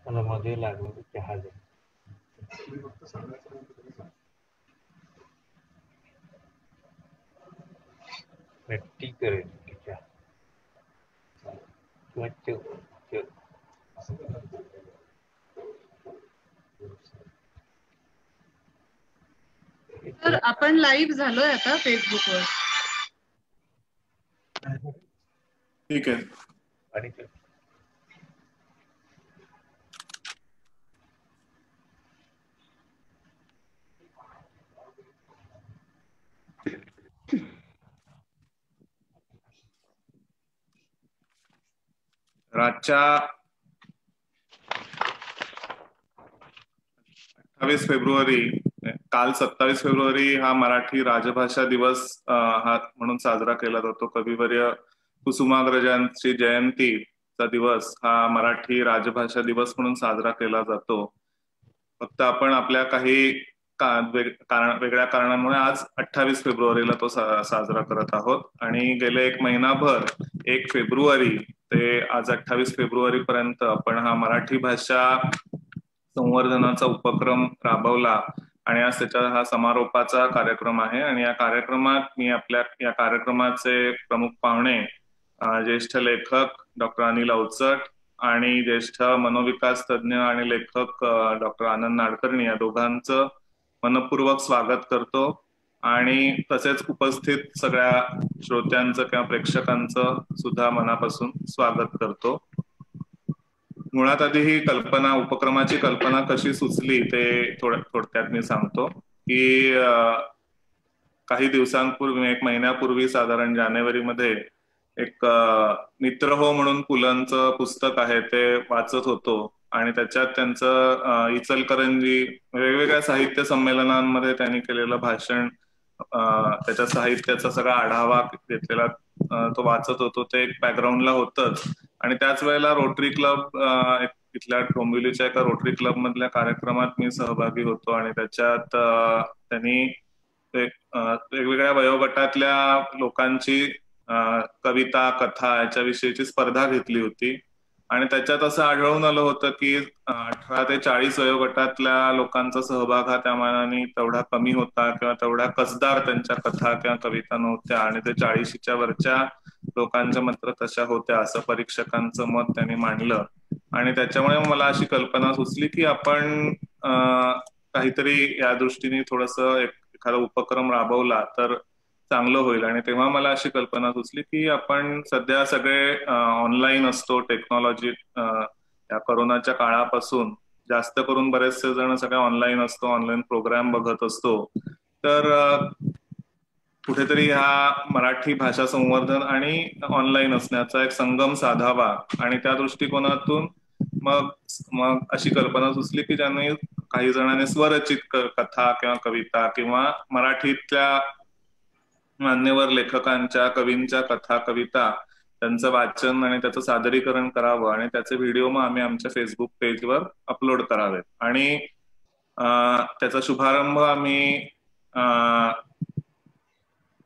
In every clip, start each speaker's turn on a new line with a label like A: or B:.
A: मला मध्ये लागलं चहा द्या. नक्की करेल की चहा किंवा
B: तर आपण लाईव्ह झालोय आता फेसबुकवर.
C: ठीक आहे.
A: आणि
C: रातच्या 28 फेब्रुवारी, काल 27 फेब्रुवारी हा मराठी राजभाषा दिवस हा म्हणून साजरा केला जातो. कविवर्य कुसुमाग्रजांची जयंतीचा दिवस हा मराठी राजभाषा दिवस म्हणून साजरा केला जातो. फक्त आपण आपल्या काही वेगळ्या कारणांमुळे आज 28 फेब्रुवारीला तो साजरा करत आहोत. आणि गेले एक महिनाभर 1 फेब्रुवारी ते आज 28 फेब्रुवारी पर्यंत आपण हा मराठी भाषा संवर्धनाचा उपक्रम राबवला आणि आज त्याचा हा समारोपाचा कार्यक्रम आहे. आणि या कार्यक्रमात मी या कार्यक्रमाचे प्रमुख पाहुणे ज्येष्ठ लेखक डॉक्टर अनिल अवचट आणि ज्येष्ठ मनोविकास तज्ज्ञ आणि लेखक डॉक्टर आनंद नाडकर्णी या दोघांचं मनपूर्वक स्वागत करतो. आणि तसेच उपस्थित सगळ्या श्रोत्यांचं किंवा प्रेक्षकांचं सुद्धा मनापासून स्वागत करतो. मुळात आधी ही उपक्रमाची कल्पना कशी सुचली ते थोडक्यात मी सांगतो की काही दिवसांपूर्वी, 1 महिन्यापूर्वी साधारण जानेवारीमध्ये एक मित्र हो म्हणून पुलंचं पुस्तक आहे ते वाचत होतो. आणि त्याच्यात त्यांचं इचलकरंजी वेगवेगळ्या साहित्य संमेलनांमध्ये त्यांनी केलेलं भाषण, त्याच्या साहित्याचा सगळा आढावा घेतलेला तो वाचत होतो. ते एक बॅकग्राऊंडला होतच. आणि त्याच वेळेला रोटरी क्लब, इथल्या डोंबिवलीच्या एका रोटरी क्लब मधल्या कार्यक्रमात मी सहभागी होतो. आणि त्याच्यात त्यांनी वेगवेगळ्या वयोगटातल्या लोकांची कविता, कथा याच्याविषयीची स्पर्धा घेतली होती. आणि त्याच्यात असं आढळून आलं होतं की 18 ते 40 वयोगटातल्या लोकांचा सहभाग हा त्या मानाने तेवढा कमी होता किंवा तेवढ्या कसदार त्यांच्या कथा किंवा कविता नव्हत्या. आणि ते 40च्या वरच्या लोकांच्या मात्र तशा होत्या असं परीक्षकांचं मत त्यांनी मांडलं. आणि त्याच्यामुळे मला अशी कल्पना सुचली की आपण काहीतरी या दृष्टीने थोडंसं एखादा उपक्रम राबवला तर चांगलं होईल. आणि तेव्हा मला अशी कल्पना सुचली की आपण सध्या सगळे ऑनलाईन असतो, टेक्नॉलॉजी या कोरोनाच्या काळापासून जास्त करून बरेचसे जण सगळे ऑनलाईन असतो, ऑनलाईन प्रोग्राम बघत असतो. तर कुठेतरी हा मराठी भाषा संवर्धन आणि ऑनलाईन असण्याचा एक संगम साधावा. आणि त्या दृष्टिकोनातून मग अशी कल्पना सुचली की ज्यांनी काही जणांनी स्वरचित कथा किंवा कविता किंवा मराठीतल्या मान्यवर लेखकांच्या, कवींच्या कथा, कविता त्यांचं वाचन आणि त्याचं सादरीकरण करावं आणि त्याचे व्हिडिओ मग आम्ही आमच्या फेसबुक पेजवर अपलोड करावेत. आणि त्याचा शुभारंभ आम्ही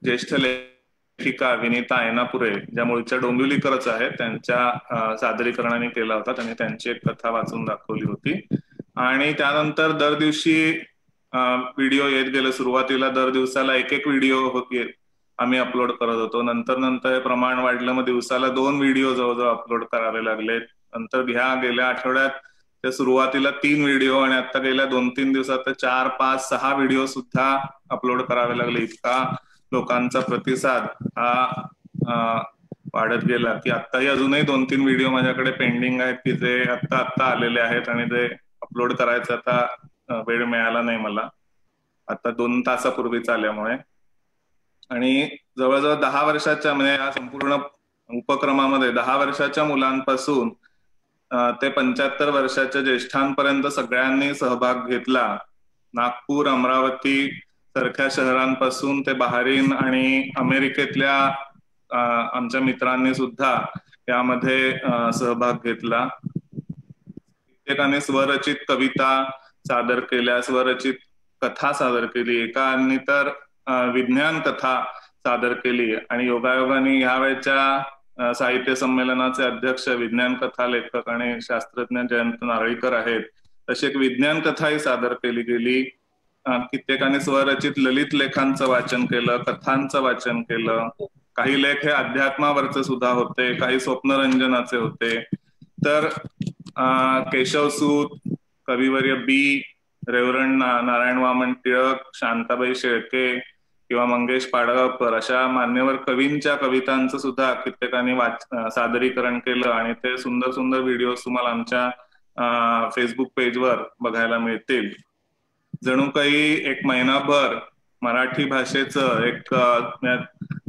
C: ज्येष्ठ लेखिका विनीता ऐनापुरे, ज्या मूळच्या डोंबिवलीकरच आहेत, त्यांच्या सादरीकरणाने केला होता. त्यांनी त्यांची एक कथा वाचून दाखवली होती. आणि त्यानंतर दर दिवशी व्हिडिओ येत गेले. सुरुवातीला दर दिवसाला एक व्हिडिओ आम्ही अपलोड करत होतो. नंतर हे प्रमाण वाढलं. मग दिवसाला 2 व्हिडिओ जवळजवळ अपलोड करावे लागले. नंतर गेल्या आठवड्यात ते सुरुवातीला 3 व्हिडिओ आणि आता गेल्या 2-3 दिवसात 4, 5, 6 व्हिडिओ सुद्धा अपलोड करावे लागले. इतका लोकांचा प्रतिसाद हा वाढत गेला की आत्ताही अजूनही 2-3 व्हिडिओ माझ्याकडे पेंडिंग आहेत की जे आत्ता आलेले आहेत आणि ते अपलोड करायचं आता वेळ मिळाला नाही मला, आता 2 तासापूर्वीच आल्यामुळे. आणि जवळजवळ 10 वर्षाच्या म्हणजे या संपूर्ण उपक्रमामध्ये 10 वर्षाच्या मुलांपासून ते 75 वर्षाच्या ज्येष्ठांपर्यंत सगळ्यांनी सहभाग घेतला. नागपूर, अमरावती सारख्या शहरांपासून ते बहारीन आणि अमेरिकेतल्या आमच्या मित्रांनी सुद्धा यामध्ये सहभाग घेतला. प्रत्येकाने स्वरचित कविता सादर केल्या, स्वरचित कथा सादर केली, एकाने तर विज्ञान कथा सादर केली. आणि योगायोगाने यावेळच्या साहित्य संमेलनाचे अध्यक्ष विज्ञान कथा लेखक आणि शास्त्रज्ञ जयंत नारळीकर आहेत, तशी एक विज्ञान कथाही सादर केली गेली. कित्येकाने स्वरचित ललित लेखांचं वाचन केलं, कथांचं वाचन केलं. काही लेख हे अध्यात्मावरचे सुद्धा होते, काही स्वप्नरंजनाचे होते. तर केशवसूत, कविवर्य बी, रेव्हरंड नारायण वामन टिळक, शांताबाई शेळके किंवा मंगेश पाडगावकर अशा मान्यवर कवींच्या कवितांचं सुद्धा कित्येकाने सादरीकरण केलं आणि ते सुंदर सुंदर व्हिडिओ तुम्हाला आमच्या फेसबुक पेजवर बघायला मिळतील. जणू काही एक महिनाभर मराठी भाषेचं एक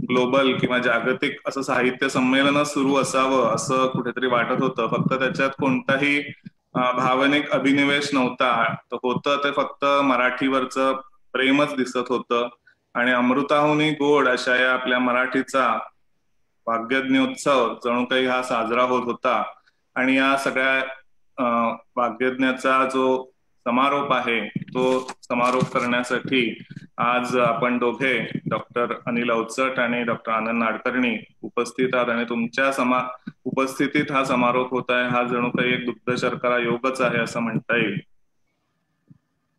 C: ग्लोबल किंवा जागतिक असं साहित्य संमेलन सुरू असावं असं कुठेतरी वाटत होतं. फक्त त्याच्यात कोणताही भावनिक अभिनिवेश नव्हता. होतं ते फक्त मराठीवरचं प्रेमच दिसत होतं. आणि अमृताहुनी गोड अशा या आपल्या मराठीचा वाग्यज्ञोत्सव जणू काही हा साजरा होत होता. आणि या सगळ्या वाग्यज्ञाचा जो समारोप आहे तो समारोप करण्यासाठी आज आपण दोघे डॉक्टर अनिल अवचट आणि डॉक्टर आनंद नाडकर्णी उपस्थित आहात आणि तुमच्या उपस्थितीत हा समारोप होत आहे. हा जणू काही एक दुग्ध शर्करा योगच आहे असं म्हणता येईल.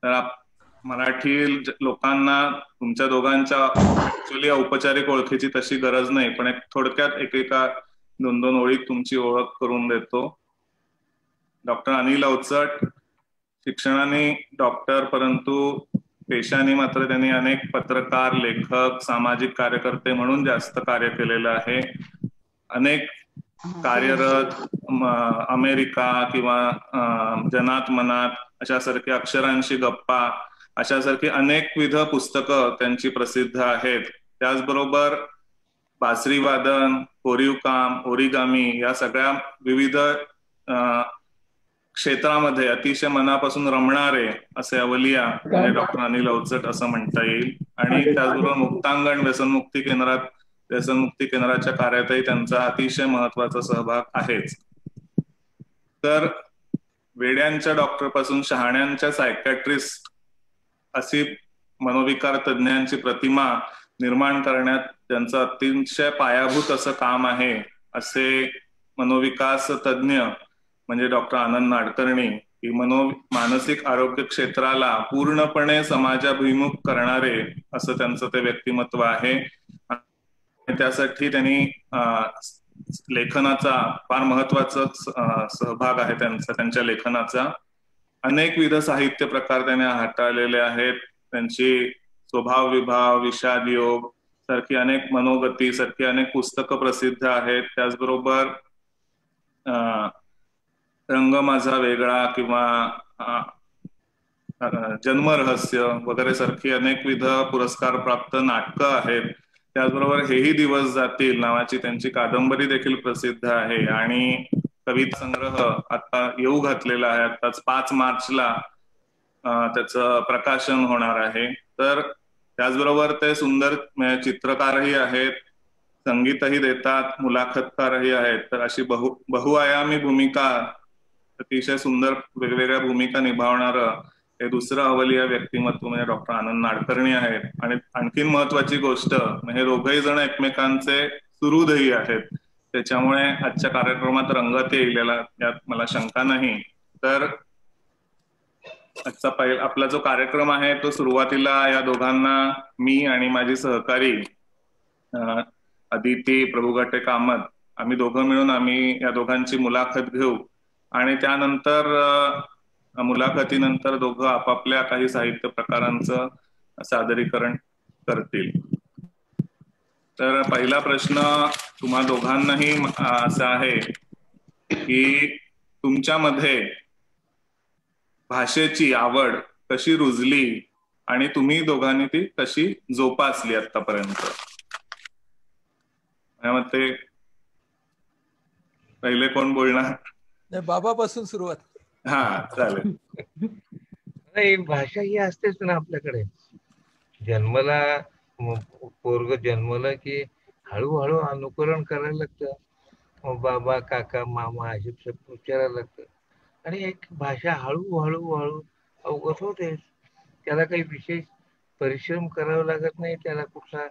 C: तर मराठी लोकांना तुमच्या दोघांच्या ऍक्च्युअली औपचारिक ओळखीची तशी गरज नाही, पण एक थोडक्यात एकेका 2-2 ओळीत तुमची ओळख करून देतो. डॉक्टर अनिल अवचट शिक्षणाने डॉक्टर, परंतु पेशाने मात्र त्यांनी अनेक पत्रकार, लेखक, सामाजिक कार्यकर्ते म्हणून जास्त कार्य केलेलं आहे. अनेक कार्यरत अमेरिका किंवा जनात मनात अशासारखी अक्षरांशी गप्पा अशासारखी अनेकविध पुस्तकं त्यांची प्रसिद्ध आहेत. त्याचबरोबर बासरी वादन, कोरीव काम, ओरिगामी या सगळ्या विविध क्षेत्रामध्ये अतिशय मनापासून रमणारे असे अवलिया म्हणजे डॉक्टर अनिल अवचट असं म्हणता येईल. आणि त्याचबरोबर मुक्तांगण व्यसनमुक्ती केंद्राच्या कार्यातही त्यांचा अतिशय महत्वाचा सहभाग आहेच. तर वेड्यांच्या डॉक्टर पासून शहाण्यांच्या सायकॅट्रिस्ट अशी मनोविकार तज्ञांची प्रतिमा निर्माण करण्यात त्यांचं अतिशय पायाभूत असं काम आहे असे मनोविकास तज्ञ म्हणजे डॉक्टर आनंद नाडकर्णी ही मानसिक आरोग्य क्षेत्राला पूर्णपणे समाजाभिमुख करणारे असं त्यांचं ते व्यक्तिमत्व आहे. त्यासाठी त्यांनी लेखनाचा फार महत्वाचा सहभाग आहे त्यांच्या लेखनाचा. अनेकविध साहित्य प्रकार त्याने हाताळलेले आहेत. त्यांची स्वभाव विभाव, विषाद योग सारखी अनेक मनोगती सारखी अनेक पुस्तकं प्रसिद्ध आहेत. त्याचबरोबर रंग माझा वेगळा किंवा जन्मरहस्य वगैरे सारखी अनेकविध पुरस्कार प्राप्त नाटकं आहेत. त्याचबरोबर हेही दिवस जातील नावाची त्यांची कादंबरी देखील प्रसिद्ध आहे आणि कविता संग्रह आता येऊ घातलेला आहे. आताच 5 मार्चला त्याचं प्रकाशन होणार आहे. तर त्याचबरोबर ते सुंदर चित्रकारही आहेत, संगीतही देतात, मुलाखतकारही आहेत. तर अशी बहुआयामी भूमिका, अतिशय सुंदर वेगवेगळ्या भूमिका निभावणारं हे दुसरं अवलिया व्यक्तिमत्व म्हणजे डॉक्टर आनंद नाडकर्णी आहेत. आणि आणखीन महत्वाची गोष्ट म्हणजे दोघही जण एकमेकांचे सुहृदही आहेत. त्याच्यामुळे आजच्या कार्यक्रमात रंगत येईल यात मला शंका नाही. तर आजचा आपला जो कार्यक्रम आहे तो सुरुवातीला या दोघांना मी आणि माझी सहकारी अदिती प्रभुघाटे कामत आम्ही दोघं मिळून या दोघांची मुलाखत घेऊ आणि त्यानंतर मुलाखतीनंतर दोघं आपापल्या काही साहित्य प्रकारांचं सादरीकरण करतील. तर पहिला प्रश्न तुम्हा दोघांनाही असा आहे की तुमच्यामध्ये भाषेची आवड कशी रुजली आणि तुम्ही दोघांनी ती कशी जोपासली आतापर्यंत. यामध्ये पहिले कोण बोलणार?
D: बाबापासून सुरुवात.
C: हा चालेल.
A: नाही, भाषा ही असतेच ना आपल्याकडे. जन्मला पोरग जन्मलं की हळूहळू अनुकरण करायला लागतं. बाबा, काका, मामा असे शब्द उच्चारायला लागतं आणि एक भाषा हळूहळू अवगत होते. त्याला काही विशेष परिश्रम करावा लागत नाही, त्याला कुठला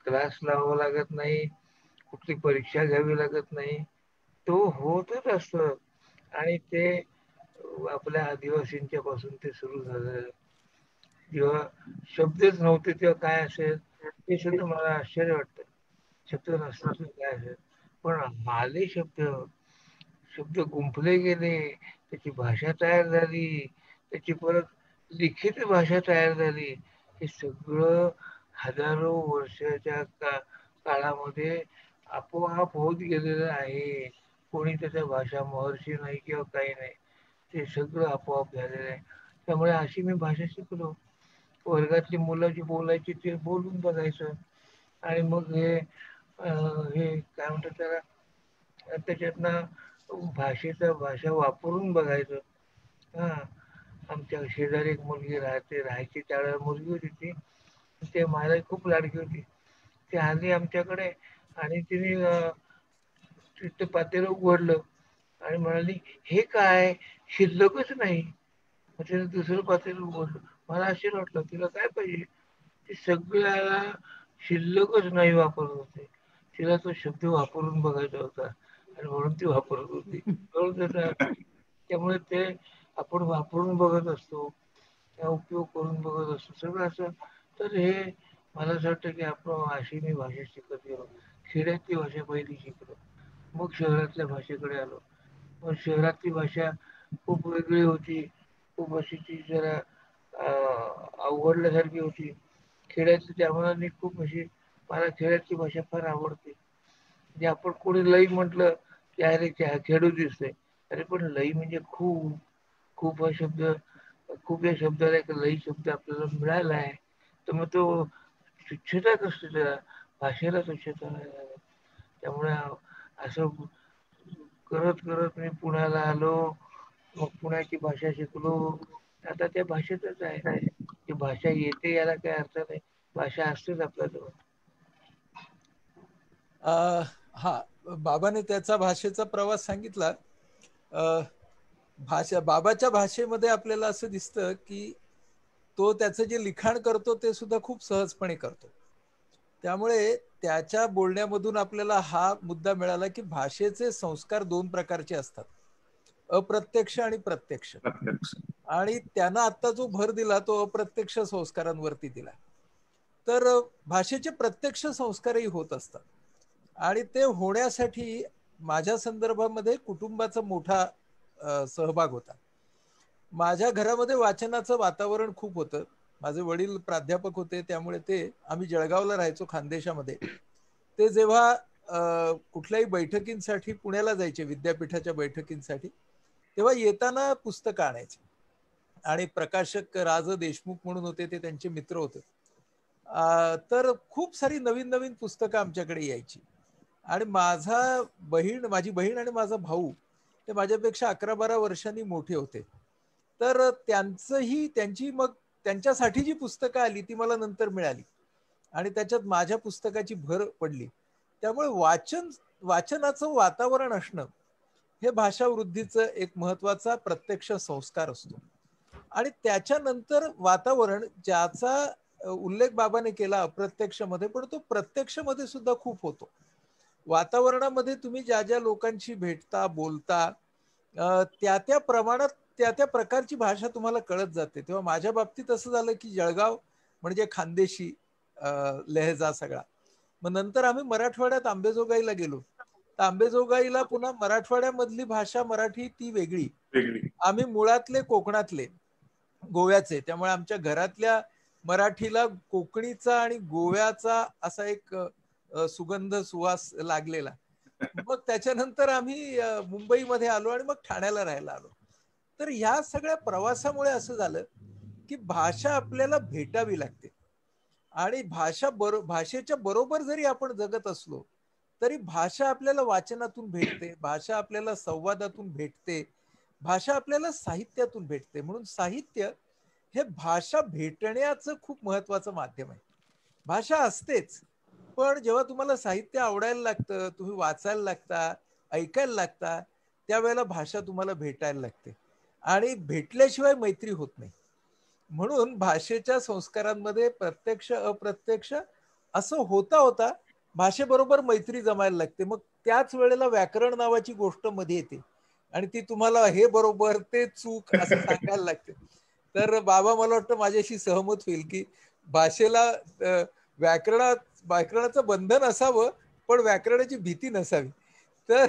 A: क्लास लावावा लागत नाही, कुठली परीक्षा घ्यावी लागत नाही, तो होतच असतं. आणि ते आपल्या आदिवासींच्या पासून ते सुरू झालं. जेव्हा शब्दच नव्हते तेव्हा काय असेल हे सुद्धा मला आश्चर्य वाटतं. शब्द नसतात तर काय असेल, पण आले शब्द, शब्द गुंफले गेले, त्याची भाषा तयार झाली, त्याची परत लिखित भाषा तयार झाली. हे सगळं हजारो वर्षाच्या काळामध्ये आपोआप होत गेलेलं आहे. कोणी त्याच्या भाषा महर्षी नाही किंवा काही नाही, ते सगळं आपोआप झालेलं आहे. त्यामुळे अशी मी भाषा शिकलो. वर्गातली मुलं जी बोलायची ते बोलून बघायचं, आणि मग हे काय म्हणतात त्याला, त्याच्यातनं भाषा वापरून बघायचं. हा, आमच्या शेजारी एक मुलगी राहायची त्यावेळेला मुलगी होती ती, ते मला खूप लाडकी होती. ती आली आमच्याकडे आणि तिने ते पातेलं उघडलं आणि म्हणाली, हे काय, शिल्लकच नाही. मग तिने दुसरं पातेलं उघडलं. मला आश्चर्य वाटलं, तिला काय पाहिजे. ती सगळ्याला शिल्लकच नाही वापरत होते. तिला तो शब्द वापरून बघायचा होता आणि म्हणून ती वापरत होती. त्यामुळे ते आपण वापरून बघत असतो, त्या उपयोग करून बघत असतो सगळं असं. तर हे मला असं वाटतं की आपण अशी मी भाषा शिकत गेलो. खेड्यातली भाषा पहिली शिकलो, मग शहरातल्या भाषेकडे आलो. मग शहरातली भाषा खूप वेगळी होती, खूप अशी ती जरा अवघडल्यासारखी होती. खेड्यातली त्यामुळे मी खूप अशी, मला खेड्यातली भाषा फार आवडते. म्हणजे आपण कोणी लई म्हटलं की अरे खेळू दिसतंय, अरे पण लई म्हणजे खूप खूप हा शब्द, खूप या शब्दाला एक लई शब्द आपल्याला मिळाला आहे. तर मग तो तुच्छताच असते, त्याला भाषेला तुच्छता नाही लागत. त्यामुळे असं करत करत मी पुण्याला आलो. मग पुण्याची भाषा शिकलो. आता त्या भाषेतच आहे. ती भाषा येते याला काही अर्थ नाही, भाषा असतेच आपल्याजवळ.
D: हा, बाबाने त्याचा भाषेचा प्रवास सांगितला. बाबाच्या भाषेमध्ये आपल्याला असं दिसतं की तो त्याचं जे लिखाण करतो ते सुद्धा खूप सहजपणे करतो. त्यामुळे त्याच्या बोलण्यामधून आपल्याला हा मुद्दा मिळाला की भाषेचे संस्कार दोन प्रकारचे असतात, अप्रत्यक्ष आणि प्रत्यक्ष. आणि त्यानं आता जो भर दिला तो अप्रत्यक्ष संस्कारांवरती दिला. तर भाषेचे प्रत्यक्ष संस्कारही होत असतात, आणि ते होण्यासाठी माझ्या संदर्भामध्ये कुटुंबाचा मोठा सहभाग होता. माझ्या घरामध्ये वाचनाचं वातावरण खूप होतं. माझे वडील प्राध्यापक होते, त्यामुळे ते, आम्ही जळगावला राहायचो खानदेशामध्ये, ते जेव्हा कुठल्याही बैठकींसाठी पुण्याला जायचे, विद्यापीठाच्या बैठकींसाठी, तेव्हा येताना पुस्तकं आणायचे. आणि प्रकाशक राज देशमुख म्हणून होते, ते त्यांचे मित्र होते. तर खूप सारी नवीन नवीन पुस्तकं आमच्याकडे यायची. आणि माझी बहीण आणि माझा भाऊ ते माझ्यापेक्षा 11-12 वर्षांनी मोठे होते. तर त्यांच्यासाठी जी पुस्तकं आली ती मला नंतर मिळाली, आणि त्याच्यात माझ्या पुस्तकाची भर पडली. त्यामुळे वाचनाचं वातावरण असणं हे भाषावृद्धीचं एक महत्वाचा प्रत्यक्ष संस्कार असतो. आणि त्याच्यानंतर वातावरण, ज्याचा उल्लेख बाबाने केला अप्रत्यक्ष मध्ये, पण तो प्रत्यक्ष मध्ये सुद्धा खूप होतो. वातावरणामध्ये तुम्ही ज्या ज्या लोकांशी भेटता, बोलता, त्या त्या प्रमाणात त्या त्या प्रकारची भाषा तुम्हाला कळत जाते. तेव्हा माझ्या बाबतीत असं झालं की जळगाव म्हणजे खानदेशी लहेजा सगळा. मग नंतर आम्ही मराठवाड्यात आंबेजोगाईला गेलो, तर आंबेजोगाईला पुन्हा मराठवाड्यामधली भाषा मराठी ती वेगळी. आम्ही मुळातले कोकणातले, गोव्याचे, त्यामुळे आमच्या घरातल्या मराठीला कोकणीचा आणि गोव्याचा असा एक सुगंध सुवास लागलेला. मग त्याच्यानंतर आम्ही मुंबईमध्ये आलो आणि मग ठाण्याला राहायला आलो. तर ह्या सगळ्या प्रवासामुळे असं झालं की भाषा आपल्याला भेटावी लागते. आणि भाषेच्या बरोबर जरी आपण जगत असलो तरी भाषा आपल्याला वाचनातून भेटते, भाषा आपल्याला संवादातून भेटते, भाषा आपल्याला साहित्यातून भेटते. म्हणून साहित्य हे भाषा भेटण्याचं खूप महत्वाचं माध्यम आहे. भाषा असतेच, पण जेव्हा तुम्हाला साहित्य आवडायला लागतं, तुम्ही वाचायला लागता, ऐकायला लागता, त्यावेळेला भाषा तुम्हाला भेटायला लागते, आणि भेटल्याशिवाय मैत्री होत नाही. म्हणून भाषेच्या संस्कारांमध्ये प्रत्यक्ष अप्रत्यक्ष असं होता होता भाषेबरोबर मैत्री जमायला लागते. मग त्याच वेळेला व्याकरण नावाची गोष्ट मध्ये येते आणि ती तुम्हाला हे बरोबर ते चूक असं सांगायला लागते. तर बाबा मला वाटतं माझ्याशी सहमत होईल की भाषेला व्याकरणाचं बंधन असावं पण व्याकरणाची भीती नसावी. तर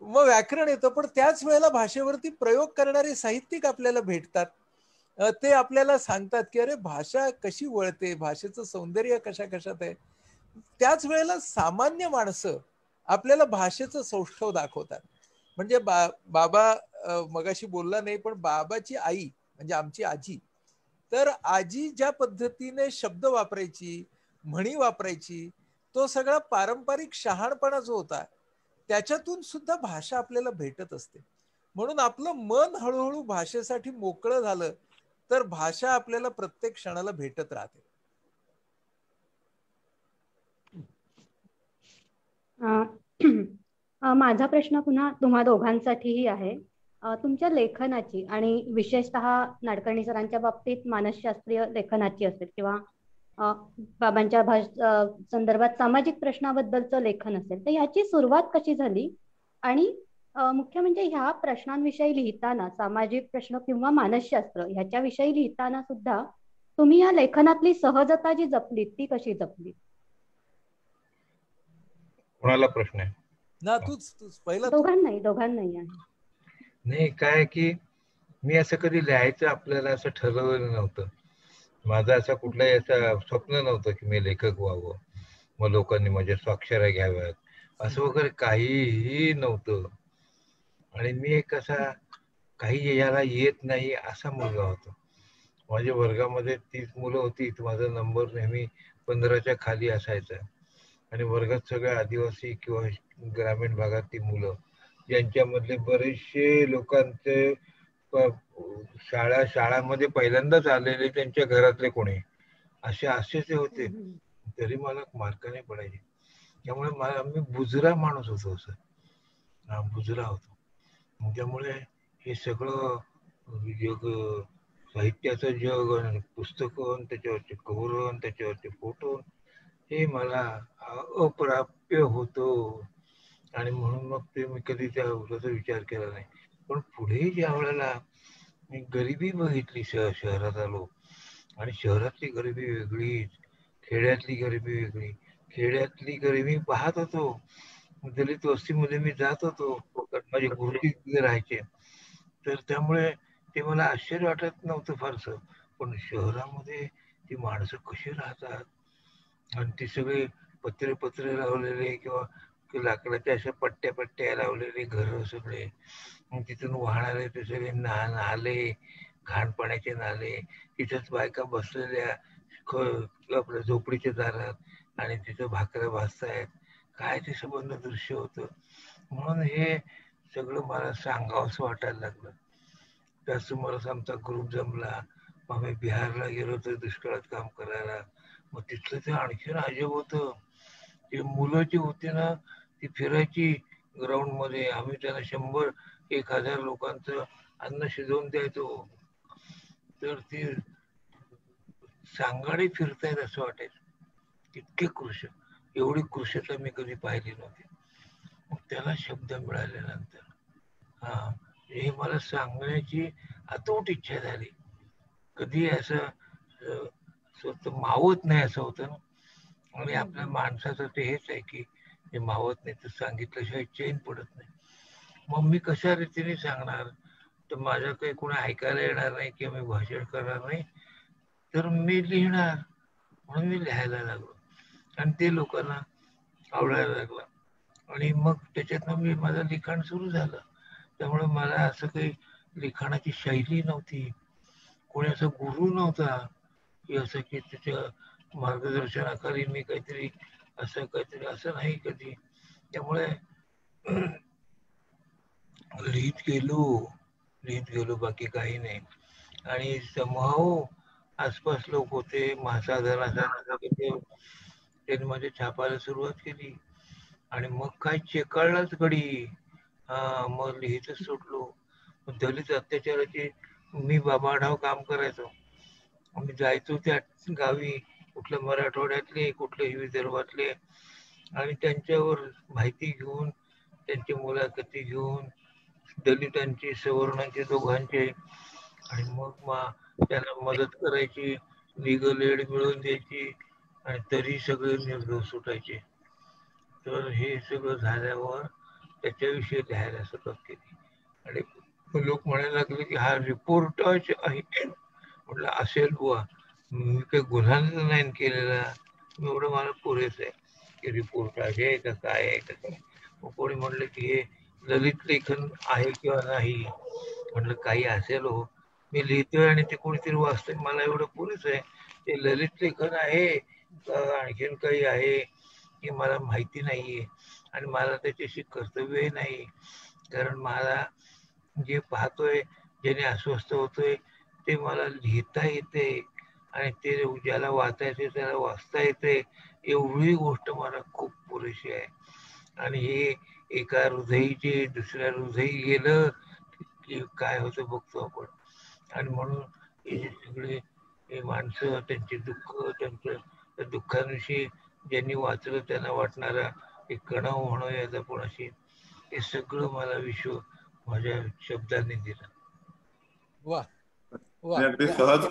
D: मग व्याकरण येतं, पण त्याच वेळेला भाषेवरती प्रयोग करणारे साहित्यिक आपल्याला भेटतात. ते आपल्याला सांगतात की अरे भाषा कशी वळते, भाषेचं सौंदर्य कशा कशात आहे. त्याच वेळेला सामान्य माणसं आपल्याला भाषेचं सौष्ठव दाखवतात. म्हणजे बाबा मगाशी बोलला नाही, पण बाबाची आई म्हणजे आमची आजी, तर आजी ज्या पद्धतीने शब्द वापरायची, म्हणी वापरायची, तो सगळा पारंपरिक शहाणपणा जो होता त्याच्यातून सुद्धा भाषा आपल्याला भेटत असते. म्हणून आपलं मन हळूहळू भाषेसाठी मोकळं झालं तर भाषा आपल्याला प्रत्येक क्षणाला भेटत राहते.
E: माझा प्रश्न पुन्हा तुम्हा दोघांसाठीही आहे. तुमच्या लेखनाची आणि विशेषतः नाडकर्णी सरांच्या बाबतीत मानसशास्त्रीय लेखनाची असेल किंवा बाबांच्या संदर्भात सामाजिक प्रश्नाबद्दलचं लेखन असेल, तर ह्याची सुरुवात कशी झाली आणि मुख्य म्हणजे ह्या प्रश्नांविषयी लिहिताना, सामाजिक प्रश्न किंवा मानसशास्त्र ह्याच्याविषयी लिहिताना सुद्धा तुम्ही या लेखनातली सहजता जी जपलीत ती कशी जपलीत?
A: कोणाला प्रश्न आहे
D: ना? तूच पहिला.
E: दोघांनाही आहे.
A: नाही, काय की मी असं कधी लिहायचं आपल्याला असं ठरवलं नव्हतं. माझं असं कुठलंही असं स्वप्न नव्हतं की मी लेखक व्हावं, मग लोकांनी माझ्या स्वाक्षऱ्या घ्याव्यात, असं वगैरे काहीही नव्हतं. आणि मी एक असा काही याला येत नाही असा मुलगा होतो. माझ्या वर्गामध्ये 30 मुलं होती, माझा नंबर नेहमी 15च्या खाली असायचा. आणि वर्गात सगळ्या आदिवासी किंवा ग्रामीण भागातली मुलं, ज्यांच्यामधले बरेचसे लोकांचे शाळामध्ये पहिल्यांदाच आलेले, त्यांच्या घरातले कोणी असे ते होते. तरी मला मार्क नाही पडायचे. त्यामुळे मी बुजरा माणूस होतो, असं बुजरा होतो. त्यामुळे हे सगळं जग, साहित्याचं जग, पुस्तकं, त्याच्यावरचे कव्हर, त्याच्यावरचे फोटो, हे मला अप्राप्य होतो. आणि म्हणून मग ते मी कधी त्याचा विचार केला नाही. पण पुढे ज्या वेळेला मी गरिबी बघितली, शहरात आलो, आणि शहरातली गरिबी वेगळी, खेड्यातली गरिबी वेगळी. खेड्यातली गरिबी पाहत होतो, दलित वस्तीमध्ये मी जात होतो, माझे गुरुजी तिथे राहायचे, तर त्यामुळे ते मला आश्चर्य वाटत नव्हतं फारसं. पण शहरामध्ये ती माणसं कशी राहतात, आणि ती सगळे पत्रे लावलेले किंवा लाकडाच्या अशा पट्ट्या लावलेले घर सगळे, तिथून वाहणारे ते सगळे नाले, घाणपाण्याचे नाले, तिथेच बायका बसलेल्या आपल्या झोपडीच्या दारात, आणि तिथं भाकऱ्या भाजतायत. काय ते संबंध दृश्य होतं. म्हणून हे सगळं मला सांगावंसं वाटायला लागलं. त्याच मला आमचा ग्रुप जमला. मग आम्ही बिहारला गेलो तर दुष्काळात काम करायला. मग तिथलं ते आणखीन अजब होतं. ते मुलं जी होती ना, ती फिरायची ग्राउंड मध्ये, आम्ही त्यांना 100-1000 लोकांचं अन्न शिजवून द्यायचो. तर ती सांगाडे फिरतायत असं वाटायचं. इतके कृश, एवढी कृशता मी कधी पाहिली नव्हती. मग त्याला शब्द मिळाल्यानंतर हे मला सांगण्याची अतूट इच्छा झाली. कधी असं स्वतः मावत नाही असं होतं ना. आणि आपल्या माणसाचं ते हेच आहे की हे मावत नाही, तर सांगितल्याशिवाय चैन पडत नाही. मग मी कशा रीतीने सांगणार, तर माझं काही कोणी ऐकायला येणार नाही किंवा मी भाषण करणार नाही, तर मी लिहिणार. म्हणून मी लिहायला लागलो, आणि ते लोकांना आवडायला लागलं, आणि मग त्याच्यातनं मी माझं लिखाण सुरू झालं. त्यामुळे मला असं काही लिखाणाची शैली नव्हती, कोणी असं गुरु नव्हता की असं की त्याच्या मार्गदर्शनाखाली मी काहीतरी असं नाही कधी. त्यामुळे लिहित गेलो, बाकी काही नाही. आणि समूह आसपास लोक होते, त्यांनी माझे छापायला सुरुवात केली, आणि मग काय चेकाळलाच घडी. मग लिहितच सुटलो. दलित अत्याचाराची मी बाबाढाव काम करायचो. आम्ही जायचो त्या गावी, कुठल्या मराठवाड्यातले, कुठल्याही विदर्भातले, आणि त्यांच्यावर माहिती घेऊन, त्यांची मुलाखती घेऊन, दलितांची, सवर्णांची, दोघांचे, आणि मग त्यांना मदत करायची, लिगल एड मिळवून द्यायची, आणि तरी सगळे निर्दोष सुटायचे. तर हे सगळं झाल्यावर त्याच्याविषयी लिहायला सुरुवात केली. आणि लोक म्हणायला लागले की हा रिपोर्टच आहे. म्हटलं असेल बुवा, मी काही गुन्हा नाही केलेला, एवढं मला पुरेस आहे की रिपोर्ट आहे का काय आहे का काय. मग कोणी म्हणलं की हे ललित लेखन आहे किंवा नाही. म्हटलं काही असेल हो, मी लिहितोय आणि ते कोणीतरी वाचतोय, मला एवढं पुरेस आहे. ते ललित लेखन आहे का आणखीन काही आहे की मला माहिती नाहीये, आणि मला त्याच्याशी कर्तव्यही नाही. कारण मला जे पाहतोय, ज्याने अस्वस्थ होतोय, ते मला लिहिता येते, आणि ते ज्याला वाचायचे त्याला वाचता येते, एवढी गोष्ट मला खूप पुरेशी आहे. आणि हे एका हृदयीचे दुसऱ्या हृदयी गेलं की काय होतं बघतो आपण. आणि म्हणून हे जे सगळे हे माणसं, त्यांचे दुःख, त्यांच्या दुःखाविषयी ज्यांनी वाचलं त्यांना वाटणारा एक कणाव म्हणूयात आपण अशी, हे सगळं मला विश्व माझ्या शब्दांनी दिलं.
D: वा वा.
C: अगदी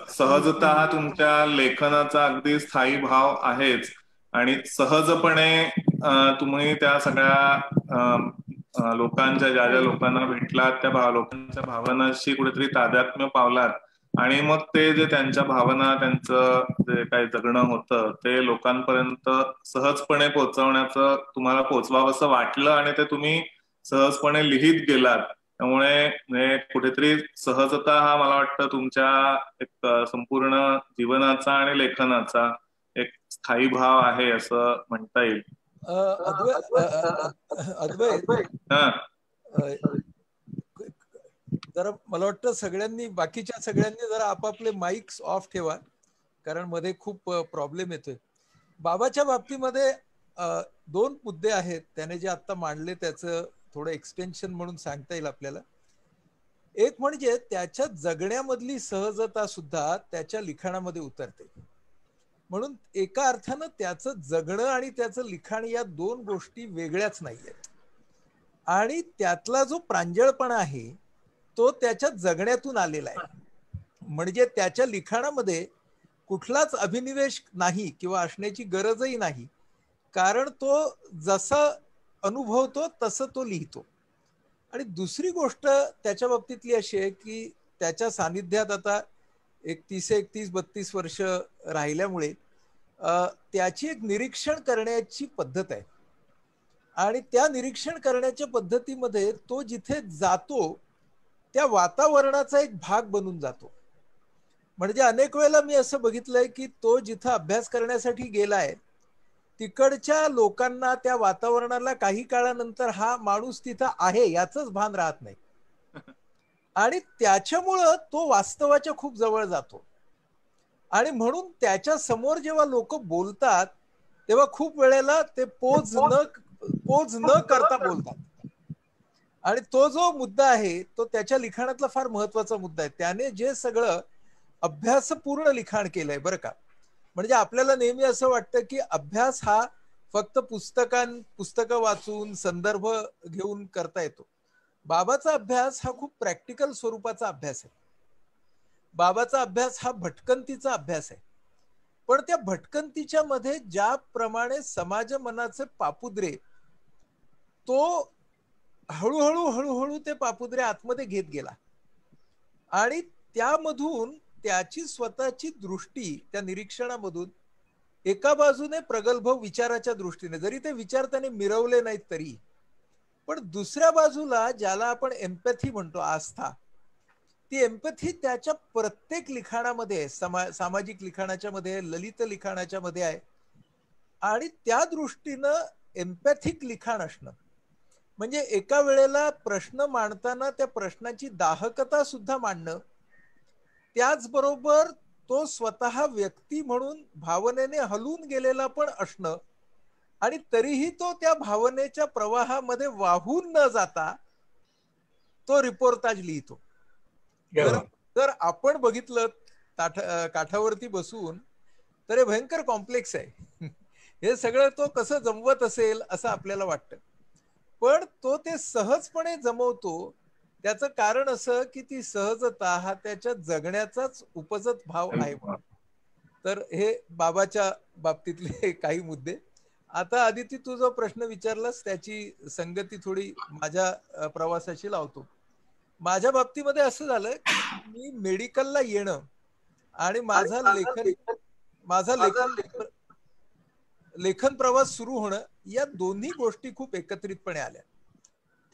C: सहजता हा तुमच्या लेखनाचा अगदी स्थायी भाव आहेच. आणि सहजपणे तुम्ही त्या सगळ्या लोकांच्या, ज्या ज्या लोकांना भेटलात, त्या लोकांच्या भावनांशी कुठेतरी तादात्म्य पावलात, आणि मग ते जे त्यांच्या भावना, त्यांचं जे काही जगणं होतं ते लोकांपर्यंत सहजपणे तुम्हाला पोहोचवावं असं वाटलं, आणि ते तुम्ही सहजपणे लिहित गेलात. त्यामुळे कुठेतरी सहजता हा मला वाटतं तुमच्या एक संपूर्ण जीवनाचा आणि लेखनाचा एक स्थायी भाव आहे असं म्हणता येईल.
D: अद्वैत,
C: हा,
D: जरा मला वाटतं बाकीच्या सगळ्यांनी जरा आपापले माईक्स ऑफ ठेवा, कारण मध्ये खूप प्रॉब्लेम येतोय. बाबाच्या बाबतीमध्ये 2 मुद्दे आहेत त्याने जे आता मांडले, त्याचं थोडं एक्सटेन्शन म्हणून सांगता येईल आपल्याला. एक म्हणजे त्याच्या जगण्यामधली सहजता सुद्धा त्याच्या लिखाणामध्ये उतरते. म्हणून एका अर्थानं त्याचं जगणं आणि त्याचं लिखाण या 2 गोष्टी वेगळ्याच नाहीयेत. आणि त्यातला जो प्रांजळपणा आहे तो त्याच्या जगण्यातून आलेला आहे. म्हणजे त्याच्या लिखाणामध्ये कुठलाच अभिनिवेश नाही किंवा असण्याची गरजही नाही, कारण तो जसं अनुभवतो तसं तो लिहितो. आणि दुसरी गोष्ट त्याच्या बाबतीतली अशी आहे की त्याच्या सानिध्यात आता 31-32 वर्ष राहिल्यामुळे त्याची एक निरीक्षण करण्याची पद्धत आहे. आणि त्या निरीक्षण करण्याच्या पद्धतीमध्ये तो जिथे जातो त्या वातावरणाचा एक भाग बनून जातो. म्हणजे अनेक वेळेला मी असं बघितलंय की तो जिथं अभ्यास करण्यासाठी गेलाय तिकडच्या लोकांना, त्या वातावरणाला काही काळानंतर हा माणूस तिथं आहे याचंच भान राहत नाही, आणि त्याच्यामुळं तो वास्तवाच्या खूप जवळ जातो. आणि म्हणून त्याच्या समोर जेव्हा लोक बोलतात तेव्हा खूप वेळेला ते पोज न करता बोलतात. आणि तो जो मुद्दा आहे तो त्याच्या लिखाणातला फार महत्वाचा मुद्दा आहे. त्याने जे सगळं अभ्यासपूर्ण लिखाण केलंय बरं का. म्हणजे आपल्याला नेहमी असं वाटतं की अभ्यास हा फक्त पुस्तकं वाचून, संदर्भ घेऊन करता येतो. बाबाचा अभ्यास हा खूप प्रॅक्टिकल स्वरूपाचा अभ्यास आहे. बाबाचा अभ्यास हा भटकंतीचा अभ्यास आहे. पण त्या भटकंतीच्या मध्ये ज्याप्रमाणे समाज मनाचे पापुद्रे, तो हळूहळू ते पापुद्रे आतमध्ये घेत गेला, आणि त्यामधून त्याची स्वतःची दृष्टी, त्या निरीक्षणामधून एका बाजूने प्रगल्भ विचाराच्या दृष्टीने, जरी ते विचार त्याने मिरवले नाहीत तरी, पण दुसऱ्या बाजूला ज्याला आपण एम्पॅथी म्हणतो, आस्था, ती एम्पॅथी त्याच्या प्रत्येक लिखाणामध्ये, सामाजिक लिखाणाच्या मध्ये, ललित लिखाणाच्या मध्ये आहे. आणि त्या दृष्टीनं एम्पॅथिक लिखाण असणं म्हणजे एका वेळेला प्रश्न मांडताना त्या प्रश्नाची दाहकता सुद्धा मांडणं, त्याचबरोबर तो स्वतः व्यक्ती म्हणून भावनेने हलून गेलेला पण असणं, आणि तरीही तो त्या भावनेच्या प्रवाहामध्ये वाहून न जाता तो रिपोर्टाज लिहितो. तर आपण बघितलं काठावरती बसून तर हे भयंकर कॉम्प्लेक्स आहे. हे सगळं तो कसं जमवत असेल असं आपल्याला वाटतं. पण तो ते सहजपणे जमवतो. त्याचं कारण असं की ती सहजता हा त्याच्या जगण्याचाच उपजत भाव आहे म्हणून. तर हे बाबाच्या बाबतीतले काही मुद्दे. आता आदिती, तू जो प्रश्न विचारलास त्याची संगती थोडी माझ्या प्रवासाशी लावतो. माझ्या बाबतीमध्ये असं झालं की मी मेडिकलला येणं आणि माझा लेखन प्रवास सुरू होणं या दोन्ही गोष्टी खूप एकत्रितपणे आल्या.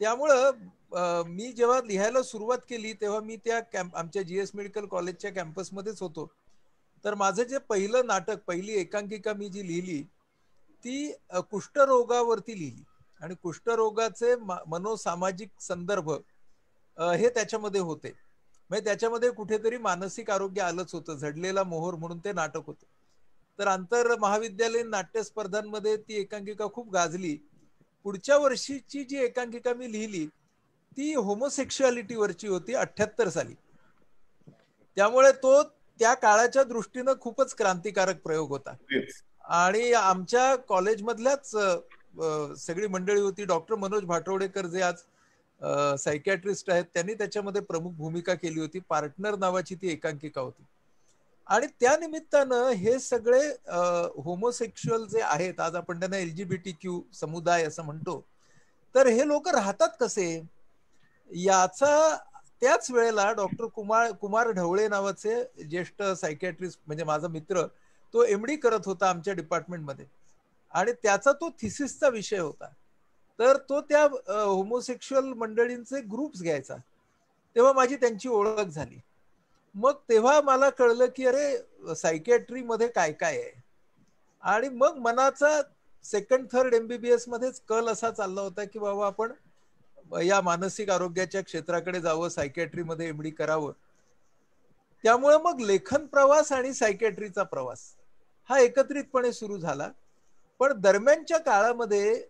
D: त्यामुळं मी जेव्हा लिहायला सुरुवात केली तेव्हा मी त्या आमच्या GS मेडिकल कॉलेजच्या कॅम्पसमध्येच होतो. तर माझं जे पहिलं नाटक, पहिली एकांकिका मी जी लिहिली ती कुष्ठरोगावरती लिहिली आणि कुष्ठरोगाचे मनोसामाजिक संदर्भ हे त्याच्यामध्ये होते. म्हणजे त्याच्यामध्ये कुठेतरी मानसिक आरोग्य आलंच होतं. झडलेला मोहोर म्हणून ते नाटक होतं. तर आंतर महाविद्यालयीन नाट्य स्पर्धांमध्ये ती एकांकिका खूप गाजली. पुढच्या वर्षीची जी एकांकिका मी लिहिली ती होमोसेक्शुअलिटीवरची होती 78 साली. त्यामुळे तो त्या काळाच्या दृष्टीनं खूपच क्रांतिकारक प्रयोग होता. आणि आमच्या कॉलेजमधल्याच सगळी मंडळी होती. डॉक्टर मनोज भाटवडेकर जे आज सायकॅट्रिस्ट आहेत, त्यांनी त्याच्यामध्ये प्रमुख भूमिका केली होती. पार्टनर नावाची ती एकांकिका होती. आणि त्या निमित्तानं हे सगळे होमोसेक्शुअल जे आहेत, आज आपण त्यांना LGBTQ समुदाय असं म्हणतो, तर हे लोक राहतात कसे याचा त्याच वेळेला डॉक्टर कुमार ढवळे नावाचे ज्येष्ठ सायकॅट्रिस्ट, म्हणजे माझा मित्र, तो MD करत होता आमच्या डिपार्टमेंटमध्ये आणि त्याचा तो थिसिसचा विषय होता. तर तो त्या होमोसेक्शुअल मंडळींचे ग्रुप्स घ्यायचा. तेव्हा माझी त्यांची ओळख झाली. मग तेव्हा मला कळलं की अरे सायकॅट्री मध्ये काय काय आहे. आणि मग मनाचा सेकंड थर्ड MBBS मध्येच कल असा चालला होता की बाबा आपण या मानसिक आरोग्याच्या क्षेत्राकडे जावं, सायकॅट्रीमध्ये MD करावं. त्यामुळे मग लेखन प्रवास आणि सायकॅट्रीचा प्रवास हा एकत्रितपणे सुरू झाला. पण दरम्यानच्या काळामध्ये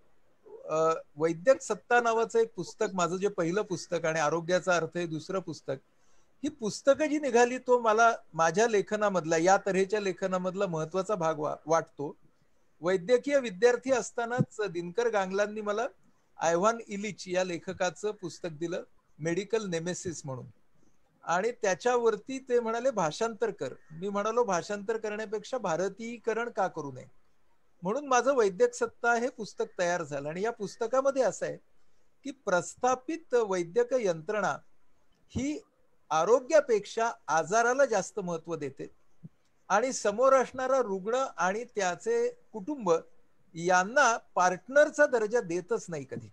D: वैद्यक सत्ता नावाचं एक पुस्तक, माझं जे पहिलं पुस्तक, आणि आरोग्याचा अर्थ हे दुसरं पुस्तक, ही पुस्तकं जी निघाली तो मला माझ्या लेखनामधला, या तऱ्हेच्या लेखनामधला महत्वाचा भाग वाटतो. वैद्यकीय विद्यार्थी असतानाच दिनकर गांगलांनी मला आयव्हान इलिच या लेखकाचं पुस्तक दिलं, मेडिकल नेमेसिस म्हणून. आणि त्याच्यावरती ते म्हणाले भाषांतर कर. मी म्हणालो भाषांतर करण्यापेक्षा भारतीयीकरण का करू नये. म्हणून माझं वैद्यक सत्ता हे पुस्तक तयार झालं. आणि या पुस्तकामध्ये असं आहे की प्रस्थापित वैद्यक यंत्रणा ही आरोग्यापेक्षा आजाराला जास्त महत्व देते आणि समोर असणारा रुग्ण आणि त्याचे कुटुंब यांना पार्टनरचा दर्जा देतच नाही कधी.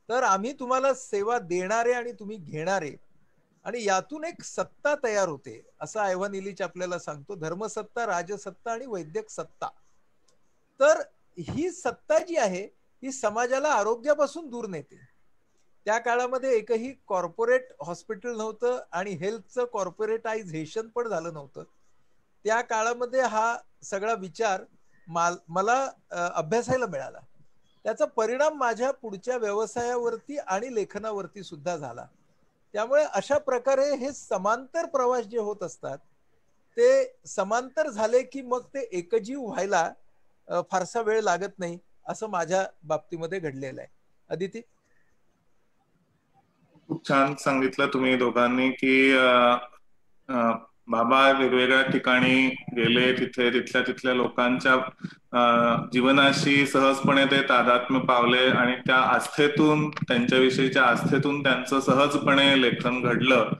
D: तर आम्ही तुम्हाला सेवा देणारे आणि तुम्ही घेणारे, आणि यातून एक सत्ता तयार होते असं आयव्हान इलिच आपल्याला सांगतो. धर्मसत्ता, राजसत्ता आणि वैद्यक सत्ता. तर ही सत्ता जी आहे ही समाजाला आरोग्यापासून दूर नेते. त्या काळामध्ये एकही कॉर्पोरेट हॉस्पिटल नव्हतं आणि हेल्थचं कॉर्पोरेटायझेशन पण झालं नव्हतं. त्या काळामध्ये हा सगळा विचार मला अभ्यासायला मिळाला. त्याचा परिणाम माझ्या पुढच्या व्यवसायावरती आणि लेखनावरती सुद्धा झाला. त्यामुळे अशा प्रकारे हे समांतर प्रवास जे होत असतात ते समांतर झाले की मग ते एकजीव व्हायला फारसा वेळ लागत नाही, असं माझ्या बाबतीमध्ये घडलेलं आहे. अदिती,
C: खूप छान सांगितलं तुम्ही दोघांनी की बाबा वेगवेगळ्या ठिकाणी गेले, तिथल्या लोकांच्या जीवनाशी सहजपणे ते तादात्म्य पावले आणि त्या आस्थेतून, त्यांच्याविषयीच्या आस्थेतून त्यांचं सहजपणे लेखन घडलं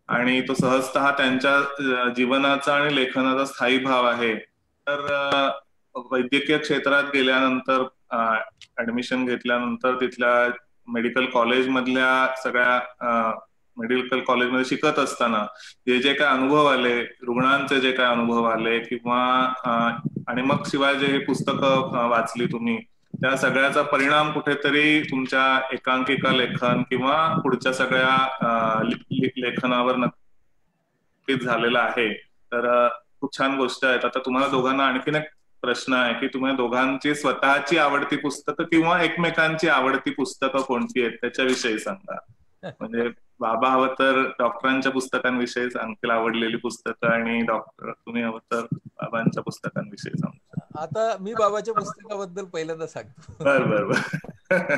C: आणि तो सहजतः त्यांच्या जीवनाचा आणि लेखनाचा स्थायी भाव आहे. तर वैद्यकीय क्षेत्रात गेल्यानंतर, ऍडमिशन घेतल्यानंतर तिथल्या मेडिकल कॉलेज मधल्या सगळ्या मेडिकल कॉलेजमध्ये शिकत असताना जे काय अनुभव आले, रुग्णांचे जे काय अनुभव आले, किंवा आणि मग शिवाय जे हे पुस्तकं वाचली तुम्ही, त्या सगळ्याचा परिणाम कुठेतरी तुमच्या एकांकिका लेखन किंवा पुढच्या सगळ्या लेखनावर नक्कीच झालेला आहे. तर खूप छान गोष्ट आहेत. आता तुम्हाला दोघांना आणखीन एक प्रश्न आहे की तुम्हाला दोघांची स्वतःची आवडती पुस्तकं किंवा एकमेकांची आवडती पुस्तकं कोणती आहेत त्याच्याविषयी सांगा. म्हणजे बाबा हवं तर डॉक्टरांच्या पुस्तकांविषयी सांगतील आवडलेली पुस्तकं, आणि तुम्ही हवं तर बाबांच्या पुस्तकांविषयी सांगता.
D: आता मी बाबाच्या पुस्तकाबद्दल पहिल्यांदा सांगतो.
C: बर बर बर.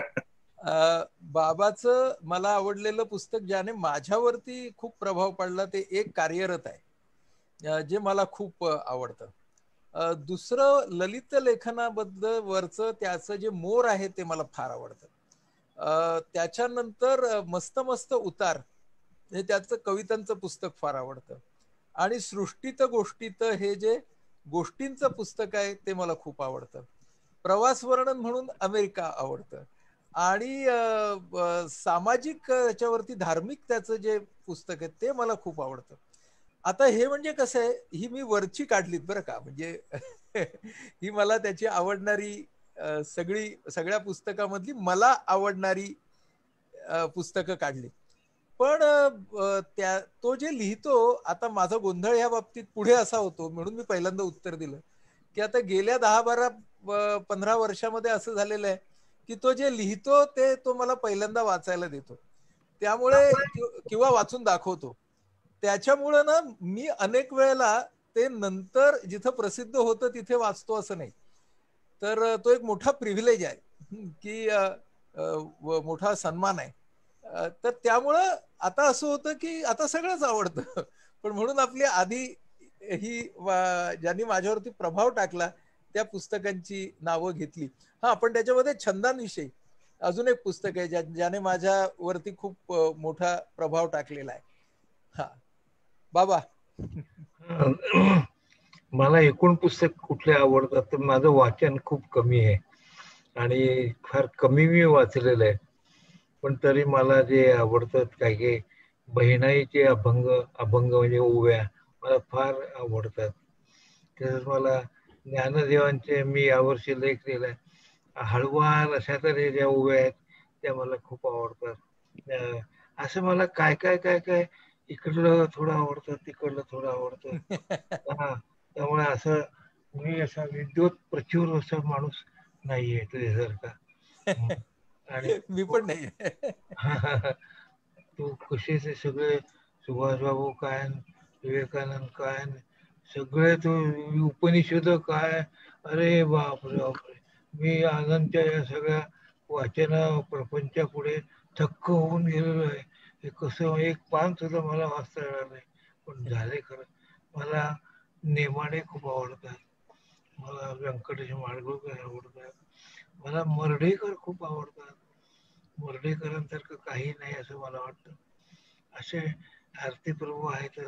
D: बाबाचं मला आवडलेलं पुस्तक ज्याने माझ्यावरती खूप प्रभाव पडला ते एक कार्यरत आहे, जे मला खूप आवडतं. दुसरं ललित लेखनाबद्दल वरचं त्याचं जे मोर आहे ते मला फार आवडतं. त्याच्यानंतर मस्त मस्त उतार हे त्याचं कवितांचं पुस्तक फार आवडतं. आणि सृष्टीत गोष्टीत हे जे गोष्टींचं पुस्तक आहे ते मला खूप आवडतं. प्रवास वर्णन म्हणून अमेरिका आवडतं. आणि सामाजिक याच्यावरती धार्मिक त्याचं जे पुस्तक आहे ते मला खूप आवडतं. आता हे म्हणजे कसं आहे, ही मी वरची काढलीत बरं का, म्हणजे ही मला त्याची आवडणारी सगळ्या पुस्तकामधली मला आवडणारी पुस्तकं काढली. पण तो जे लिहितो, आता माझा गोंधळ ह्या बाबतीत पुढे असा होतो, म्हणून मी पहिल्यांदा उत्तर दिलं की आता गेल्या 10-12-15 वर्षामध्ये असं झालेलं आहे की तो जे लिहितो ते तो मला पहिल्यांदा वाचायला देतो, त्यामुळे किंवा वाचून दाखवतो. त्याच्यामुळं ना मी अनेक वेळेला ते नंतर जिथं प्रसिद्ध होतं तिथे वाचतो असं नाही. तर तो एक मोठा प्रिव्हिलेज आहे की मोठा सन्मान आहे. तर त्यामुळं आता असं होतं की आता सगळंच आवडतं. पण म्हणून आपली आधी ही ज्यांनी माझ्यावरती प्रभाव टाकला त्या पुस्तकांची नावं घेतली. हा, पण त्याच्यामध्ये छंदांविषयी अजून एक पुस्तक आहे ज्याने माझ्यावरती खूप मोठा प्रभाव टाकलेला आहे. हा बाबा.
A: मला एकूण पुस्तक कुठले आवडतात तर माझं वाचन खूप कमी आहे आणि फार कमी मी वाचलेलं आहे. पण तरी मला जे आवडतात काही बहिणाईचे अभंग म्हणजे ओव्या मला फार आवडतात. तसंच मला ज्ञानदेवांचे मी यावर्षी लेख लिहिलाय, हळवार अशा तरी ज्या ओव्या आहेत त्या मला खूप आवडतात. असं मला काय काय काय काय इकडलं थोडं आवडतं, तिकडलं थोडं आवडतं. हा, त्यामुळे असं मी असा विद्युत प्रचूर असा माणूस नाहीये तुझ्यासारखा. आणि
D: मी पण नाही.
A: तू कसे ते सगळे सुभाषबाबू काय, विवेकानंद काय, सगळे तो उपनिषद काय, अरे बापरे बापरे. मी आनंदच्या या सगळ्या वाचना प्रपंचा पुढे थक्क होऊन गेलेलो आहे. हे कसं एक पान सुद्धा मला वाचता येणार नाही, पण झाले खरं. मला नेमाडे खूप आवडतात, मला व्यंकटेश माडगुळकर आवडतात, मला मर्ढेकर खूप आवडतात. मर्ढेकरांसारखं काही नाही असं मला वाटतं. असे आरती प्रभू आहेत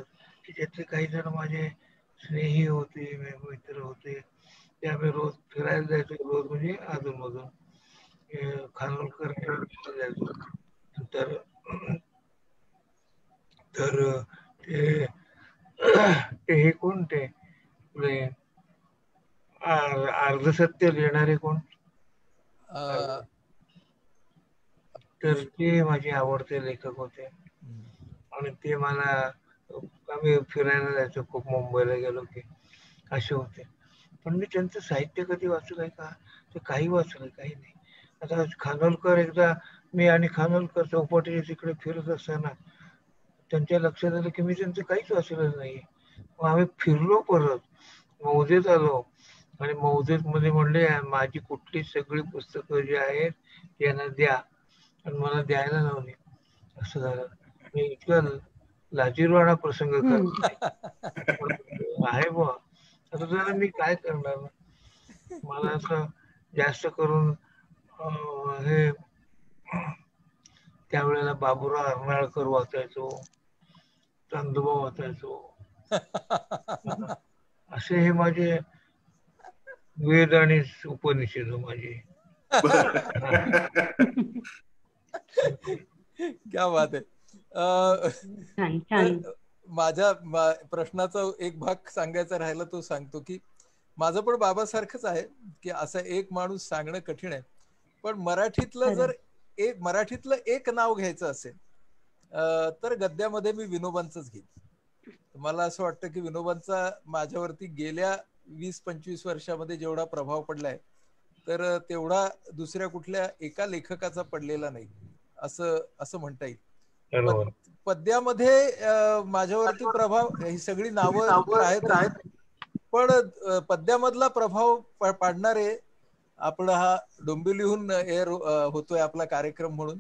A: की त्यातले काही जण माझे स्नेही होते, मित्र होते. ते आम्ही रोज फिरायला जायचो, रोज म्हणजे अधूनमधून खानोलकर जायचो. तर ते हे कोण ते अर्धसत्य लिहिणारे कोण, तर ते माझे आवडते लेखक होते. आणि ते मला, आम्ही फिरायला जायचो खूप, मुंबईला गेलो की असे होते. पण मी त्यांचं साहित्य कधी वाचलंय का, ते काही वाचलं काही नाही. आता खानोलकर, एकदा मी आणि खानोलकर चौपाटी तिकडे फिरत असताना त्यांच्या लक्षात आलं की मी त्यांचं काहीच वाचलेलं नाही. मग आम्ही फिरलो, परत मौजेत आलो आणि मौजेत मध्ये म्हणले माझी कुठली सगळी पुस्तकं जी आहेत त्यांना द्या, आणि मला द्यायला लावली. असं झालं. मी इतकं लाजीरवाणा प्रसंग आहे बुवा. आता जरा मी काय करणार, मला असं जास्त करून हे त्यावेळेला बाबुराव अर्नाळकर वाचायचो, चांदोबा वाचायचो. असे हे माझे वेद आणि उपनिषद माझे.
D: क्या बात आहे. माझ्या प्रश्नाचा एक भाग सांगायचा राहिला तो सांगतो की माझं पण बाबासारखंच आहे की असं एक माणूस सांगणं कठीण आहे. पण मराठीतलं एक नाव घ्यायचं असेल तर गद्यामध्ये मी विनोबांचंच घेईन. मला असं वाटतं की विनोबांचा माझ्यावरती गेल्या 20-25 वर्षामध्ये जेवढा प्रभाव पडलाय तर तेवढा दुसऱ्या कुठल्या एका लेखकाचा पडलेला नाही असं म्हणता येईल. पद्यामध्ये माझ्यावरती प्रभाव ही सगळी नावं तर आहेतच, पण पद्यामधला प्रभाव पाडणारे आपण हा डोंबिवलीहून एअर होतोय आपला कार्यक्रम म्हणून,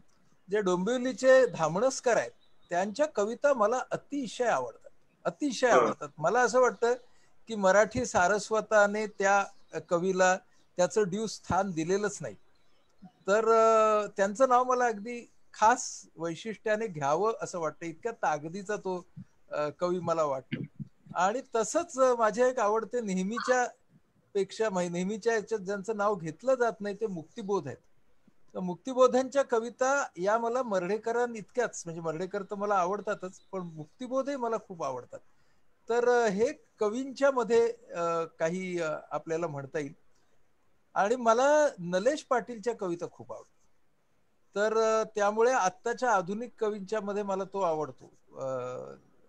D: जे डोंबिवलीचे धामणसकर आहेत त्यांच्या कविता मला अतिशय आवडतात, अतिशय आवडतात. मला असं वाटतं की मराठी सारस्वताने त्या कवीला त्याचं ड्यू स्थान दिलेलंच नाही. तर त्यांचं नाव मला अगदी खास वैशिष्ट्याने घ्यावं असं वाटतं. इतक्या ताकदीचा तो कवी मला वाटतो. आणि तसंच माझ्या एक आवडते नेहमीच्या पेक्षा नेहमीच्या याच्यात ज्यांचं नाव घेतलं जात नाही ते मुक्तिबोध आहेत. तर मुक्तिबोधांच्या कविता या मला मर्ढेकरां इतक्याच, म्हणजे मर्ढेकर तर मला आवडतातच, पण मुक्तिबोधही मला खूप आवडतात. तर हे कवींच्या मध्ये काही आपल्याला म्हणता येईल. आणि मला नलेश पाटीलच्या कविता खूप आवडतात. तर त्यामुळे आत्ताच्या आधुनिक कवींच्या मध्ये मला तो आवडतो.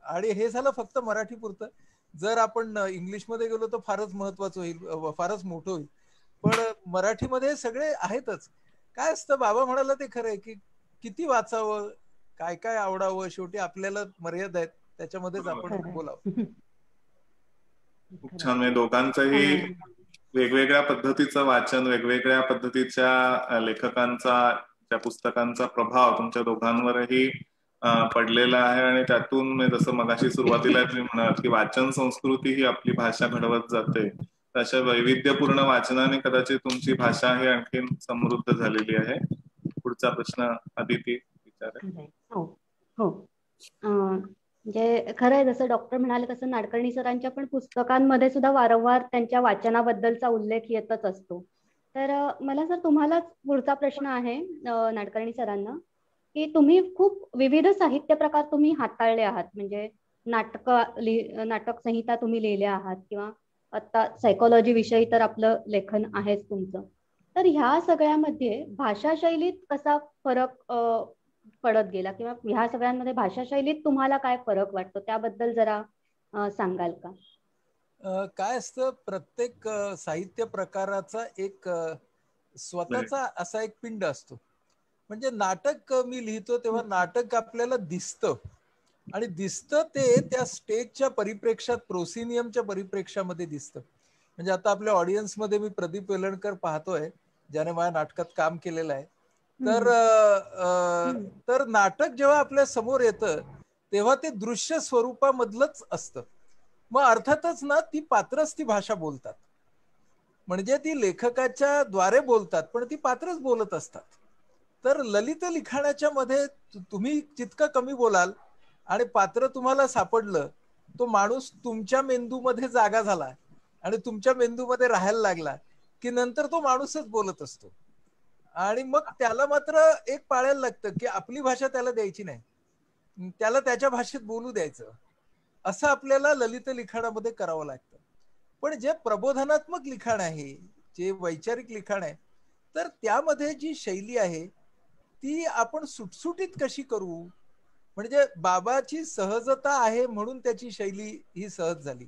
D: आणि हे झालं फक्त मराठी पुरतं. जर आपण इंग्लिशमध्ये गेलो तर फारच महत्वाचं होईल, फारच मोठं होईल. पण मराठीमध्ये सगळे आहेतच. काय असतं, बाबा म्हणाला ते खरं आहे की किती वाचावं, काय काय आवडावं, शेवटी आपल्याला मर्यादा आहेत, त्याच्यामध्येच आपण बोलावं.
C: खूप छान. म्हणजे दोघांचंही वेगवेगळ्या पद्धतीचं वाचन, वेगवेगळ्या पद्धतीच्या लेखकांचा, त्या पुस्तकांचा प्रभाव तुमच्या दोघांवरही पडलेला आहे. आणि त्यातून जसं मगाशी सुरुवातीला तुम्ही म्हणाल की वाचन संस्कृती ही आपली भाषा घडवत जाते, तशा वैविध्यपूर्ण वाचनाने कदाचित तुमची भाषा ही आणखीन समृद्ध झालेली आहे. पुढचा प्रश्न अदिती विचारेल.
E: हो हो. म्हणजे खरं आहे, जसं डॉक्टर म्हणाले तसं नाडकर्णी सरांच्या पण पुस्तकांमध्ये सुद्धा वारंवार त्यांच्या वाचनाबद्दलचा उल्लेख येतच असतो. तर मला सर तुम्हालाच पुढचा प्रश्न आहे नाडकर्णी सरांना, की तुम्ही खूप विविध साहित्य प्रकार तुम्ही हाताळले आहात. म्हणजे नाटक संहिता तुम्ही लिहिल्या आहात, किंवा आता सायकोलॉजी विषयी तर आपलं लेखन आहेच तुमचं. तर ह्या सगळ्यामध्ये भाषा शैलीत कसा फरक पडत गेला, किंवा ह्या सगळ्यांमध्ये भाषा शैलीत तुम्हाला काय फरक वाटतो त्याबद्दल जरा सांगाल का?
D: काय असतं, प्रत्येक साहित्य प्रकाराचा एक स्वतःचा असा एक पिंड असतो. म्हणजे नाटक मी लिहितो तेव्हा नाटक आपल्याला दिसतं, आणि दिसतं ते त्या स्टेजच्या परिप्रेक्षात, प्रोसिनियमच्या परिप्रेक्षामध्ये दिसतं. म्हणजे आता आपल्या ऑडियन्समध्ये मी प्रदीप वेलणकर पाहतोय, ज्याने माझ्या नाटकात काम केलेलं आहे. तर नाटक जेव्हा आपल्या समोर येतं तेव्हा ते दृश्य स्वरूपामधलंच असतं. मग अर्थातच ना, ती पात्रच ती भाषा बोलतात, म्हणजे ती लेखकाच्या द्वारे बोलतात, पण ती पात्रच बोलत असतात. तर ललित लिखाणाच्या मध्ये तुम्ही जितकं कमी बोलाल आणि पात्र तुम्हाला सापडलं, तो माणूस तुमच्या मेंदूमध्ये जागा झाला आणि तुमच्या मेंदूमध्ये राहायला लागला की नंतर तो माणूसच बोलत असतो. आणि मग त्याला मात्र एक पाळायला लागतं की आपली भाषा त्याला द्यायची नाही, त्याला त्याच्या भाषेत बोलू द्यायचं. असं आपल्याला ललित लिखाणामध्ये करावं लागतं. पण जे प्रबोधनात्मक लिखाण आहे, जे वैचारिक लिखाण आहे, तर त्यामध्ये जी शैली आहे ती आपण सुटसुटीत कशी करू. म्हणजे बाबाची सहजता आहे म्हणून त्याची शैली ही सहज झाली.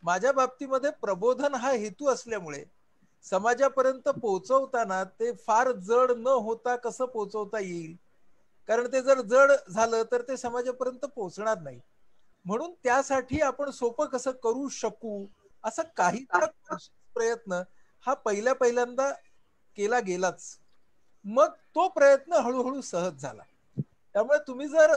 D: माझ्या बाबतीमध्ये प्रबोधन हा हेतू असल्यामुळे समाजापर्यंत पोहोचवताना ते फार जड न होता कसं पोहोचवता येईल, कारण ते जर जड झालं तर ते समाजापर्यंत पोहोचणार नाही. म्हणून त्यासाठी आपण सोपं कसं करू शकू, असा काहीतरी प्रयत्न हा पहिल्यांदा केला गेलाच. मग तो प्रयत्न हळूहळू सहज झाला. त्यामुळे तुम्ही जर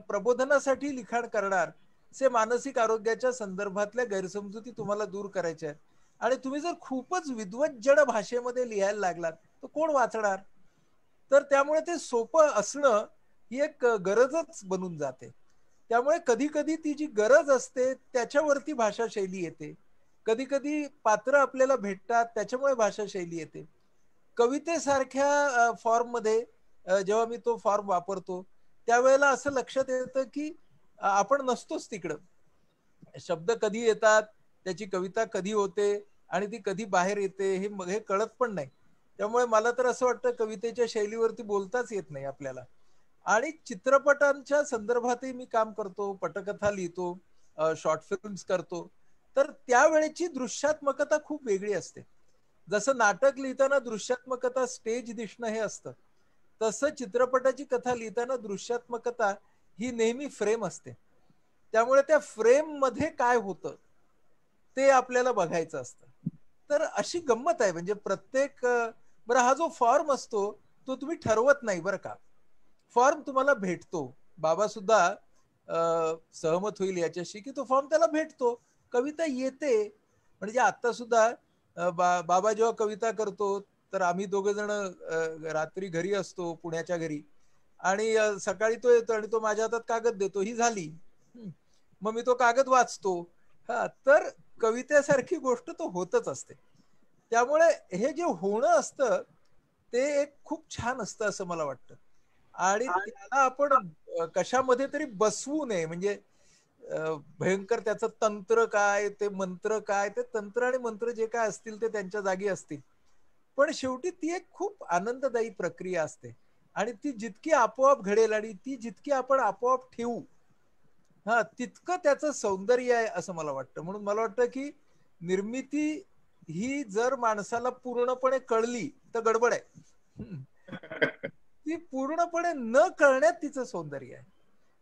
D: प्रबोधनासाठी लिखाण करणार, से मानसिक आरोग्याच्या संदर्भातल्या गैरसमजुती तुम्हाला दूर करायच्या आहेत, आणि तुम्ही जर खूपच विद्वज्जड भाषेमध्ये लिहायला लागलात तर कोण वाचणार. तर त्यामुळे ते सोपं असणं ही एक गरजच बनून जाते. त्यामुळे कधी कधी ती जी गरज असते त्याच्यावरती भाषा शैली येते, कधी कधी पात्र आपल्याला भेटतात त्याच्यामुळे भाषा शैली येते. कवितेसारख्या फॉर्म मध्ये जेव्हा मी तो फॉर्म वापरतो त्यावेळेला असं लक्षात येतं की आपण नसतोच तिकडं. शब्द कधी येतात, त्याची कविता कधी होते आणि ती कधी बाहेर येते हे कळत पण नाही. त्यामुळे मला तर असं वाटतं कवितेच्या शैलीवरती बोलताच येत नाही आपल्याला. आणि चित्रपटांच्या संदर्भातही मी काम करतो, पटकथा लिहितो, शॉर्ट फिल्म्स करतो. तर त्यावेळेची दृश्यात्मकता खूप वेगळी असते. जसं नाटक लिहिताना दृश्यात्मकता स्टेज दिसणं हे असतं, तसं चित्रपटाची कथा लिहिताना दृश्यात्मकता ही नेहमी फ्रेम असते. त्यामुळे त्या फ्रेम मध्ये काय होतं ते आपल्याला बघायचं असतं. तर अशी गंमत आहे. म्हणजे प्रत्येक बरं, हा जो फॉर्म असतो तो तुम्ही ठरवत नाही बरं का. फॉर्म तुम्हाला भेटतो. बाबा सुद्धा सहमत होईल याच्याशी की तो फॉर्म त्याला भेटतो, कविता येते. म्हणजे आता सुद्धा बाबा जेव्हा कविता करतो तर आम्ही दोघ जण रात्री घरी असतो, पुण्याच्या घरी, आणि सकाळी तो येतो आणि तो माझ्या हातात कागद देतो, ही झाली. मग मी तो कागद वाचतो. हा, तर कवितेसारखी गोष्ट तो होतच असते. त्यामुळे हे जे होणं असतं ते एक खूप छान असतं असं मला वाटतं. आणि त्याला आपण कशामध्ये तरी बसवू नये. म्हणजे भयंकर त्याचं तंत्र काय, ते मंत्र काय, ते तंत्र आणि मंत्र जे काय असतील ते त्यांच्या जागी असतील, पण शेवटी ती एक खूप आनंददायी प्रक्रिया असते. आणि ती जितकी आपोआप घडेल आणि ती जितकी आपण आपोआप ठेवू, हा, तितकं त्याचं सौंदर्य आहे असं मला वाटतं. म्हणून मला वाटतं की निर्मिती ही जर माणसाला पूर्णपणे कळली तर गडबड आहे. ती पूर्णपणे न कळण्यात तिचं सौंदर्य आहे.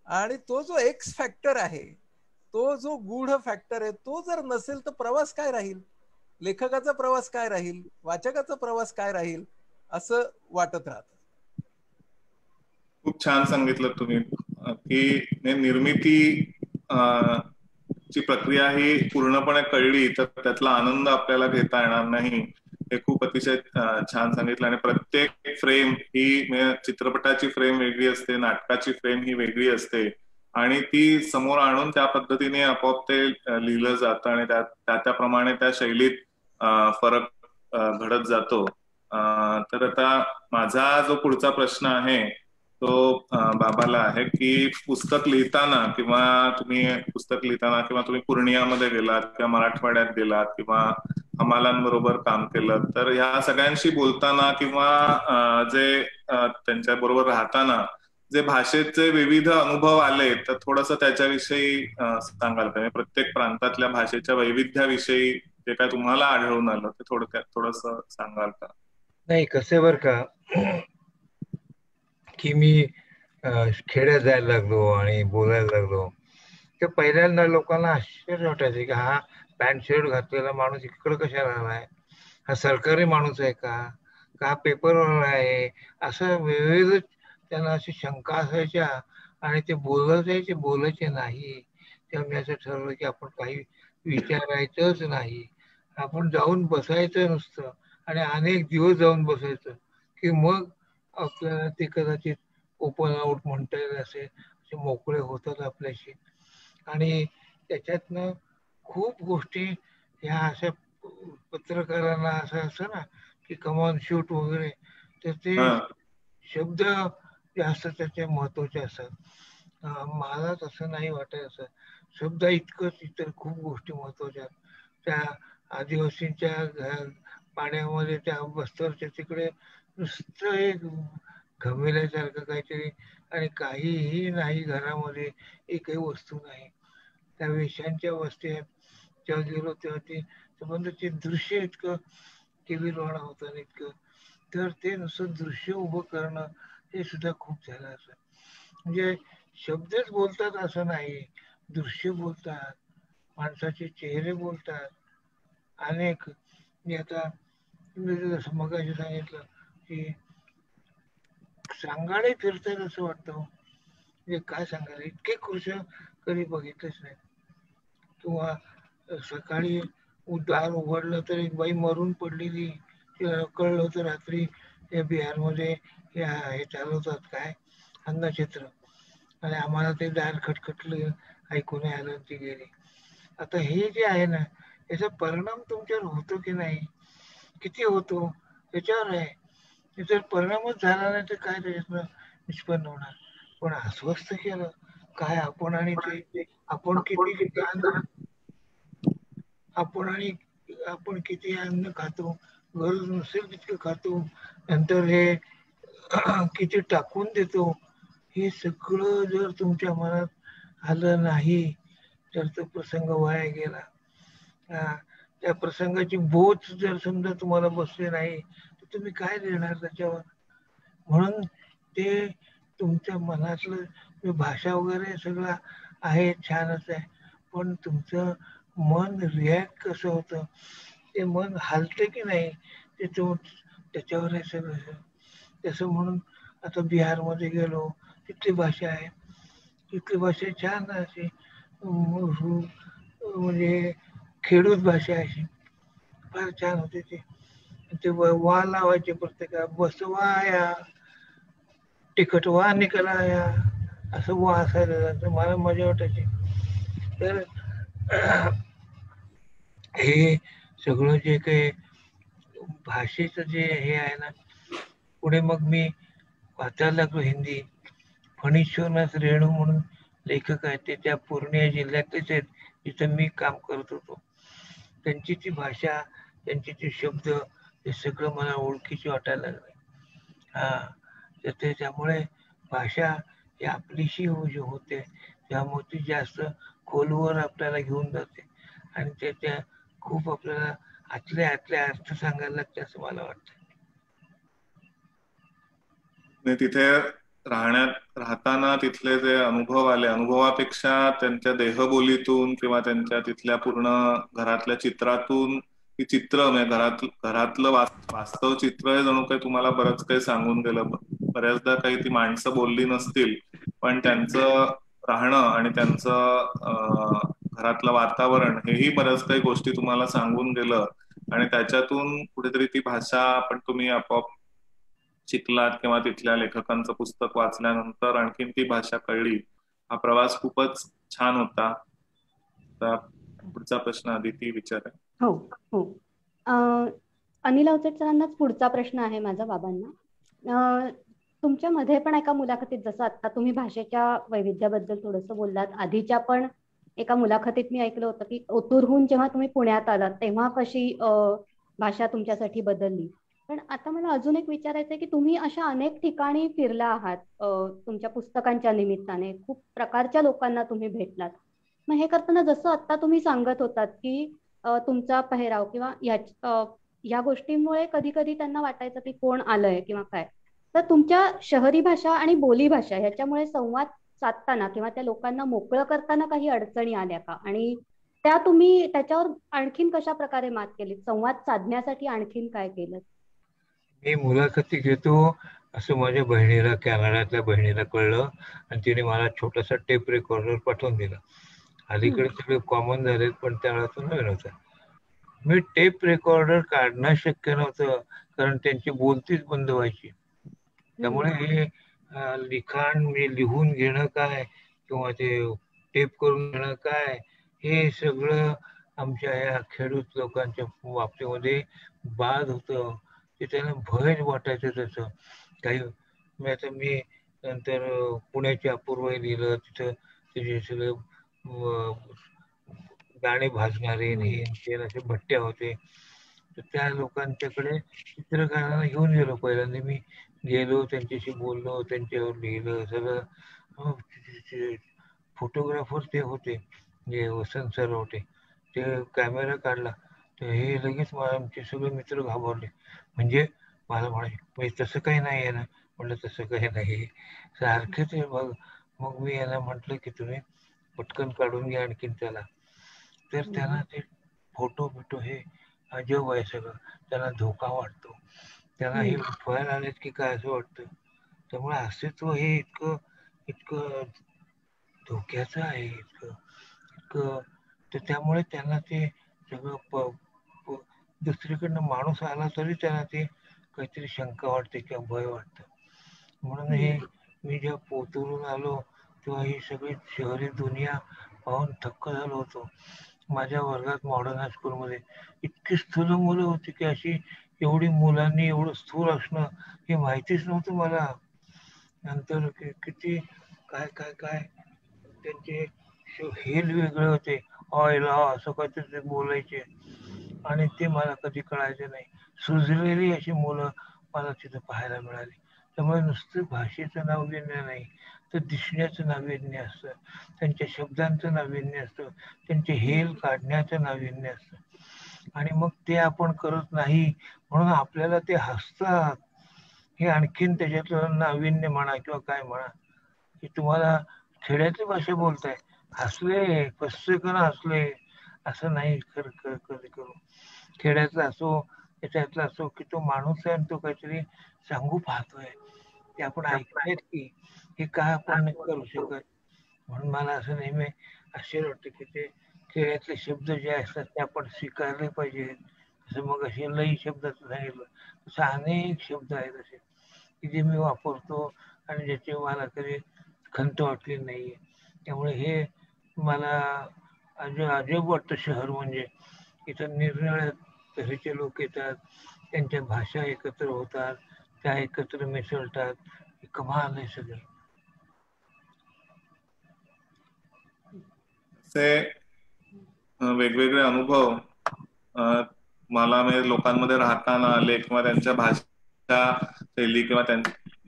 D: आणि तो जो एक्स फॅक्टर आहे, तो जो गूढ फॅक्टर आहे, तो जर नसेल तर प्रवास काय राहील, लेखकाचा प्रवास काय राहील, वाचकाचा प्रवास काय राहील, असं वाटत राहत.
C: खूप छान सांगितलं तुम्ही की निर्मिती ची प्रक्रिया ही पूर्णपणे कळली तर त्यातला आनंद आपल्याला घेता येणार नाही, हे खूप अतिशय छान सांगितलं. आणि प्रत्येक फ्रेम ही चित्रपटाची फ्रेम वेगळी असते, नाटकाची फ्रेम ही वेगळी असते, आणि ती समोर आणून त्या पद्धतीने आपोआप ते लिहिलं जातं आणि त्याप्रमाणे त्या शैलीत फरक घडत जातो. तर आता माझा जो पुढचा प्रश्न आहे तो बाबाला आहे की पुस्तक लिहिताना किंवा तुम्ही पूर्णियामध्ये गेलात किंवा मराठवाड्यात गेलात किंवा हमालांबरोबर काम केलं, तर ह्या सगळ्यांशी बोलताना किंवा जे त्यांच्या बरोबर राहताना जे भाषेचे विविध अनुभव आले, तर थोडंसं त्याच्याविषयी सांगाल का? प्रत्येक प्रांतातल्या भाषेच्या वैविध्याविषयी जे काय तुम्हाला आढळून आलं ते थोडक्यात थोडंसं सांगाल का?
A: नाही, कसे बर का की मी खेड्यात जायला लागलो आणि बोलायला लागलो, तर पहिल्यांदा लोकांना आश्चर्य वाटायचे की हा पॅन्ट शर्ट घातलेला माणूस इकडं कशाला आलाय, हा सरकारी माणूस आहे का पेपरवाला आहे, असं विविध त्यांना अशी शंका असायच्या. आणि ते बोलायचे नाही. तेव्हा मी असं ठरवलं की आपण काही विचारायचंच नाही, आपण जाऊन बसायचं नुसतं आणि अनेक दिवस जाऊन बसायचं, की मग आपल्याला ते कदाचित ओपन आउट म्हणता येईल, असे मोकळे होतात आपल्याशी. आणि त्याच्यातनं खूप गोष्टी ह्या अशा पत्रकारांना असं ना की कमॉन शूट वगैरे, तर ते शब्द जास्त त्याचे महत्वाचे असतात. मला तसं नाही वाटत. असं शब्द इतकंच इतर खूप गोष्टी महत्वाच्या. त्या आदिवासींच्या पाण्यामध्ये त्या बस्तरच्या तिकडे नुसतं एक घमेल्यासारखं काहीतरी, आणि काहीही नाही घरामध्ये, एकही वस्तू नाही. त्या वेशांच्या वस्त्या जेव्हा गेलो तेव्हा ते दृश्य इतकं केविलवाणा होतं इतकं, तर ते नुसतं दृश्य उभं करणं हे सुद्धा खूप झालं. असं म्हणजे शब्दच बोलतात असं नाही, दृश्य बोलतात, माणसाचे चेहरे बोलतात. अनेक मी आता जसं मगाशी सांगितलं की सांगाडे फिरतात असं वाटतं. म्हणजे काय सांगायला, इतके कृष कधी बघितलेच नाही. किंवा सकाळी दार उघडलं तर एक बाई मरून पडलेली, तिला कळलं होतं रात्री बिहारमध्ये हे चालवतात काय अन्नछत्र, आणि आम्हाला ते दार खटखटलं, ऐकून आलं, ती गेली. आता हे जे आहे ना, याचा परिणाम तुमच्यावर होतो की नाही, किती होतो त्याच्यावर आहे. जर परिणामच झाला नाही तर काय त्याच्यातनं निष्पन्न होणार. पण अस्वस्थ केलं काय आपण, आणि ते आपण किती अन्न खातो, गरज नसेल तितकं खातो, नंतर हे किती टाकून देतो, हे सगळं जर तुमच्या मनात आलं नाही तर तो प्रसंग वाया गेला. त्या प्रसंगाची बोच जर समजा तुम्हाला बसली नाही तर तुम्ही काय देणार त्याच्यावर. म्हणून ते तुमच्या मनातलं भाषा वगैरे सगळं आहे, छानच आहे, पण तुमचं मन रिॲक्ट कसं होतं, ते मन हालतं की नाही ते त्याच्यावर आहे सगळं. तसं म्हणून आता बिहारमध्ये गेलो, तिथली भाषा आहे, तिथली भाषा छान अशी म्हणजे खेडूत भाषा अशी फार छान होते. ते वा लावायचे प्रत्येका, बसवाया तिकट वा निघालाया, असं वा असायला जायचं. मला मजा वाटायची. तर हे सगळं जे काही भाषेचं जे हे आहे ना, पुढे मग मी वाचायला लागलो हिंदी. फणीश्वरनाथ रेणू म्हणून लेखक आहेत, ते त्या पूर्णिया जिल्ह्यातलेच आहेत, जिथं मी काम करत होतो. त्यांची ती भाषा, त्यांचे ते शब्द, हे सगळं मला ओळखीचे वाटायला लागले. तर त्याच्यामुळे भाषा ही आपलीशी होते, त्यामुळे ती जास्त खोलवर आपल्याला घेऊन जाते आणि त्याच्या खूप आपल्याला आतले अर्थ सांगायला लागते, असं मला वाटतं.
C: तिथे राहताना तिथले जे अनुभव आले, अनुभवापेक्षा त्यांच्या देहबोलीतून किंवा त्यांच्या तिथल्या पूर्ण घरातल्या चित्रातून, ती चित्र म्हणजे घरातलं वास्तव चित्र हे जणू काही तुम्हाला बरंच काही सांगून गेलं. बऱ्याचदा काही ती माणसं बोलली नसतील, पण त्यांचं राहणं आणि त्यांचं घरातलं वातावरण हेही बऱ्याच काही गोष्टी तुम्हाला सांगून गेलं आणि त्याच्यातून कुठेतरी ती भाषा पण तुम्ही आपोआप शिकलात किंवा तिथल्या लेखकांचं पुस्तक वाचल्यानंतर आणखीन ती भाषा कळली. हा प्रवास खूपच छान होता. आता पुढचा प्रश्न आदिती विचारा.
E: हो हो. अनिल अवचट सरांनाच पुढचा प्रश्न आहे माझा बाबांना. तुमच्या मध्ये पण एका मुलाखतीत, जसं आता तुम्ही भाषेच्या वैविध्याबद्दल थोडंसं बोललात, आधीच्या पण एका मुलाखतीत मी ऐकलं होतं की ओतूरहून जेव्हा तुम्ही पुण्यात आलात तेव्हा कशी भाषा तुमच्यासाठी बदलली. पण आता मला अजून एक विचारायचं आहे की तुम्ही अशा अनेक ठिकाणी फिरला आहात तुमच्या पुस्तकांच्या निमित्ताने, खूप प्रकारच्या लोकांना तुम्ही भेटलात. मग हे करताना जसं आता तुम्ही सांगत होतात की तुमचा पेहराव किंवा या गोष्टींमुळे कधी कधी त्यांना वाटायचं की कोण आलंय किंवा काय, तर तुमच्या शहरी भाषा आणि बोली भाषा ह्याच्यामुळे संवाद साधताना किंवा त्या लोकांना मोकळं करताना काही अडचणी आल्या का, आणि त्या तुम्ही त्याच्यावर आणखीन कशा प्रकारे मात केली, संवाद साधण्यासाठी आणखीन काय केलं?
A: मी मुलाखती घेतो असं माझ्या बहिणीला, कॅनडातल्या बहिणीला कळलं आणि तिने मला छोटासा टेप रेकॉर्डर पाठवून दिला. अलीकडे सगळे कॉमन झालेत, पण त्यावेळेस नवीन होता. मी टेप रेकॉर्डर काढणं शक्य नव्हतं, कारण त्यांची बोलतीच बंद व्हायची. त्यामुळे हे लिखाण मी लिहून घेणं काय किंवा ते टेप करून घेणं काय, हे सगळं आमच्या या खेडूत लोकांच्या बाबतीमध्ये बाद होतं. ते त्यांना भयच वाटायचं त्याचं काही. मी नंतर पुण्याच्या अपूर्वही लिहिलं, तिथं त्याचे सगळे गाणे भाजणारे ते असे भट्ट्या होते. तर त्या लोकांच्याकडे चित्रकारांना घेऊन गेलो. पहिल्यांदा मी गेलो, त्यांच्याशी बोललो, त्यांच्यावर लिहिलं सगळं. फोटोग्राफर ते होते, जे वसंत सर होते, ते कॅमेरा काढला. तर हे लगेच आमचे सगळे मित्र घाबरले. म्हणजे मला म्हणाले, म्हणजे तसं काही नाही आहे ना. म्हटलं तसं काही नाही, सारखं ते. मग मी यांना म्हटलं की तुम्ही पटकन काढून घ्या आणखीन त्याला. तर त्यांना ते फोटो बिटो हे अजब आहे सगळं. त्यांना धोका वाटतो, त्यांना हे उठवायला आलेत की काय असं वाटतं. त्यामुळे अस्तित्व हे इतकं इतकं धोक्याचं आहे, इतकं. तर त्यामुळे त्यांना ते सगळं दुसरीकडनं माणूस आला तरी त्यांना ते काहीतरी शंका वाटते किंवा भय वाटतं. म्हणून हे मी जेव्हा पोतूरून आलो तेव्हा ही सगळी शहरी दुनिया पाहून थक्क झालो होतो. माझ्या वर्गात मॉडर्न हायस्कूलमध्ये इतकी स्थूल मुलं होती की अशी एवढी मुलांनी एवढं स्थूल असणं हे माहितीच नव्हतं मला. नंतर किती काय काय काय त्यांचे हेल वेगळे होते, ऑयला असं काहीतरी ते बोलायचे आणि ते मला कधी कळायचे नाही. सुजलेली अशी मुलं मला तिथं पाहायला मिळाली. त्यामुळे नुसतं भाषेचं नाविन्य नाही, तर दिसण्याचं नाविन्य असतं, त्यांच्या शब्दांचं नाविन्य असतं, त्यांचे हेल काढण्याचं नाविन्य असतं. आणि मग ते आपण करत नाही म्हणून आपल्याला ते हसतात. हे आणखीन त्याच्यातलं नाविन्य म्हणा किंवा काय म्हणा, की तुम्हाला खेड्यातली भाषा बोलताय, हसले, कसे कन हसले, असं नाही कधी करू. खेड्यातला असो त्याच्यातला असो की तो माणूस आहे आणि तो काहीतरी सांगू पाहतोय ते आपण ऐकूयात की हे काय आपण नाही करू शकत. म्हणून मला असं नेहमी आश्चर्य वाटतं की ते खेड्यातले शब्द जे असतात ते आपण स्वीकारले पाहिजेत. जसं मग असे लई शब्दाचं सांगितलं तसं अनेक शब्द आहेत असे की जे मी वापरतो आणि ज्याची मला कधी खंत वाटली नाही. त्यामुळे हे मला अजब वाटतं शहर म्हणजे इथं निरनिराळ्या तऱ्हेचे लोक येतात, त्यांच्या भाषा एकत्र होतात, त्या एकत्र मिसळतात. कमाल आहे सगळं.
C: वेगवेगळे अनुभव मला म्हणजे लोकांमध्ये राहताना आले किंवा त्यांच्या भाषा शैली किंवा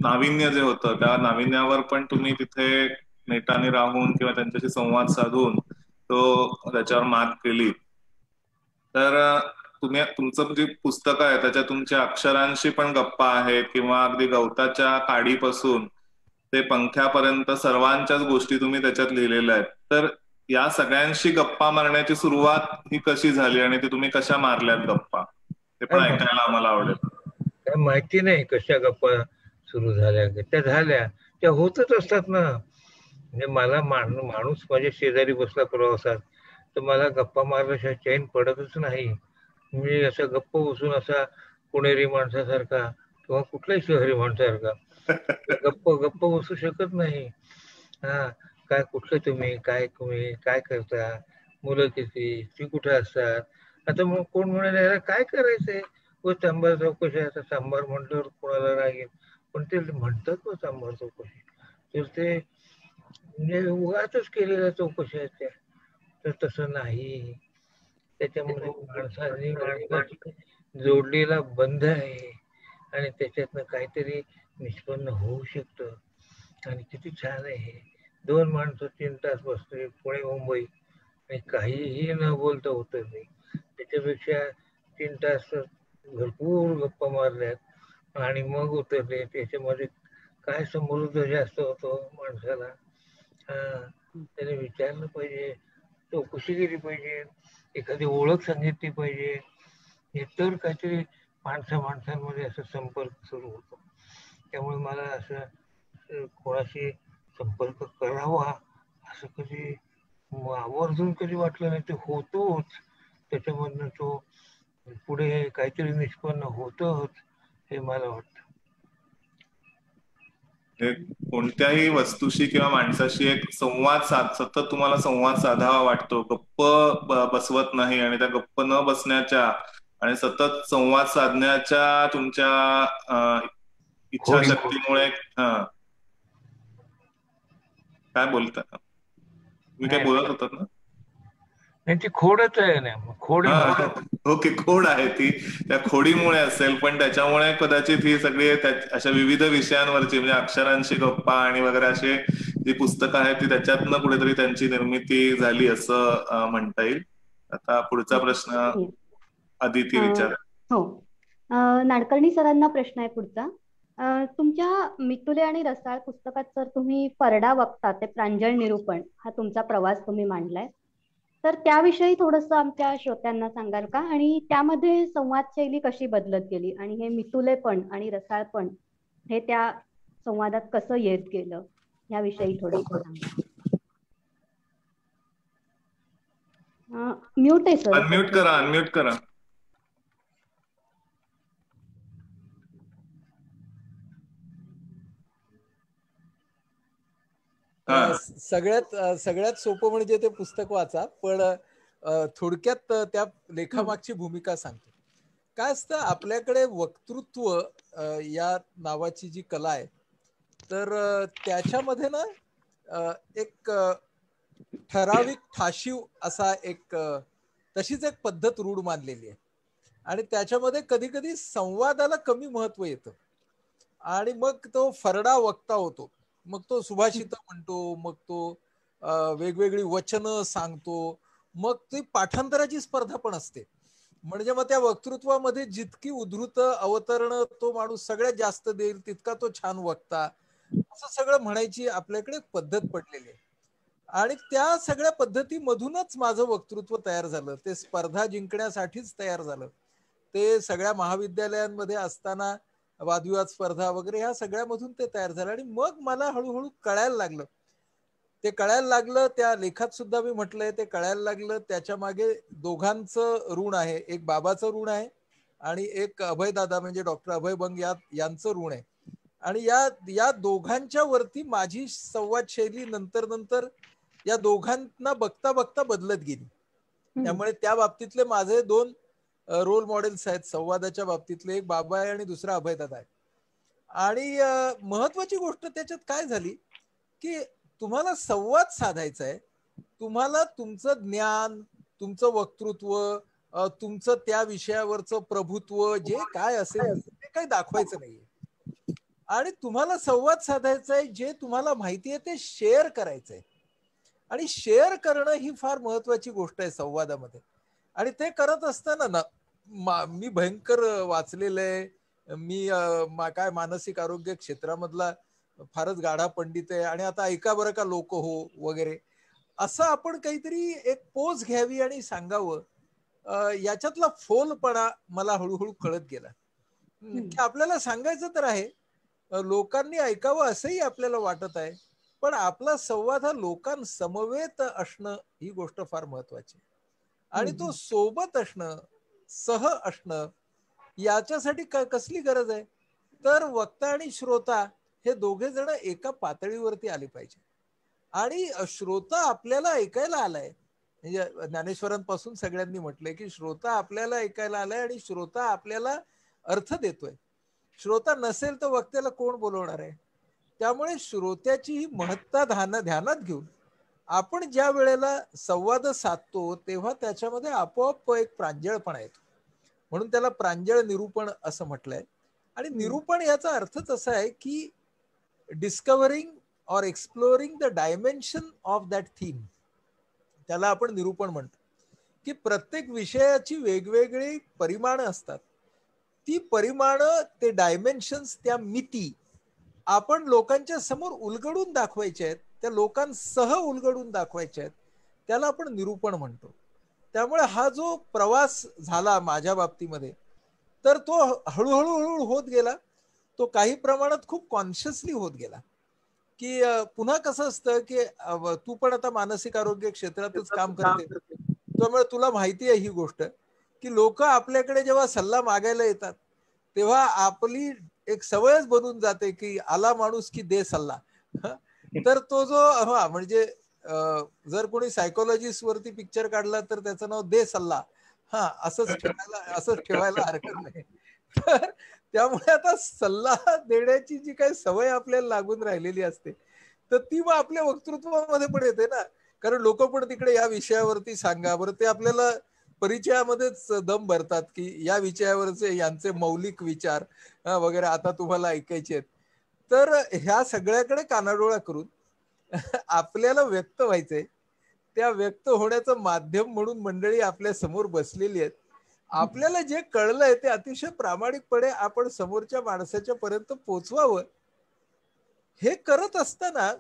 C: नाविन्य जे होतं त्या नाविन्यावर पण तुम्ही तिथे नेटाने राहून किंवा त्यांच्याशी संवाद साधून तो त्याच्यावर मात केली. तर तुमचं जे पुस्तक आहे त्याच्यात तुमच्या अक्षरांशी पण गप्पा आहेत किंवा अगदी गवताच्या काडीपासून ते पंख्यापर्यंत सर्वांच्याच गोष्टी तुम्ही त्याच्यात लिहिलेल्या आहेत. तर या सगळ्यांशी गप्पा मारण्याची सुरुवात ही कशी झाली आणि ते तुम्ही कशा मारल्यात गप्पा ते पण ऐकायला आम्हाला आवडेल.
A: काय माहिती नाही कशा गप्पा सुरू झाल्या, त्या झाल्या, त्या होतच असतात ना. म्हणजे मला माणूस माझ्या शेजारी बसला प्रवासात तर मला गप्पा मारल्याशिवाय चैन पडतच नाही. मी असं गप्प बसून असा पुणेरी माणसासारखा किंवा कुठल्याही शहरी माणसासारखा गप्प गप्प बसू शकत नाही. हा, काय कुठलं तुम्ही काय करता, मुलं किती, ती कुठे असतात. आता मग कोण म्हणाले काय करायचंय व सांबार चौकशी. आता सांबार म्हटल्यावर कोणाला राग येईल, पण ते म्हणतात व सांबार चौकशी तर ते म्हणजे उगाचच केलेल्या चौकशी आहेत त्या. तर तसं नाही. त्याच्यामध्ये माणसाची जोडलेला बंध आहे आणि त्याच्यातनं काहीतरी निष्पन्न होऊ शकतं. आणि किती छान आहे हे. 2 माणसं 3 तास बसले पुणे मुंबई आणि काहीही न बोलता होतं नाही. त्याच्यापेक्षा 3 तास भरपूर गप्पा मारल्यात आणि मग उतरले. त्याच्यामध्ये काय समृद्ध जास्त होतो माणसाला. त्याने विचारलं पाहिजे, चौकशी केली पाहिजे, एखादी ओळख सांगितली पाहिजे. हे तर काहीतरी माणसांमध्ये असं संपर्क सुरू होतो. त्यामुळे मला असं कोणाशी संपर्क करावा असं कधी आवर्जून कधी वाटलं नाही. ते होतोच, त्याच्यामधनं तो पुढे काहीतरी निष्पन्न होतच हे मला वाटतं.
C: कोणत्याही वस्तूशी किंवा माणसाशी एक सतत तुम्हाला संवाद साधावा वाटतो, गप्प बसवत नाही आणि त्या गप्प न बसण्याच्या आणि सतत संवाद साधण्याच्या तुमच्या इच्छाशक्तीमुळे. काय बोलता तुम्ही, काय बोलत होतात ना?
A: नाही, ती खोडच आहे ना. खोड
C: ओके, खोड आहे ती, त्या खोडीमुळे असेल. पण त्याच्यामुळे कदाचित ही सगळी अशा विविध विषयांवरची म्हणजे अक्षरांशी गप्पा आणि वगैरे असे जी पुस्तकं आहेत ती त्याच्यातनं कुठेतरी त्यांची निर्मिती झाली असं म्हणता येईल. आता पुढचा प्रश्न अदिती विचार.
E: हो, नाडकर्णी सरांना प्रश्न आहे पुढचा. तुमच्या मितुले आणि रसाळ पुस्तकात सर तुम्ही परडा वक्ता ते प्रांजळ निरूपण हा तुमचा प्रवास तुम्ही मांडलाय. तर त्याविषयी थोडस आमच्या श्रोत्यांना सांगाल का? आणि त्यामध्ये संवाद शैली कशी बदलत गेली आणि हे मितुलेपण आणि रसाळपण हे त्या संवादात कसं येत गेलं याविषयी थोडं सांगा. म्यूट आहे सर.
C: अनम्यूट करा.
D: सगळ्यात सोपं म्हणजे ते पुस्तक वाचा, पण थोडक्यात त्या लेखामागची भूमिका सांगतो. काय असतं, आपल्याकडे वक्तृत्व या नावाची जी कला आहे तर त्याच्यामध्ये ना एक ठराविक ठाशीव असा तशीच एक पद्धत रूढ मानलेली आहे आणि त्याच्यामध्ये कधी कधी संवादाला कमी महत्व येतं आणि मग तो फरडा वक्ता होतो. मग तो सुभाषित म्हणतो, मग तो वेगवेगळी वचनं सांगतो, मग ती पाठांतराची स्पर्धा पण असते. म्हणजे मग त्या वक्तृत्वामध्ये जितकी उद्धृत अवतरण तो माणूस सगळ्यात जास्त देईल तितका तो छान वक्ता, असं सगळं म्हणायची आपल्याकडे पद्धत पडलेली आहे. आणि त्या सगळ्या पद्धतीमधूनच माझं वक्तृत्व तयार झालं. ते स्पर्धा जिंकण्यासाठीच तयार झालं. ते सगळ्या महाविद्यालयांमध्ये असताना वादविवाद स्पर्धा वगैरे ह्या सगळ्यामधून ते तयार झालं. आणि मग मला हळूहळू कळायला लागलं, ते कळायला लागलं. त्या लेखात सुद्धा मी म्हटलंय, ते कळायला लागलं त्याच्या मागे दोघांचं ऋण आहे. एक बाबाचं ऋण आहे आणि एक अभयदादा म्हणजे डॉक्टर अभय बंग यांचं ऋण आहे. आणि या दोघांच्या वरती माझी संवाद शैली नंतर नंतर या दोघांना बघता बघता बदलत गेली. त्यामुळे त्या बाबतीतले माझे दोन रोल मॉडेल्स आहेत संवादाच्या बाबतीतले, एक बाबा आहे आणि दुसरा अभयदादा आहे. आणि महत्वाची गोष्ट त्याच्यात काय झाली की तुम्हाला संवाद साधायचा आहे, तुम्हाला तुमचं ज्ञान, तुमचं वक्तृत्व, तुमचं त्या विषयावरचं प्रभुत्व जे काय असेल ते काही दाखवायचं नाहीये. आणि तुम्हाला संवाद साधायचा आहे, जे तुम्हाला माहिती आहे ते शेअर करायचंय. आणि शेअर करणं ही फार महत्वाची गोष्ट आहे संवादामध्ये. आणि ते करत असताना ना मी भयंकर वाचलेलं आहे. मी काय मानसिक आरोग्य क्षेत्रामधला फारच गाढा पंडित आहे. आणि आता ऐका बरं का लोक हो वगैरे असं आपण काहीतरी एक पोज घ्यावी आणि सांगावं, याच्यातला फोलपणा मला हळूहळू कळत गेला. की आपल्याला सांगायचं तर आहे, लोकांनी ऐकावं असंही आपल्याला वाटत आहे, पण आपला संवाद हा लोकांसमवेत असणं ही गोष्ट फार महत्वाची. आणि तो सोबत असणं, सह असणं, याच्यासाठी कसली गरज आहे, तर वक्ता आणि श्रोता हे दोघे जण एका पातळीवरती आले पाहिजे. आणि श्रोता आपल्याला ऐकायला आलाय, म्हणजे ज्ञानेश्वरांपासून सगळ्यांनी म्हटलंय की श्रोता आपल्याला ऐकायला आलाय आणि श्रोता आपल्याला अर्थ देतोय. श्रोता नसेल तर वक्त्याला कोण बोलवणार आहे. त्यामुळे श्रोत्याची ही महत्ता ध्यानात घेऊन आपण ज्या वेळेला संवाद साधतो तेव्हा त्याच्यामध्ये आपोआप एक प्रांजळपणा येतो. म्हणून त्याला प्रांजळ निरूपण असं म्हटलंय. आणि निरूपण याचा अर्थच असा आहे की discovering or exploring the dimension of that theme, त्याला आपण निरूपण म्हणतो. की प्रत्येक विषयाची वेगवेगळी परिमाणं असतात. ती परिमाणं, ते डायमेन्शन्स, त्या मिती आपण लोकांच्या समोर उलगडून दाखवायच्या आहेत, त्या लोकांसह उलगडून दाखवायच्या आहेत, त्याला आपण निरूपण म्हणतो. त्यामुळे हा जो प्रवास झाला माझ्या बाबतीमध्ये, तर तो हळूहळू होत गेला. तो काही प्रमाणात खूप कॉन्शियसली होत गेला. की पुन्हा कसं असतं की तू पण आता मानसिक आरोग्य क्षेत्रातच काम करते, त्यामुळे तुला माहिती आहे ही गोष्ट की लोक आपल्याकडे जेव्हा सल्ला मागायला येतात तेव्हा आपली एक सवयच बनून जाते की आला माणूस की दे सल्ला. तर तो जो म्हणजे जर कोणी सायकोलॉजिस्ट वरती पिक्चर काढला तर त्याचं नाव दे सल्ला, असंच ठेवायला हरकत नाही. तर त्यामुळे आता सल्ला देण्याची जी काही सवय आपल्याला लागून राहिलेली असते, तर ती मग आपल्या वक्तृत्वामध्ये पण येते ना. कारण लोक पण तिकडे या विषयावरती सांगा बरं, ते आपल्याला परिचयामध्येच दम भरतात की या विषयावरचे यांचे मौलिक विचार वगैरे आता तुम्हाला ऐकायचे आहेत. तर ह्या सगळ्याकडे कानाडोळा करून आपल्याला व्यक्त व्हायचंय, त्या व्यक्त होण्याचं माध्यम म्हणून मंडळी आपल्या समोर बसलेली आहेत. आपल्याला जे कळलंय ते अतिशय प्रामाणिकपणे आपण समोरच्या माणसाच्या पर्यंत पोचवावं. हे करत असताना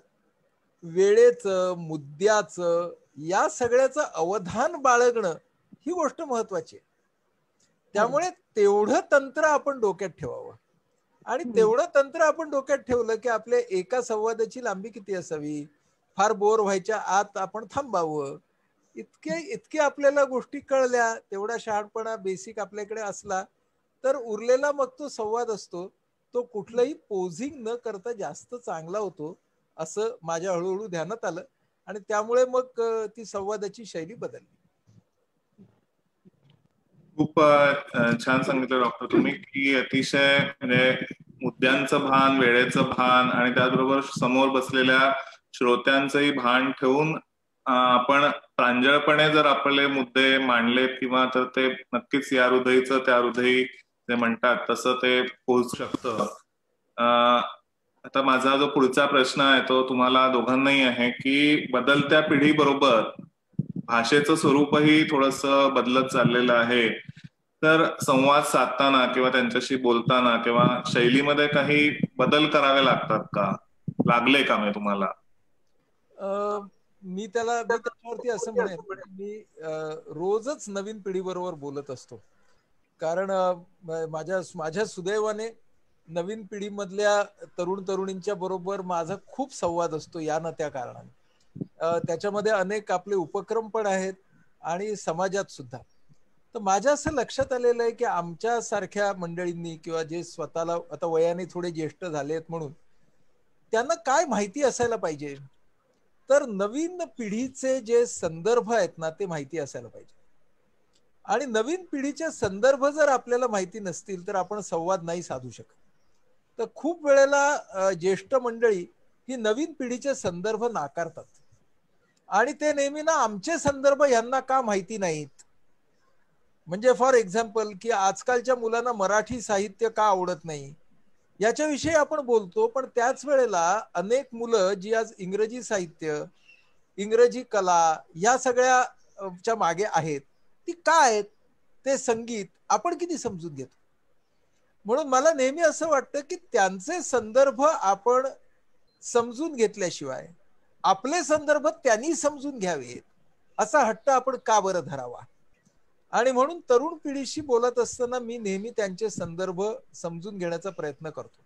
D: वेळेचं, मुद्द्याचं, या सगळ्याचं अवधान बाळगणं ही गोष्ट महत्वाची आहे. त्यामुळे तेवढं तंत्र आपण डोक्यात ठेवावं. आणि तेवढं तंत्र आपण डोक्यात ठेवलं की आपल्या एका संवादाची लांबी किती असावी, फार बोर व्हायच्या आत आपण थांबावं, इतके आपल्याला गोष्टी कळल्या, तेवढा शहाणपणा बेसिक आपल्याकडे असला तर उरलेला मग तो संवाद असतो, तो कुठलंही पोझिंग न करता जास्त चांगला होतो, असं माझ्या हळूहळू ध्यानात आलं. आणि त्यामुळे मग ती संवादाची शैली बदलली.
C: खूप छान सांगितलं डॉक्टर तुम्ही की अतिशय म्हणजे मुद्द्यांचं भान, वेळेचं भान आणि त्याचबरोबर समोर बसलेल्या श्रोत्यांचंही भान ठेवून आपण प्रांजळपणे जर आपले मुद्दे मांडलेत किंवा तर ते नक्कीच या हृदयीचं त्या हृदयी जे म्हणतात तसं ते पोहोचू शकतं. आता माझा जो पुढचा प्रश्न आहे तो तुम्हाला दोघांनाही आहे की बदलत्या पिढीबरोबर भाषेचं स्वरूपही थोडस बदलत चाललेलं आहे, तर संवाद साधताना किंवा त्यांच्याशी बोलताना किंवा शैलीमध्ये काही बदल करावे लागतात का, लागले का मी तुम्हाला?
D: मी त्याच्यावरती असं म्हणेन, मी रोजच नवीन पिढीबरोबर बोलत असतो. कारण माझ्या सुदैवाने नवीन पिढीमधल्या तरुणींच्या बरोबर माझा खूप संवाद असतो या न त्या कारणाने. त्याच्यामध्ये अनेक आपले उपक्रम पण आहेत आणि समाजात सुद्धा. तर माझ्या असं लक्षात आलेलं आहे की आमच्या सारख्या मंडळींनी किंवा जे स्वतःला आता वयाने थोडे ज्येष्ठ झालेत म्हणून त्यांना काय माहिती असायला पाहिजे, तर नवीन पिढीचे जे संदर्भ आहेत ना ते माहिती असायला पाहिजे. आणि नवीन पिढीचे संदर्भ जर आपल्याला माहिती नसतील तर आपण संवाद नाही साधू शकत. तर खूप वेळेला ज्येष्ठ मंडळी ही नवीन पिढीचे संदर्भ नाकारतात आणि ते नेहमी ना आमचे संदर्भ यांना का माहिती नाहीत. म्हणजे फॉर एक्झाम्पल की आजकालच्या मुलांना मराठी साहित्य का आवडत नाही याच्याविषयी आपण बोलतो, पण त्याच वेळेला अनेक मुलं जी आज इंग्रजी साहित्य, इंग्रजी कला या सगळ्याच्या मागे आहेत, ती काय आहेत, ते संगीत आपण किती समजून घेतो. म्हणून मला नेहमी असं वाटतं की त्यांचे संदर्भ आपण समजून घेतल्याशिवाय आपले संदर्भ त्यांनी समजून घ्यावेत असा हट्ट आपण का बरं धरावा. आणि म्हणून तरुण पिढीशी बोलत असताना मी नेहमी त्यांचे संदर्भ समजून घेण्याचा प्रयत्न करतो.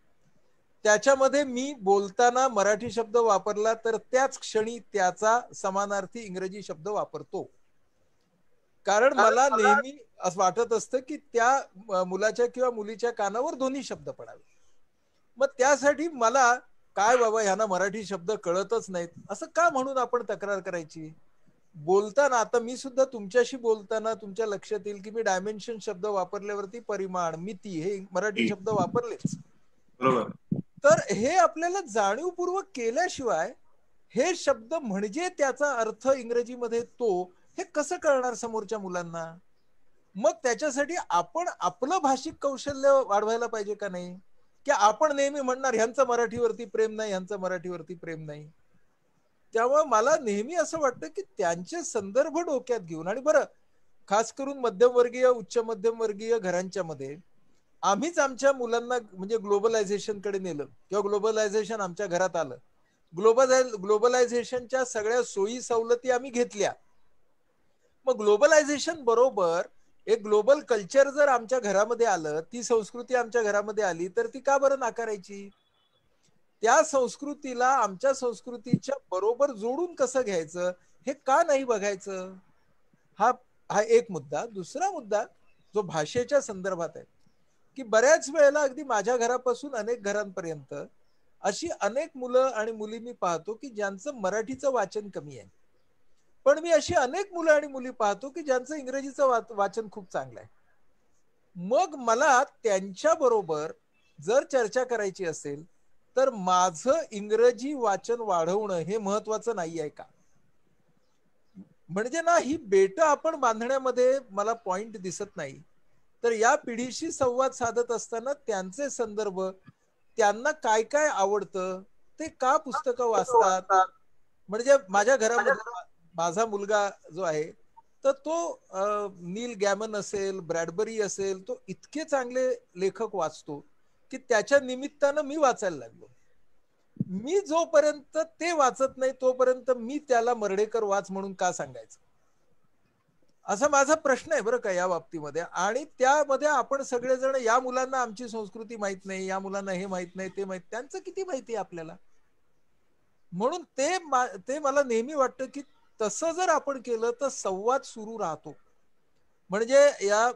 D: त्याच्यामध्ये मी बोलताना मराठी शब्द वापरला तर त्याच क्षणी त्याचा समानार्थी इंग्रजी शब्द वापरतो. कारण मला नेहमी असं वाटत असतं की त्या मुलाच्या किंवा मुलीच्या कानावर दोन्ही शब्द पडावे. मग त्यासाठी मला काय बाबा ह्यांना मराठी शब्द कळतच नाहीत असं का म्हणून आपण तक्रार करायची. बोलताना आता मी सुद्धा तुमच्याशी बोलताना तुमच्या लक्षात येईल की मी डायमेन्शन शब्द वापरल्यावरती परिमाण, मिती हे मराठी शब्द वापरलेच.
C: बरोबर.
D: तर हे आपल्याला जाणीवपूर्वक केल्याशिवाय हे शब्द म्हणजे त्याचा अर्थ इंग्रजीमध्ये तो हे कसं कळणार समोरच्या मुलांना. मग त्याच्यासाठी आपण आपलं भाषिक कौशल्य वाढवायला पाहिजे का नाही, की आपण नेहमी म्हणणार ह्यांचं मराठीवरती प्रेम नाही, ह्यांचं मराठीवरती प्रेम नाही. त्यामुळे मला नेहमी असं वाटतं की त्यांचे संदर्भ डोक्यात घेऊन, आणि बरं खास करून मध्यमवर्गीय उच्च मध्यमवर्गीय घरांच्या मध्ये आम्हीच आमच्या मुलांना म्हणजे ग्लोबलायझेशन कडे नेलं किंवा ग्लोबलायझेशन आमच्या घरात आलं. ग्लोबलायझेशनच्या सगळ्या सोयी सवलती आम्ही घेतल्या. मग ग्लोबलायझेशन बरोबर एक ग्लोबल कल्चर जर आमच्या घरामध्ये आलं, ती संस्कृती आमच्या घरामध्ये आली, तर ती का बरं नाकारायची. त्या संस्कृतीला आमच्या संस्कृतीच्या बरोबर जोडून कसं घ्यायचं हे का नाही बघायचं. हा हा एक मुद्दा. दुसरा मुद्दा जो भाषेच्या संदर्भात आहे की बऱ्याच वेळेला अगदी माझ्या घरापासून अनेक घरांपर्यंत अशी अनेक मुलं आणि मुली मी पाहतो की ज्यांचं मराठीचं वाचन कमी आहे, पण मी अशी अनेक मुलं आणि मुली पाहतो की ज्यांचं इंग्रजीचं वाचन खूप चांगलं आहे. मग मला त्यांच्या बरोबर जर चर्चा करायची असेल तर माझं इंग्रजी वाचन वाढवणं हे महत्वाचं नाही आहे का. म्हणजे ना ही बेट आपण बांधण्यामध्ये मला पॉइंट दिसत नाही. तर या पिढीशी संवाद साधत असताना त्यांचे संदर्भ, त्यांना काय काय आवडतं, ते का पुस्तकं वाचतात. म्हणजे माझ्या घरामध्ये माझा मुलगा जो आहे तर तो नील गॅमन असेल, ब्रॅडबरी असेल, तो इतके चांगले लेखक वाचतो की त्याच्या निमित्तानं मी वाचायला लागलो. मी जोपर्यंत ते वाचत नाही तोपर्यंत मी त्याला मर्ढेकर वाच म्हणून का सांगायचं, असा माझा प्रश्न आहे बरं का या बाबतीमध्ये. आणि त्यामध्ये आपण सगळेजण या मुलांना आमची संस्कृती माहित नाही, या मुलांना हे माहित नाही, ते माहित, त्यांचं किती माहिती आहे आपल्याला. म्हणून ते मला नेहमी वाटतं की तसं जर आपण केलं तर संवाद सुरू राहतो. म्हणजे या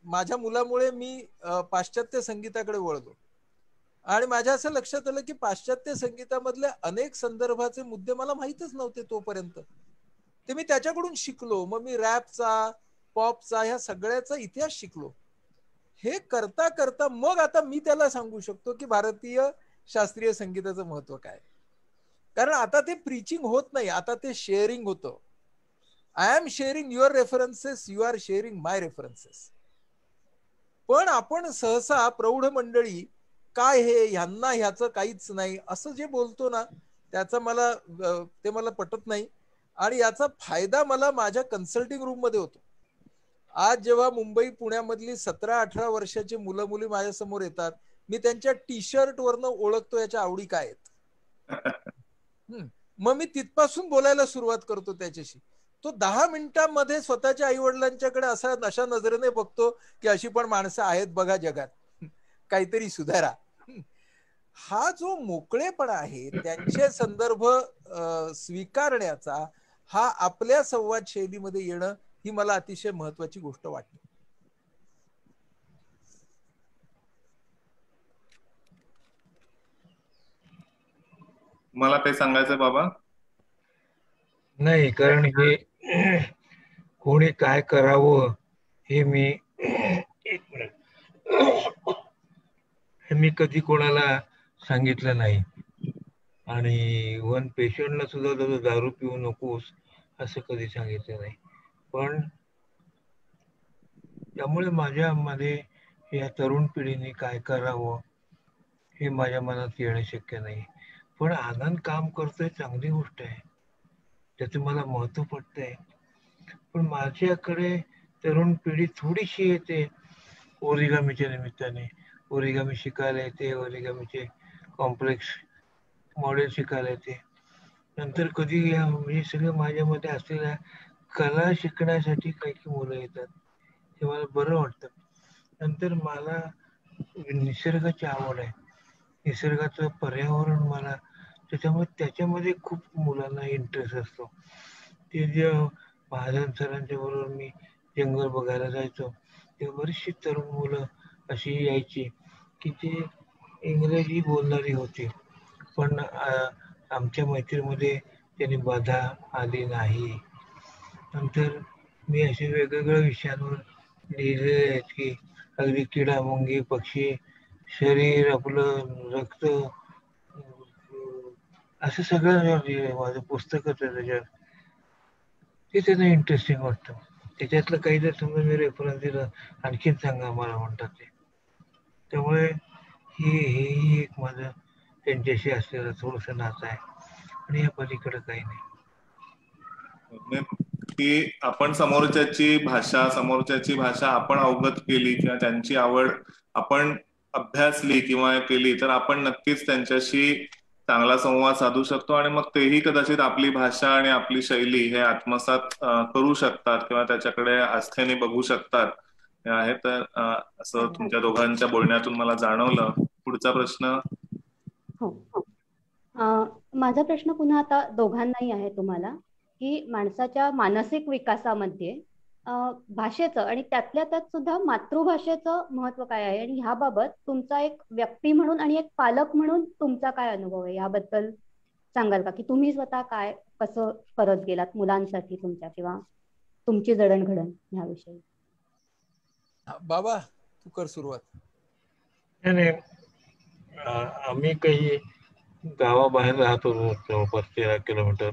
D: माझ्या मुलामुळे मी पाश्चात्य संगीताकडे वळलो आणि माझ्या असं लक्षात आलं की पाश्चात्य संगीतामधले अनेक संदर्भाचे मुद्दे मला माहितच नव्हते तोपर्यंत. ते मी त्याच्याकडून शिकलो. मग मी रॅपचा, पॉपचा, ह्या सगळ्याचा इतिहास शिकलो. हे करता करता मग आता मी त्याला सांगू शकतो की भारतीय शास्त्रीय संगीताचं महत्व काय. कारण आता ते प्रीचिंग होत नाही, आता ते शेअरिंग होतं. I am sharing your references, you are sharing my references. पण आपण सहसा प्रौढ मंडळी काय हे ह्यांना ह्याचं काहीच नाही असं जे बोलतो ना, त्याचं मला पटत नाही. आणि याचा फायदा मला माझ्या कन्सल्टिंग रूम मध्ये होतो. आज जेव्हा मुंबई पुण्यामधली 17-18 वर्षाची मुलं मुली माझ्या समोर येतात, मी त्यांच्या टी शर्ट वरनं ओळखतो याच्या आवडी काय आहेत. मग मी तिथपासून बोलायला सुरुवात करतो त्याच्याशी. तो 10 मिनिटांमध्ये स्वतःच्या आई वडिलांच्याकडे अशा नजरेने बघतो की अशी पण माणसं आहेत बघा जगात, काहीतरी सुधारा. हा जो मोकळेपणा आहे त्यांचे संदर्भ स्वीकारण्याचा, हा आपल्या संवाद शैलीमध्ये येणं, ही मला अतिशय महत्वाची गोष्ट वाटते.
C: मला काही सांगायचंय बाबा?
A: नाही, कारण हे कोणी काय करावं हे मी एक मिनिट, हे मी कधी कोणाला सांगितलं नाही. आणि वन पेशंटला सुद्धा दारू पिऊ नकोस असं कधी सांगितलं नाही. पण त्यामुळे माझ्यामध्ये या तरुण पिढीने काय करावं हे माझ्या मनात येणं शक्य नाही. पण आनंद काम करतोय, चांगली गोष्ट आहे, त्याचं मला महत्व पटतंय. पण माझ्याकडे तरुण पिढी थोडीशी येते ओरिगामीच्या निमित्ताने. ओरिगामी शिकायला येते, ओरिगामीचे कॉम्प्लेक्स मॉडेल शिकायला येते. नंतर कधी म्हणजे सगळं माझ्यामध्ये असलेल्या कला शिकण्यासाठी काही मुलं येतात, हे मला बरं वाटतं. नंतर मला निसर्गाची आवड आहे, निसर्गाचं पर्यावरण मला, त्याच्यामुळे त्याच्यामध्ये खूप मुलांना इंटरेस्ट असतो. ते जे महाजन सरांच्या बरोबर मी जंगल बघायला जायचो, तेव्हा बरीचशी तरुण मुलं अशी यायची की ते इंग्रजी बोलणारी होती, पण आमच्या मैत्रीमध्ये त्यांनी बाधा आली नाही. नंतर मी असे वेगवेगळ्या विषयांवर लिहिलेले आहेत की अगदी किडा मुंगी पक्षी, शरीर आपलं, रक्त, असं सगळं माझं पुस्तकच आहे त्याच्यात. ते त्यांना इंटरेस्टिंग वाटतं. त्याच्यातलं काही जर समजा मी रेफरन्स दिलं, आणखीन सांगा मला म्हणतात ते. त्यामुळे हेही एक माझं त्यांच्याशी असलेलं थोडंसं नातं आहे, आणि या पलीकडे काही नाही.
C: की आपण समोरच्याची भाषा आपण अवगत केली किंवा त्यांची आवड आपण अभ्यासली किंवा केली तर आपण नक्कीच त्यांच्याशी चांगला संवाद साधू शकतो, आणि मग तेही कदाचित आपली भाषा आणि आपली शैली हे आत्मसात करू शकतात किंवा त्याच्याकडे आस्थेने बघू शकतात. हे आहे तर असं तुमच्या दोघांच्या बोलण्यातून मला जाणवलं. पुढचा प्रश्न.
E: हो, माझा प्रश्न पुन्हा आता दोघांनाही आहे तुम्हाला, की माणसाच्या मानसिक विकासामध्ये भाषेचं आणि त्यातल्या त्यात सुद्धा मातृभाषेचं महत्व काय आहे, आणि ह्याबाबत तुमचा एक व्यक्ती म्हणून आणि एक पालक म्हणून तुमचा काय अनुभव आहे, याबद्दल सांगाल का? की तुम्ही स्वतः काय कसं करत गेलात मुलांसाठी तुमच्या, किंवा तुमची जडणघडण ह्याविषयी.
D: बाबा तू कर सुरुवात.
A: नाही, आम्ही काही गावाबाहेर राहत होतो, जवळपास 13 किलोमीटर,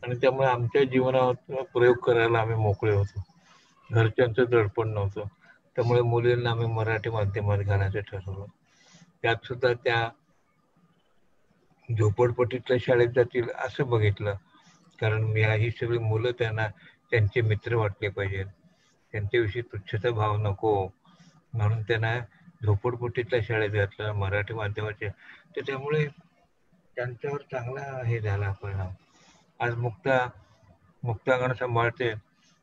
A: आणि त्यामुळे आमच्या जीवनावर प्रयोग करायला आम्ही मोकळे होतो. घरच्यांचं दडपण नव्हतं, त्यामुळे मुलींना आम्ही मराठी माध्यमात घालायचं ठरवलं. त्यात सुद्धा त्या झोपडपट्टीतल्या शाळेत जातील असं बघितलं, कारण ही सगळी मुलं त्यांना त्यांचे मित्र वाटले पाहिजेत, त्यांच्याविषयी तुच्छता भाव नको, म्हणून त्यांना झोपडपट्टीतल्या शाळेत घातलं, मराठी माध्यमाचे. तर त्यामुळे त्यांच्यावर चांगला हे झाला परिणाम. आज मुक्तांगण सांभाळते,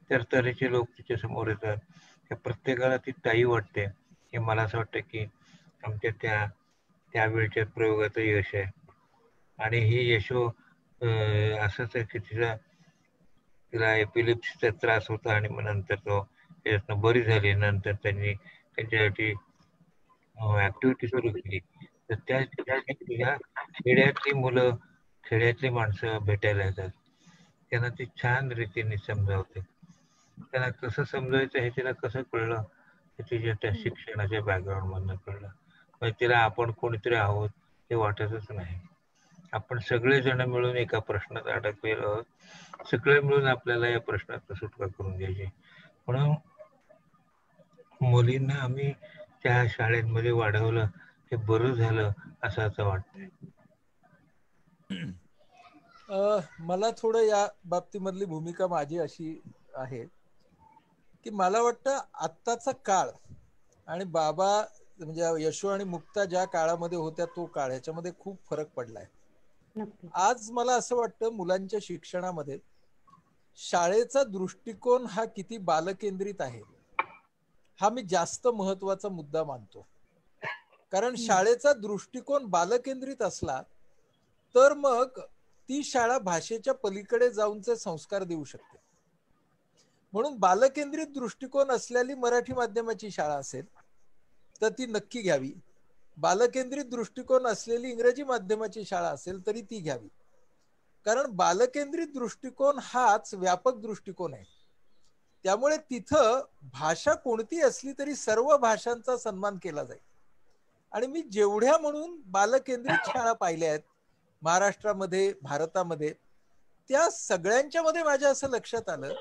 A: तर तऱ्हेचे लोक तिच्या समोर येतात, त्या प्रत्येकाला ती ताई वाटते. हे मला असं वाटतं की आमच्या त्यावेळच्या प्रयोगाचं यश आहे. आणि ही यशो असंच आहे की तिला एपिलिप्सीचा त्रास होता, आणि मग नंतर त्याच्यातनं बरी झाली. नंतर त्यांनी त्यांच्यासाठी ऍक्टिव्हिटी सुरू केली. तर त्या खेड्यातली मुलं, खेड्यातली माणसं भेटायला येतात, त्यांना ती छान रीतीने समजावते. त्यांना कसं समजायचं हे तिला कसं कळलं, हे तिच्या त्या शिक्षणाच्या बॅकग्राऊंड मधनं कळलं. म्हणजे तिला आपण कोणीतरी आहोत हे वाटतच नाही. आपण सगळेजण मिळून एका प्रश्नात अडकलेलो आहोत, सगळे मिळून आपल्याला या प्रश्नात सुटका करून घ्यायची. म्हणून मुलींना आम्ही त्या शाळेमध्ये वाढवलं, हे बरं झालं असं आता वाटतंय.
D: मला थोडं या बाबतीमधली भूमिका माझी अशी आहे की मला वाटतं आत्ताचा काळ आणि म्हणजे यशो आणि मुक्ता ज्या काळामध्ये होत्या तो काळ, ह्याच्यामध्ये खूप फरक पडलाय.
E: नक्की.
D: आज मला असं वाटतं मुलांच्या शिक्षणामध्ये शाळेचा दृष्टिकोन हा किती बालकेंद्रित आहे हा मी जास्त महत्वाचा मुद्दा मानतो. कारण शाळेचा दृष्टिकोन बालकेंद्रित असला तर मग ती शाळा भाषेच्या पलीकडे जाऊनचे संस्कार देऊ शकते. म्हणून बालकेंद्रित दृष्टिकोन असलेली मराठी माध्यमाची शाळा असेल तर ती नक्की घ्यावी. बालकेंद्रित दृष्टिकोन असलेली इंग्रजी माध्यमाची शाळा असेल तरी ती घ्यावी. कारण बालकेंद्रित दृष्टिकोन हाच व्यापक दृष्टिकोन आहे. त्यामुळे तिथं भाषा कोणती असली तरी सर्व भाषांचा सन्मान केला जाईल. आणि मी जेवढ्या म्हणून बालकेंद्रित शाळा पाहिल्या आहेत महाराष्ट्रामध्ये, भारतामध्ये, त्या सगळ्यांच्या मध्ये माझ्या असं लक्षात आलं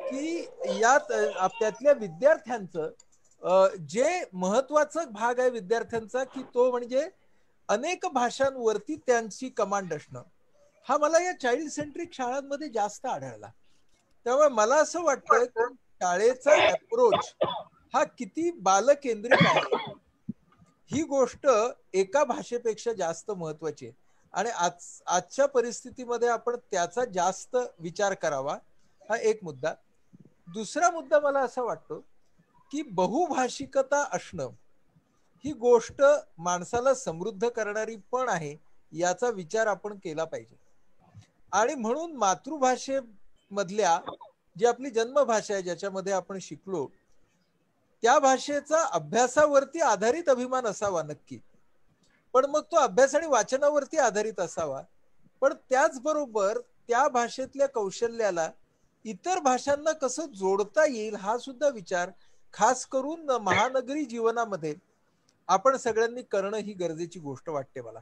D: की यात त्यातल्या विद्यार्थ्यांचं जे महत्वाचा भाग आहे विद्यार्थ्यांचा की तो म्हणजे अनेक भाषांवरती त्यांची कमांड असणं हा मला या चाइल्ड सेंट्रिक शाळांमध्ये जास्त आढळला. त्यामुळे मला असं वाटतं की शाळेचा अप्रोच हा किती बालकेंद्रित आहे ही गोष्ट एका भाषेपेक्षा जास्त महत्वाची आहे. आणि आजच्या परिस्थितीमध्ये आपण त्याचा जास्त विचार करावा हा एक मुद्दा. दुसरा मुद्दा मला असा वाटतो की बहुभाषिकता असणं ही गोष्ट माणसाला समृद्ध करणारी पण आहे याचा विचार आपण केला पाहिजे. आणि म्हणून मातृभाषेमधल्या जी आपली जन्मभाषा आहे ज्याच्यामध्ये आपण शिकलो त्या भाषेचा अभ्यासावरती आधारित अभिमान असावा नक्की. पण मग तो अभ्यास आणि वाचनावरती आधारित असावा. पण त्याचबरोबर त्या भाषेतल्या कौशल्याला इतर भाषांना कसं जोडता येईल हा सुद्धा विचार खास करून महानगरी जीवनामध्ये आपण सगळ्यांनी करणं ही गरजेची गोष्ट वाटते मला.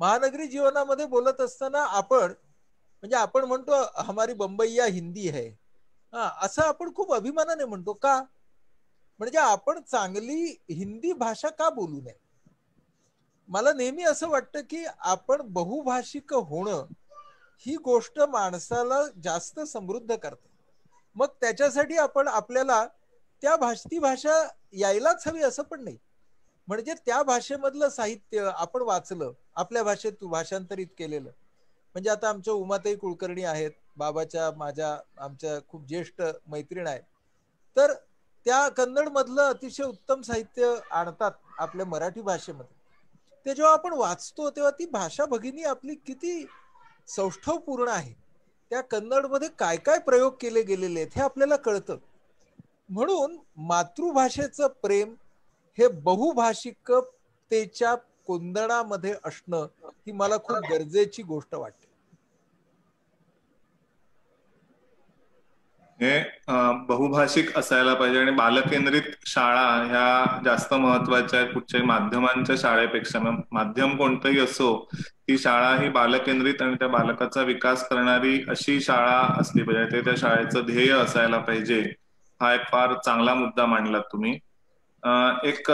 D: महानगरी जीवनामध्ये बोलत असताना आपण म्हणजे आपण म्हणतो हमारी बंबईया हिंदी है असं आपण खूप अभिमानाने म्हणतो. का? म्हणजे आपण चांगली हिंदी भाषा का बोलू नये. मला नेहमी असं वाटतं की आपण बहुभाषिक होणं ही गोष्ट माणसाला जास्त समृद्ध करते. मग त्याच्यासाठी आपण आपल्याला ती भाषा यायलाच हवी असं पण नाही. म्हणजे त्या भाषेमधलं साहित्य आपण वाचलं आपल्या भाषेत भाषांतरित केलेलं. म्हणजे आता आमच्या उमाताई कुलकर्णी आहेत बाबाच्या माझ्या आमच्या खूप ज्येष्ठ मैत्रीण आहेत. तर त्या कन्नड मधलं अतिशय उत्तम साहित्य आणतात आपल्या मराठी भाषेमध्ये. ते जेव्हा आपण वाचतो तेव्हा ती भाषा भगिनी आपली किती सौष्ठवपूर्ण आहे. त्या कन्नडमध्ये काय काय प्रयोग केले गेलेले आहेत हे आपल्याला कळतं. म्हणून मातृभाषेचं प्रेम हे बहुभाषिकतेच्या कोंदणामध्ये असणं ही मला खूप गरजेची गोष्ट वाटते.
C: हे बहुभाषिक असायला पाहिजे आणि बालकेंद्रित शाळा ह्या जास्त महत्वाच्या आहेत कुठच्याही माध्यमांच्या शाळेपेक्षा. माध्यम कोणतंही असो ती शाळा ही बालकेंद्रित आणि त्या बालकाचा विकास करणारी अशी शाळा असली पाहिजे. ते त्या शाळेचं ध्येय असायला पाहिजे. हा एक फार चांगला मुद्दा मांडलात तुम्ही. एक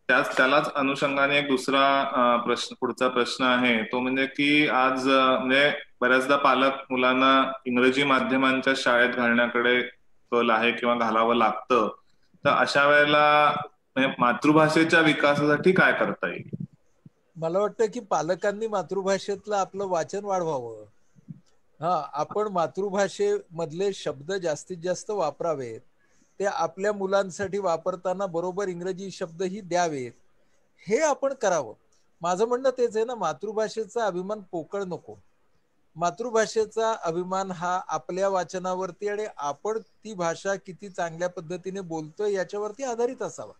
C: त्यालाच अनुषंगाने एक दुसरा पुढचा प्रश्न आहे तो म्हणजे की आज म्हणजे बऱ्याचदा पालक मुलांना इंग्रजी माध्यमांच्या शाळेत घालण्याकडे कल आहे किंवा घालावं लागतं. तर अशा वेळेला मातृभाषेच्या विकासासाठी काय करता येईल?
D: मला वाटतं की पालकांनी मातृभाषेतलं आपलं वाचन वाढवावं. आपण मातृभाषेमधले शब्द जास्तीत जास्त वापरावेत. ते आपल्या मुलांसाठी वापरताना बरोबर इंग्रजी शब्द ही द्यावेत हे आपण करावं. माझं म्हणणं तेच आहे ना, मातृभाषेचा अभिमान पोकळ नको. मातृभाषेचा अभिमान हा आपल्या वाचनावरती आणि आपण ती भाषा किती चांगल्या पद्धतीने बोलतोय याच्यावरती आधारित असावा.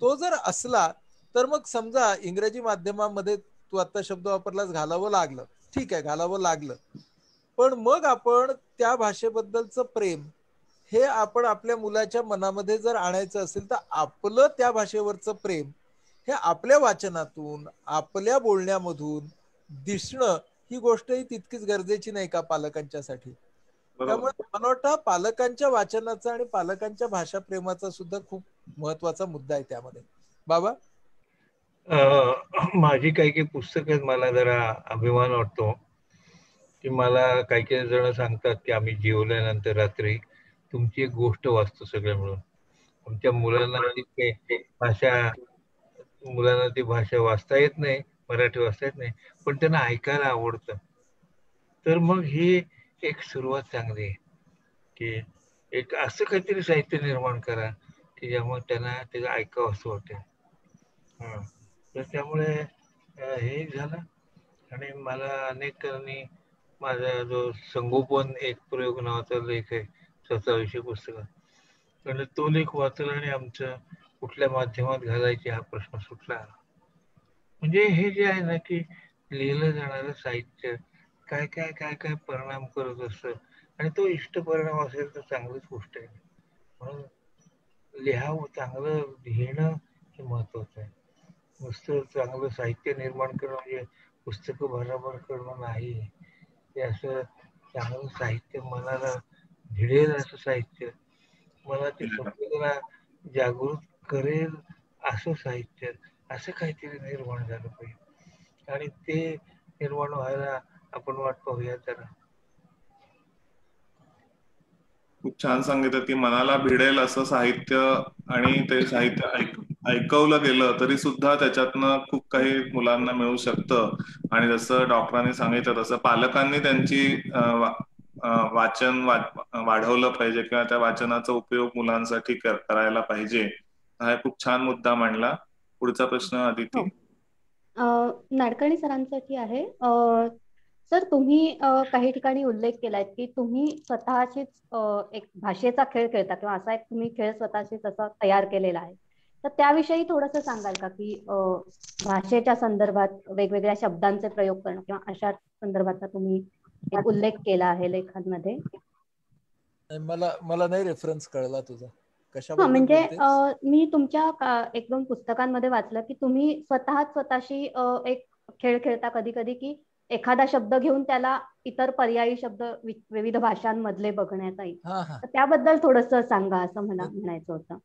D: तो जर असला तर मग समजा इंग्रजी माध्यमामध्ये तू आता शब्द वापरलास घालावं लागलं, ठीक आहे घालावं लागलं. पण मग आपण त्या भाषेबद्दलचं प्रेम हे आपण आपल्या मुलाच्या मनामध्ये जर आणायचं असेल तर आपलं त्या भाषेवरचं प्रेम हे आपल्या वाचनातून आपल्या बोलण्यामधून दिसणं ही गोष्टही तितकीच गरजेची नाही का पालकांच्यासाठी. त्यामुळे मला वाटतं पालकांच्या वाचनाचा आणि पालकांच्या भाषा प्रेमाचा सुद्धा खूप महत्वाचा मुद्दा आहे त्यामध्ये. बाबा,
A: माझी काही काही पुस्तकं मला जरा अभिमान वाटतो की मला काही काही जण सांगतात की आम्ही जेवल्यानंतर रात्री तुमची एक गोष्ट वाचतो सगळे मिळून. आमच्या मुलांना ती भाषा वाचता येत नाही मराठी वाचता येत नाही, पण त्यांना ऐकायला आवडतं. तर मग ही एक सुरुवात चांगली आहे की एक असं काहीतरी साहित्य निर्माण करा की ज्यामुळे त्यांना ते ऐकावं असं वाटेल. तर त्यामुळे हे झालं. आणि मला अनेकांनी माझा जो संगोपन एक प्रयोग नावाचा लेख आहे स्वतःविषयी पुस्तकात, आणि तो लेख वाचला आणि आमचं कुठल्या माध्यमात घालायचे हा प्रश्न सुटला. म्हणजे हे जे आहे ना की लिहिलं जाणारं साहित्य काय काय काय काय परिणाम करत असतं, आणि तो इष्ट परिणाम असेल तर चांगलीच गोष्ट आहे. म्हणून लिहावं, चांगलं लिहिणं हे महत्वाचं आहे. नुसतं चांगलं साहित्य निर्माण करणं म्हणजे पुस्तकं भराभर करणं नाही. ते असं चांगलं साहित्य, मनाला भिडेल असं साहित्य, मनाची संवेदना जागृत करेल असं साहित्य, असं काहीतरी निर्माण झालं पाहिजे. आणि ते निर्माण व्हायला आपण वाट पाहूया जरा.
C: खूप छान सांगितलं की मनाला भिडेल असं साहित्य, आणि ते साहित्य ऐकवलं गेलं तरी सुद्धा त्याच्यातनं खूप काही मुलांना मिळू शकतं. आणि जसं डॉक्टरांनी सांगितलं तसं पालकांनी त्यांची वाचन वाढवलं पाहिजे किंवा त्या वाचनाचा उपयोग मुलांसाठी करायला पाहिजे. हा खूप छान मुद्दा मांडला. पुढचा प्रश्न अदिती.
E: नाडकर्णी सरांसाठी आहे. सर, तुम्ही काही ठिकाणी उल्लेख केलाय की तुम्ही स्वतःचीच एक भाषेचा खेळ खेळता किंवा असा एक तुम्ही खेळ स्वतःशीच असा तयार केलेला आहे. तर त्याविषयी थोडंसं सांगाल का की भाषेच्या संदर्भात वेगवेगळ्या शब्दांचे प्रयोग करणं किंवा अशा संदर्भाचा तुम्ही एक उल्लेख केला आहे लेखांमध्ये.
D: मला नाही रेफरन्स कळला तुझा,
E: हा,
D: कशाबद्दल
E: म्हणजे
D: बोलतेस?
E: मी तुमच्या एक दोन पुस्तकांमध्ये वाचलं की तुम्ही स्वतःशी एक खेळ खेळता कधी कधी, की एखादा शब्द घेऊन त्याला इतर पर्यायी शब्द विविध भाषांमधले बघण्याचा येईल. तर त्याबद्दल थोडस सांगा असं मला म्हणायचं होतं.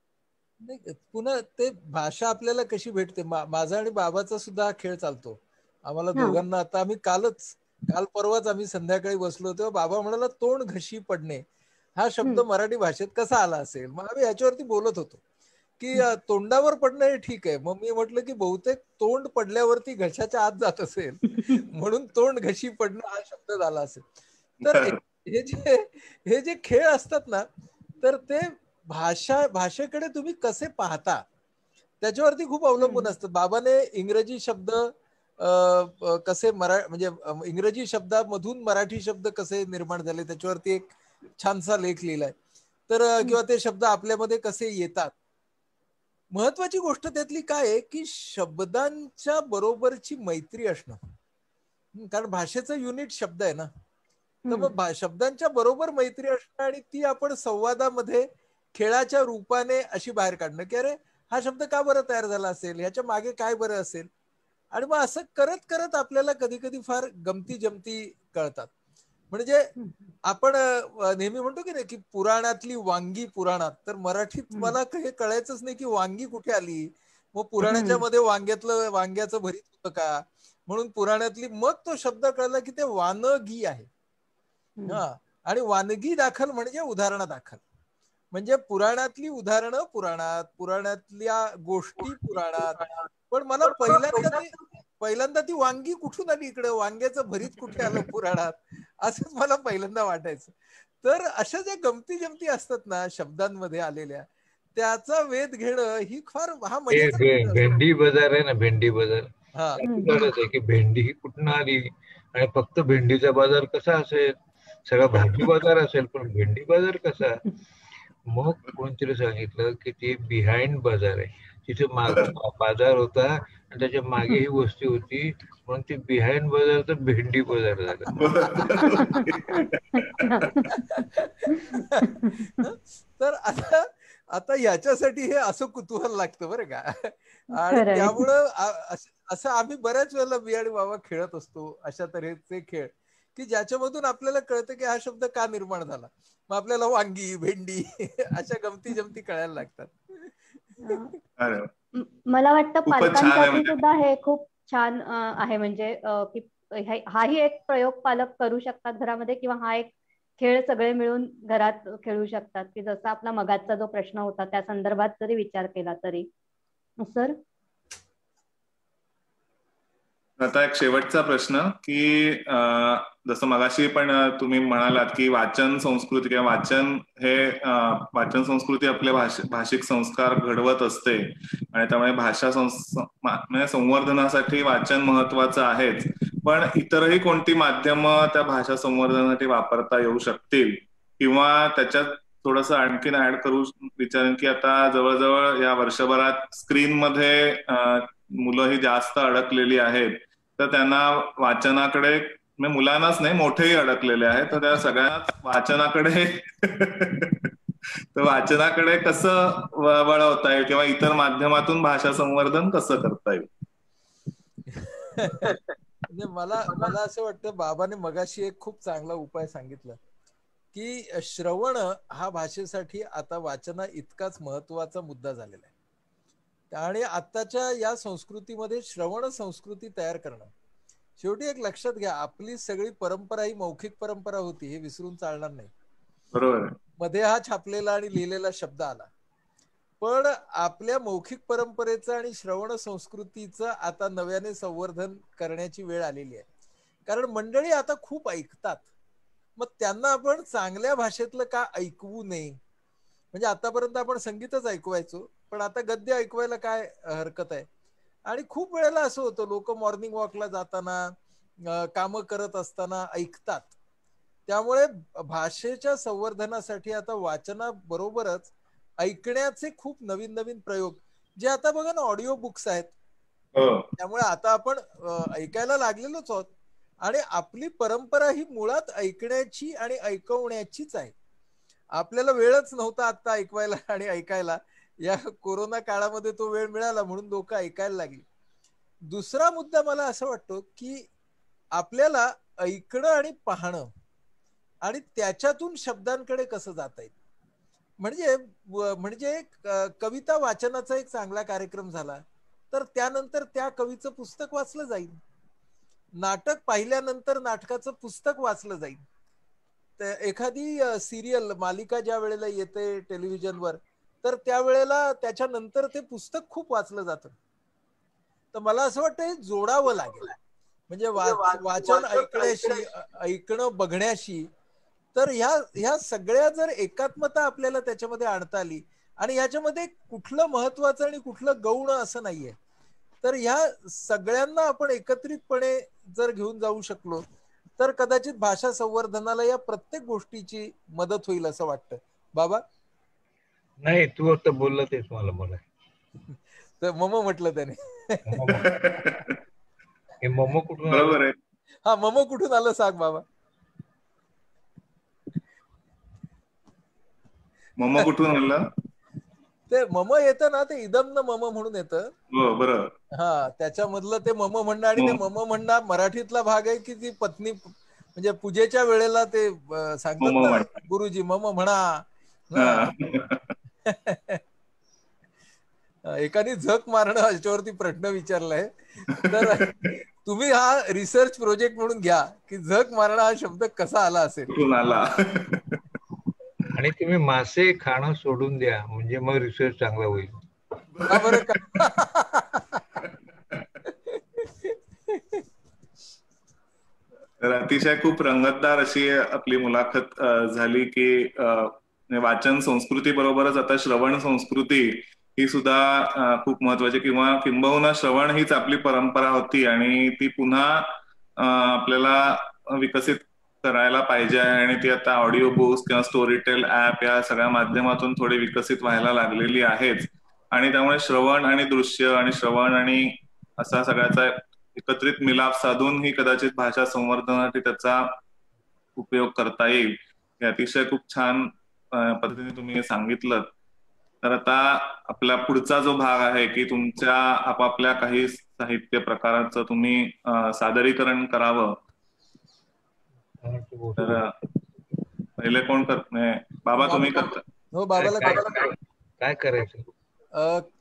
D: पुन्हा ते भाषा आपल्याला कशी भेटते. माझा आणि बाबाचा सुद्धा हा खेळ चालतो आम्हाला दोघांना. आता आम्ही काल परवाच आम्ही संध्याकाळी बसलो होतो, बाबा म्हणाला तोंड घशी पडणे हा शब्द मराठी भाषेत कसा आला असेल. मग आम्ही याच्यावरती बोलत होतो की तोंडावर पडणं हे ठीक आहे. मग मी म्हटलं की बहुतेक तोंड पडल्यावरती घशाच्या आत जात असेल म्हणून तोंड घशी पडणं हा शब्द झाला असेल. तर हे जे खेळ असतात ना, तर ते भाषेकडे तुम्ही कसे पाहता त्याच्यावरती खूप अवलंबून असतात. बाबाने इंग्रजी शब्द कसे म्हणजे इंग्रजी शब्दामधून मराठी शब्द कसे निर्माण झाले त्याच्यावरती एक छानसा लेख लिहिलाय. तर किंवा ते शब्द आपल्यामध्ये कसे येतात. महत्वाची गोष्ट त्यातली काय आहे की शब्दांच्या बरोबरची मैत्री असणं. कारण भाषेचं युनिट शब्द आहे ना, तर मग शब्दांच्या बरोबर मैत्री असणं आणि ती आपण संवादामध्ये खेळाच्या रूपाने अशी बाहेर काढणं की अरे हा शब्द का बरं तयार झाला असेल, ह्याच्या मागे काय बरं असेल. आणि मग असं करत करत आपल्याला कधी कधी फार गमती जमती कळतात. म्हणजे आपण नेहमी म्हणतो की नाही की पुराणातली वांगी पुराणात, तर मराठीत मला हे कळायचंच नाही की वांगी कुठे आली. मग पुराणाच्या मध्ये वांग्याचं भरीत होतं का, म्हणून पुराणातली मग तो शब्द कळला की ते वानगी आहे. हा, आणि वानगी दाखल म्हणजे उदाहरणा दाखल. म्हणजे पुराणातली उदाहरणं पुराणात, पुराणातल्या गोष्टी पुराणात. पण मला पहिल्यांदा ती वांगी कुठून आली इकडे, वांग्याचं भरीत कुठे आलं पुराणात, असंच मला पहिल्यांदा वाटायचं. तर अशा ज्या गमती जमती असतात ना शब्दांमध्ये आलेल्या, त्याचा वेध घेणं ही फार मजेचा.
A: भेंडी बाजार आहे ना, भेंडी बाजार आहे की भेंडी ही कुठून आली, आणि फक्त भेंडीचा बाजार कसा असेल, सगळा भाजी बाजार असेल पण भेंडी बाजार कसा. मग कोणतरी सांगितलं की ते बिहाइंड बाजार आहे, तिथे बाजार होता आणि त्याच्या मागे ही वस्ती होती, म्हणून ते बिहाइंड बाजार तर भेंडी बाजार झालं.
D: तर आता याच्यासाठी हे असं कुतूहल लागतं बरं का. आणि त्यामुळं असं आम्ही बऱ्याच वेळेला मी आणि बाबा खेळत असतो अशा तऱ्हेचे खेळ की ज्याच्यामधून आपल्याला कळतं की हा शब्द का निर्माण झाला. मग आपल्याला वांगी भेंडी अशा गमती जमती कळायला लागतात.
E: मला वाटतं पालकांसाठी सुद्धा हे खूप छान आहे. म्हणजे की हाही एक प्रयोग पालक करू शकतात घरामध्ये, किंवा हा एक खेळ सगळे मिळून घरात खेळू शकतात. की जसा आपला मगाचा जो प्रश्न होता त्या संदर्भात जरी विचार केला तरी. सर
C: आता एक शेवटचा प्रश्न की जसं मगाशी पण तुम्ही म्हणालात की वाचन संस्कृती किंवा वाचन हे वाचन संस्कृती आपल्या भाषिक संस्कार घडवत असते आणि त्यामुळे भाषा म्हणजे संवर्धनासाठी वाचन महत्वाचं आहेच, पण इतरही कोणती माध्यमं त्या भाषा संवर्धनासाठी वापरता येऊ शकतील किंवा त्याच्यात थोडंसं आणखीन ऍड करू विचारेन की आता जवळजवळ या वर्षभरात स्क्रीनमध्ये मुलं ही जास्त अडकलेली आहेत, तर त्यांना वाचनाकडे म्हणजे मुलांनाच नाही मोठेही अडकलेले आहेत, तर त्या सगळ्या वाचनाकडे तर वाचनाकडे कसं वळवता येईल किंवा इतर माध्यमातून भाषा संवर्धन कसं करता येईल?
D: म्हणजे मला असं वाटतं बाबाने मगाशी एक खूप चांगला उपाय सांगितला की श्रवण हा भाषेसाठी आता वाचना इतकाच महत्वाचा मुद्दा झालेला आहे आणि आताच्या या संस्कृतीमध्ये श्रवण संस्कृती तयार करणं. शेवटी एक लक्षात घ्या, आपली सगळी परंपरा ही मौखिक परंपरा होती, हे विसरून चालणार नाही.
C: बरोबर.
D: मध्ये हा छापलेला आणि लिहिलेला शब्द आला, पण आपल्या मौखिक परंपरेचं आणि श्रवण संस्कृतीचं आता नव्याने संवर्धन करण्याची वेळ आलेली आहे. कारण मंडळी आता खूप ऐकतात, मग त्यांना आपण चांगल्या भाषेतलं का ऐकवू नये. म्हणजे आतापर्यंत आपण संगीतच ऐकवायचो, पण आता गद्य ऐकवायला काय हरकत आहे. आणि खूप वेळेला असं होतं, लोक मॉर्निंग वॉकला जाताना कामं करत असताना ऐकतात. त्यामुळे भाषेच्या संवर्धनासाठी आता वाचनाबरोबरच ऐकण्याचे खूप नवीन नवीन प्रयोग, जे आता बघा ना ऑडिओ बुक्स आहेत, त्यामुळे आता आपण ऐकायला लागलेलोच आहोत. आणि आपली परंपरा ही मुळात ऐकण्याची आणि ऐकवण्याचीच आहे. आपल्याला वेळच नव्हता आता ऐकवायला आणि ऐकायला, या कोरोना काळामध्ये तो वेळ मिळाला म्हणून लोक ऐकायला लागली. दुसरा मुद्दा मला असं वाटतो की आपल्याला ऐकणं आणि पाहणं आणि त्याच्यातून शब्दांकडे कसं जाता येईल. म्हणजे कविता वाचनाचा एक चांगला कार्यक्रम झाला तर त्यानंतर त्या कवीचं पुस्तक वाचलं जाईल, नाटक पाहिल्यानंतर नाटकाचं पुस्तक वाचलं जाईल, एखादी सिरियल मालिका ज्या वेळेला येते टेलिव्हिजनवर तर त्यावेळेला त्याच्यानंतर ते पुस्तक खूप वाचलं जातं. तर मला असं वाटतं हे जोडावं लागेल, म्हणजे वाचन ऐकण्याशी, ऐकणं बघण्याशी. तर ह्या सगळ्या जर एकात्मता आपल्याला त्याच्यामध्ये आणता आली, आणि ह्याच्यामध्ये कुठलं महत्वाचं आणि कुठलं गौण असं नाहीये, तर ह्या सगळ्यांना आपण एकत्रितपणे जर घेऊन जाऊ शकलो तर कदाचित भाषा संवर्धनाला या प्रत्येक गोष्टीची मदत होईल असं वाटतं. बाबा
A: नाही, तू आता बोललं तेच मला
D: तर मम म्हटलं त्याने.
A: हे मम कुठून
C: बरोबर आहे.
D: हा, मम कुठून आलं सांग बाबा.
C: मम कुठून आलं?
D: ते मम येतं ना, ते इदम न मम म्हणून येतं.
C: हो बरोबर.
D: हा, त्याच्यामधलं ते मम म्हणणं, आणि ते मम म्हणणं मराठीतला भाग आहे की ती पत्नी म्हणजे पूजेच्या वेळेला ते सांगतात ना, गुरुजी मम म्हणा. एकाने झक मारणं याच्यावरती प्रश्न विचारलाय, तर तुम्ही हा रिसर्च प्रोजेक्ट म्हणून घ्या की झक मारणं हा शब्द कसा आला असेल,
C: कुठून आला.
A: आणि तुम्ही मासे खाणं सोडून द्या, म्हणजे मग रिसर्च चांगला होईल.
D: हा बरं का.
C: तर अतिशय खूप रंगतदार अशी आपली मुलाखत झाली की वाचन संस्कृती बरोबरच आता श्रवण संस्कृती ही सुद्धा खूप महत्वाची, किंवा किंबहुना श्रवण हीच आपली परंपरा होती आणि ती पुन्हा आपल्याला विकसित करायला पाहिजे आहे, आणि ती आता ऑडिओ बुक्स किंवा स्टोरीटेल ऍप या सगळ्या माध्यमातून थोडी विकसित व्हायला लागलेली आहेच. आणि त्यामुळे श्रवण आणि दृश्य आणि श्रवण आणि असा सगळ्याचा एकत्रित मिलाप साधून ही कदाचित भाषा संवर्धनासाठी त्याचा उपयोग करता येईल. हे अतिशय खूप छान पद्धतीने तुम्ही सांगितलं. तर आता आपला पुढचा जो भाग आहे की तुमच्या आपापल्या काही साहित्य प्रकारांचं तुम्ही सादरीकरण करावं. तर पहिले कोण करत? बाबा तुम्ही करता?
D: हो, बाबाला
A: काय करायचं?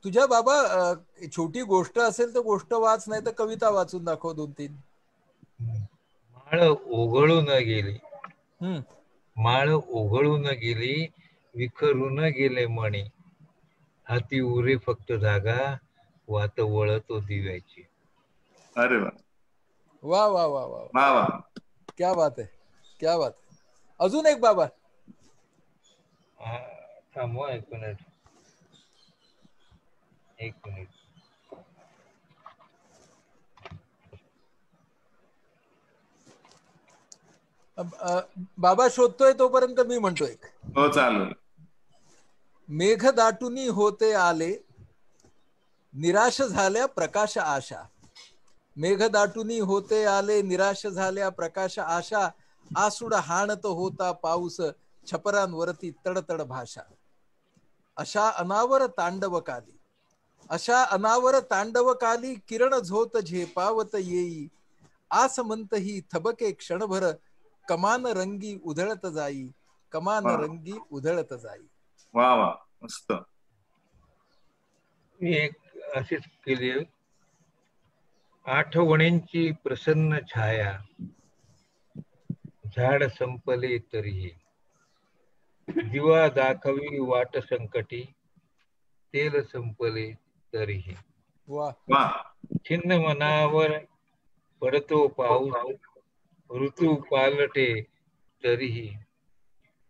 D: तुझ्या बाबा छोटी गोष्ट असेल तर गोष्ट वाच, नाही तर कविता वाचून दाखव 2-3.
A: माळ ओघळू न गेली, माळ ओघळू न गेली, विखरून गेले मणी, हाती उरे फक्त धागा, वात वळतो दिव्याची.
C: अरे वा.
D: वा वा वा वा,
C: वा वा.
D: क्या बात आहे, क्या बात आहे. अजून एक बाबा.
A: थांबवा एक मिनिट.
D: बाबा शोधतोय तोपर्यंत मी म्हणतो एक.
C: हो चालेल.
D: मेघ दाटुनी होते आले, निराश झाल्या प्रकाश आशा. मेघ दाटुनी होते आले, निराश झाल्या प्रकाश आशा. आसूड हाणत होता पाऊस, छपरांवरती तडतड भाषा. अशा अनावर तांडवकाली, अशा अनावर तांडवकाली, किरण झोत झेपावत येई. आस म्हणत ही थबके क्षणभर, कमान रंगी उधळत जाई. कमान रंगी उधळत जाई.
C: वा वा, मस्त.
A: मी एक अशीच केली. आठवणींची प्रसन्न छाया, झाड संपले तरीही. दिवा दाखवी वाट संकटी, तेल संपले तरीही.
D: वा
C: वा.
A: छिन्न मनावर पडतो पाऊस, ऋतू पालटे तरीही.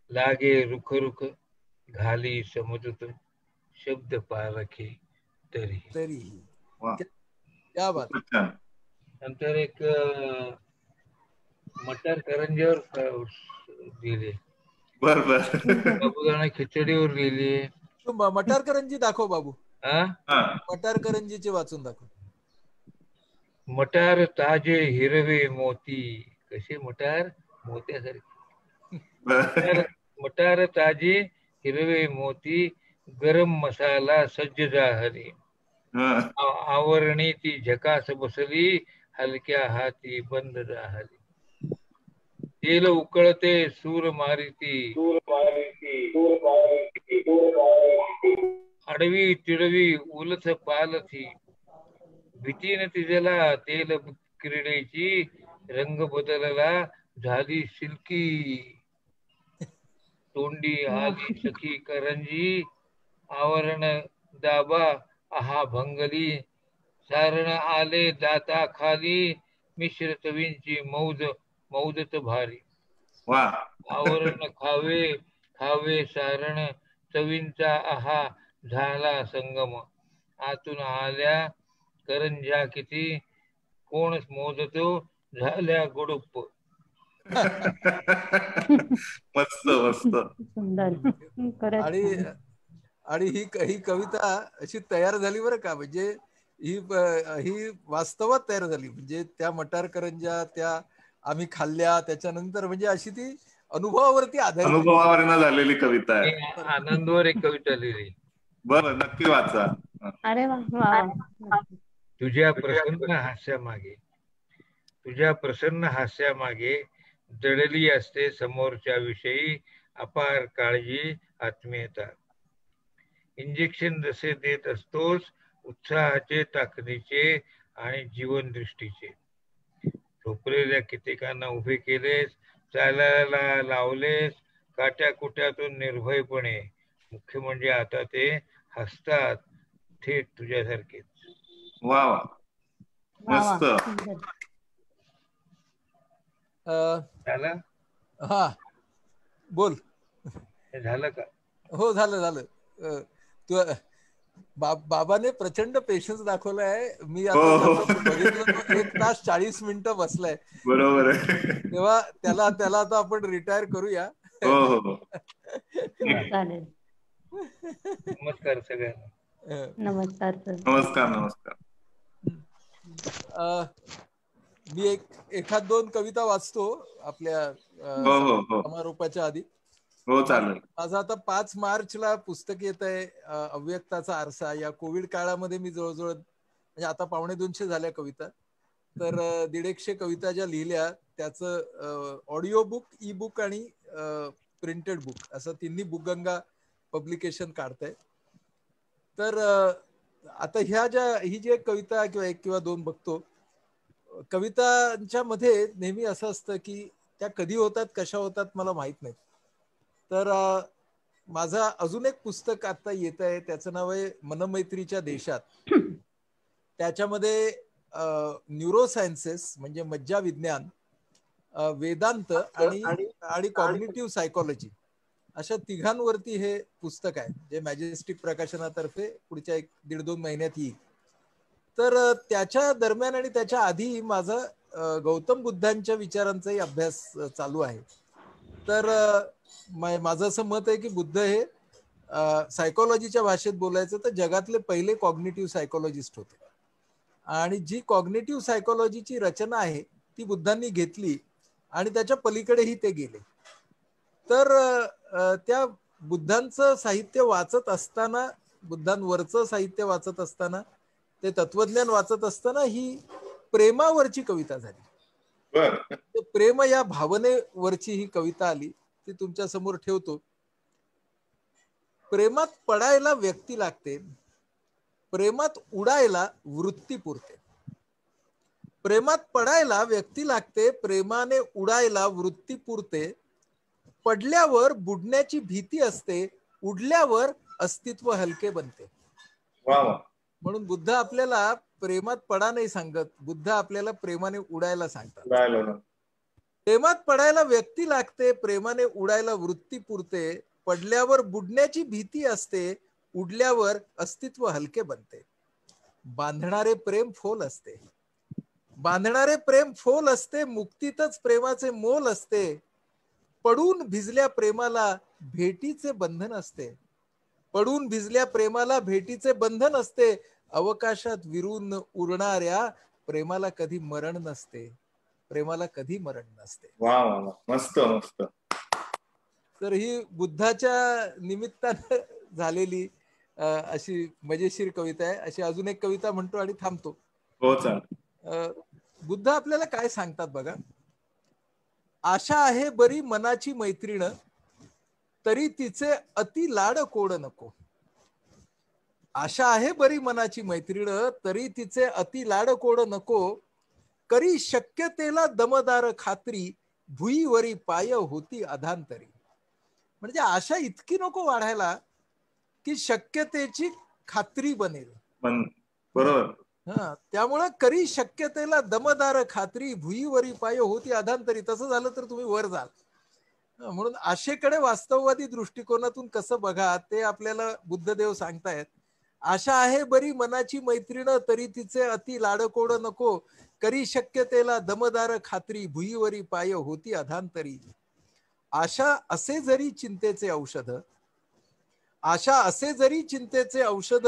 A: लागे रुख रुख घाली समजत, शब्द पारखे तरीही.
D: तरीही.
C: वा.
D: क्या बात.
C: खूप छान.
A: नंतर एक मटार करंजीवर लिहिले.
C: बर बर.
A: साबुदाणा खिचडीवर लिहिली.
D: तू मटार करंजी दाखव बाबू.
C: हा.
D: मटार करंजीचे वाचून दाखव.
A: मटार ताजे हिरवे मोती. कसे मटार? मोत्यासारखे. मटार ताजे हिरवे मोती, गरम मसाला सज्ज जाहरी. आवरणी ती झकास बसली, हलक्या हाती बंद जाहली. तेल उकळते सूर मारिती, आडवी तिडवी उलथ पालथी. भीतीने तिजला तेल क्रीडेची, रंग बदलला झाली सिल्की. तोंडी आली सखी करंजी, आवरण दाबा आहा भंगली. सारण आले दाता खाली, मिश्र चवींची मौदत भारी.
C: वा.
A: आवरण खावे खावे सारण, चवींचा आहा झाला संगम. आतून आल्या करंजा किती, कोण मोजतो झाल्या गुडुप्प.
C: मस्त मस्त.
E: सुंदर.
D: आणि ही कविता अशी तयार झाली बरं का. म्हणजे ही वास्तवात तयार झाली. म्हणजे त्या मटार करंजा त्या आम्ही खाल्ल्या, त्याच्यानंतर म्हणजे अशी ती अनुभवावरती आधारित,
C: अनुभवावरनं झालेली कविता आहे.
A: आनंदवर एक कविता लिहिली.
C: बरं, नक्की वाचा.
E: अरे वा.
A: तुझ्या प्रसन्न हास्यामागे, तुझ्या प्रसन्न हास्यामागे दडली असते समोरच्या विषयी अपार काळजी, आत्मीयता. इंजेक्शन जसे देत असतोस उत्साहाचे, ताकदीचे आणि जीवन दृष्टीचे. झोपलेल्या कित्येकांना उभे केलेस, चालायला लावलेस काट्या कुट्यातून निर्भयपणे. मुख्य म्हणजे आता ते हसतात थेट तुझ्यासारखेच.
C: वा वा, मस्त.
A: झालं?
D: हा बोल.
A: झालं का?
D: हो झालं. तू बाबाने प्रचंड पेशन्स दाखवलाय. मी आता बघितलं 1 तास 40 मिनिटं बसलाय.
C: बरोबर आहे.
D: तेव्हा त्याला आता आपण रिटायर करूया.
C: हो.
E: चालेल.
A: नमस्कार सगळ्यांना.
E: नमस्कार.
C: नमस्कार.
D: मी एखाद 2 कविता वाचतो आपल्या समारोपाच्या आधी.
C: हो चालेल.
D: माझं आता 5 मार्चला पुस्तक येत आहे, अव्यक्ताचा आरसा. या कोविड काळामध्ये मी जवळजवळ म्हणजे आता 250 झाल्या कविता. तर 150 कविता ज्या लिहिल्या त्याचं ऑडिओ बुक, ई बुक आणि प्रिंटेड बुक असं तिन्ही बुकगंगा पब्लिकेशन काढतंय. तर आता ही जी एक कविता किंवा 1 किंवा 2 बघतो. कवितांच्या मध्ये नेहमी असं असतं की त्या कधी होतात, कशा होतात मला माहित नाही. तर माझा अजून एक पुस्तक आता येत आहे, त्याचं नाव आहे मनमैत्रीच्या देशात. त्याच्यामध्ये न्यूरोसायन्सेस म्हणजे मज्जा विज्ञान, वेदांत आणि कॉग्निटिव्ह सायकोलॉजी अशा तिघांवरती हे पुस्तक आहे, जे मॅजेस्टिक प्रकाशनातर्फे पुढच्या 1-1.5-2 महिन्यात येईल. तर त्याच्या दरम्यान आणि त्याच्या आधी माझा गौतम बुद्धांच्या विचारांचाही अभ्यास चालू आहे. तर माझं असं मत आहे की बुद्ध हे सायकोलॉजीच्या भाषेत बोलायचं तर जगातले पहिले कॉग्निटिव्ह सायकोलॉजिस्ट होते. आणि जी कॉग्निटिव्ह सायकोलॉजीची रचना आहे ती बुद्धांनी घेतली आणि त्याच्या पलीकडेही ते गेले. तर त्या बुद्धांचं साहित्य वाचत असताना, बुद्धांवरचं साहित्य वाचत असताना, ते तत्वज्ञान वाचत असताना ही प्रेमावरची कविता झाली. प्रेम या भावनेवरची ही कविता आली, ती तुमच्या समोर ठेवतो. प्रेमात पडायला व्यक्ती लागते, प्रेमात उडायला वृत्ती पुरते. प्रेमात पडायला व्यक्ती लागते, प्रेमाने उडायला वृत्ती पुरते. पडल्यावर बुडण्याची भीती असते, उडल्यावर अस्तित्व हलके बनते. म्हणून बुद्ध आपल्याला प्रेमात पडा नाही सांगत, बुद्ध आपल्याला प्रेमाने उडायला सांगतात. प्रेमात पडायला व्यक्ती लागते, प्रेमाने उडायला वृत्ती पुरते. पडल्यावर बुडण्याची भीती असते, उडल्यावर अस्तित्व हलके बनते. बांधणारे प्रेम फोल असते, बांधणारे प्रेम फोल असते, मुक्तीतच प्रेमाचे मोल असते. पडून भिजल्या प्रेमाला भेटीचे बंधन असते, पडून भिजल्या प्रेमाला भेटीचे बंधन असते. अवकाशात विरून उरणाऱ्या प्रेमाला कधी मरण नसते, प्रेमाला कधी मरण नसते.
C: वा वा, मस्त मस्त.
D: तर ही बुद्धाच्या निमित्तानं झालेली अशी मजेशीर कविता आहे. अशी अजून एक कविता म्हणतो आणि थांबतो.
C: हो चालेल.
D: बुद्ध आपल्याला काय सांगतात बघा. आशा आहे बरी मनाची मैत्रीण, तरी तिचे अति लाड कोड नको. आशा आहे बरी मनाची मैत्रीण, तरी तिचे अति लाड कोड नको. करी शक्यतेला दमदार खात्री, भुईवरी पाय होती अधांतरी. म्हणजे आशा इतकी नको वाढायला की शक्यतेची खात्री बनेल.
C: बरोबर.
D: त्यामुळे करी शक्यतेला दमदार खात्री, भुईवरी पाय होती अधांतरी. तसं झालं तर तुम्ही वर जाल. म्हणून आशेकडे वास्तववादी दृष्टिकोनातून कसं बघा ते आपल्याला बुद्धदेव सांगतायत. आशा आहे बरी मनाची मैत्रीण, तरी तिचे अति लाडकोड नको. करी शक्यतेला दमदार खात्री, भुईवरी पाय होती अधांतरी. आशा असे जरी चिंतेचे औषध, आशा असे जरी चिंतेचे औषध,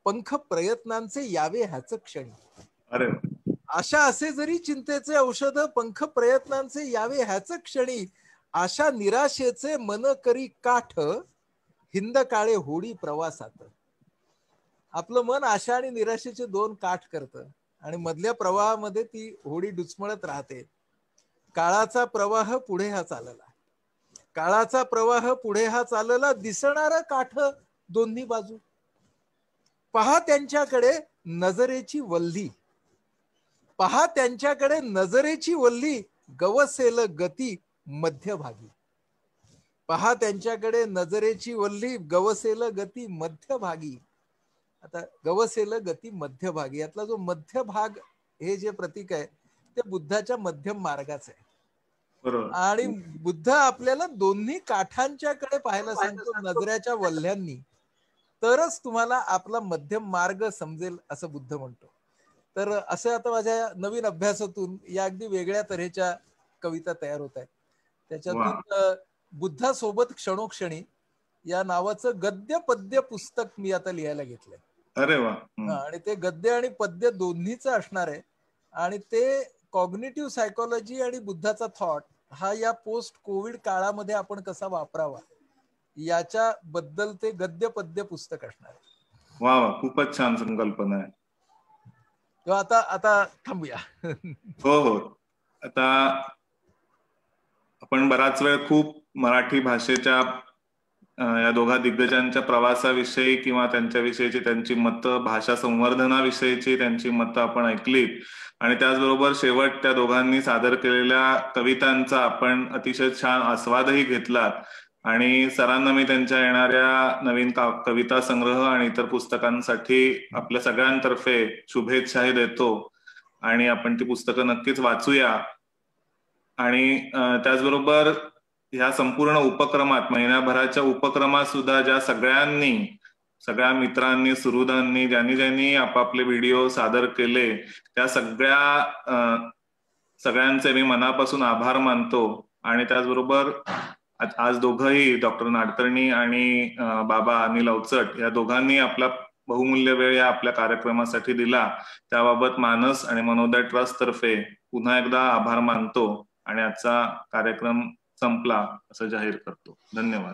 D: पंख प्रयत्नांचे यावे ह्याच क्षणी.
C: अरे,
D: आशा असे जरी चिंतेचे औषध, पंख प्रयत्नांचे यावे ह्याच क्षणी. आशा निराशेचे मन करी काठ, हिंद काळे होडी प्रवासात. आपलं मन आशा आणि निराशेचे दोन काठ करतं आणि मधल्या प्रवाहामध्ये ती होडी डुचमळत राहते. काळाचा प्रवाह पुढे हा चालला, काळाचा प्रवाह पुढे हा चालला. दिसणारा काठ दोन्ही बाजू, पहा त्यांच्याकडे नजरेची वल्ली, पहा त्यांच्याकडे नजरेची वल्ली. गवसेल गती मध्यभागी, पहा त्यांच्याकडे नजरेची वल्ली. गवसेल गती मध्यभागी. आता गवसेल गती मध्यभागी, यातला जो मध्यभाग हे जे प्रतीक आहे ते बुद्धाच्या मध्यम मार्गाचं आहे. आणि बुद्ध आपल्याला दोन्ही काठांच्याकडे पाहायला सांगतो नजरेच्या वल्ल्यांनी, तरच तुम्हाला आपला मध्यम मार्ग समजेल असं बुद्ध म्हणतो. तर असं आता माझ्या नवीन अभ्यासातून या अगदी वेगळ्या तऱ्हेच्या कविता तयार होत आहेत. त्याच्यातून बुद्धासोबत क्षणोक्षणी या नावाचं गद्य पद्य पुस्तक मी आता लिहायला घेतलंय.
C: अरे वा.
D: आणि ते गद्य आणि पद्य दोन्हीच असणार आहे. आणि ते कॉग्निटिव्ह सायकोलॉजी आणि बुद्धाचा थॉट हा या पोस्ट कोविड काळामध्ये आपण कसा वापरावा याच्या बद्दल ते गद्य पद्य पुस्तक असणार आहे.
C: वा वा, खूपच छान संकल्पना आहे.
D: आता आता थांबूया.
C: हो हो. आता आपण बराच वेळ खूप मराठी भाषेच्या या दोघा दिग्गजांच्या प्रवासाविषयी किंवा त्यांच्याविषयीची त्यांची मतं, भाषा संवर्धनाविषयीची त्यांची मतं आपण ऐकलीत. आणि त्याचबरोबर शेवट त्या दोघांनी सादर केलेल्या कवितांचा आपण अतिशय छान आस्वादही घेतलात. आणि सरांना मी त्यांच्या येणाऱ्या नवीन कविता संग्रह आणि इतर पुस्तकांसाठी आपल्या सगळ्यांतर्फे शुभेच्छाही देतो. आणि आपण ती पुस्तकं नक्कीच वाचूया. आणि त्याचबरोबर ह्या संपूर्ण उपक्रमात, महिन्याभराच्या उपक्रमात सुद्धा ज्या सगळ्या मित्रांनी, सुहृदांनी, ज्यांनी आपापले व्हिडिओ सादर केले, त्या सगळ्यांचे मी मनापासून आभार मानतो. आणि त्याचबरोबर आज दोघंही, डॉक्टर नाडकर्णी आणि बाबा अनिल अवचट, या दोघांनी आपला बहुमूल्य वेळ या आपल्या कार्यक्रमासाठी दिला. त्याबाबत मानस आणि मनोदय ट्रस्ट तर्फे पुन्हा एकदा आभार मानतो आणि आजचा कार्यक्रम संपला असं जाहीर करतो. धन्यवाद.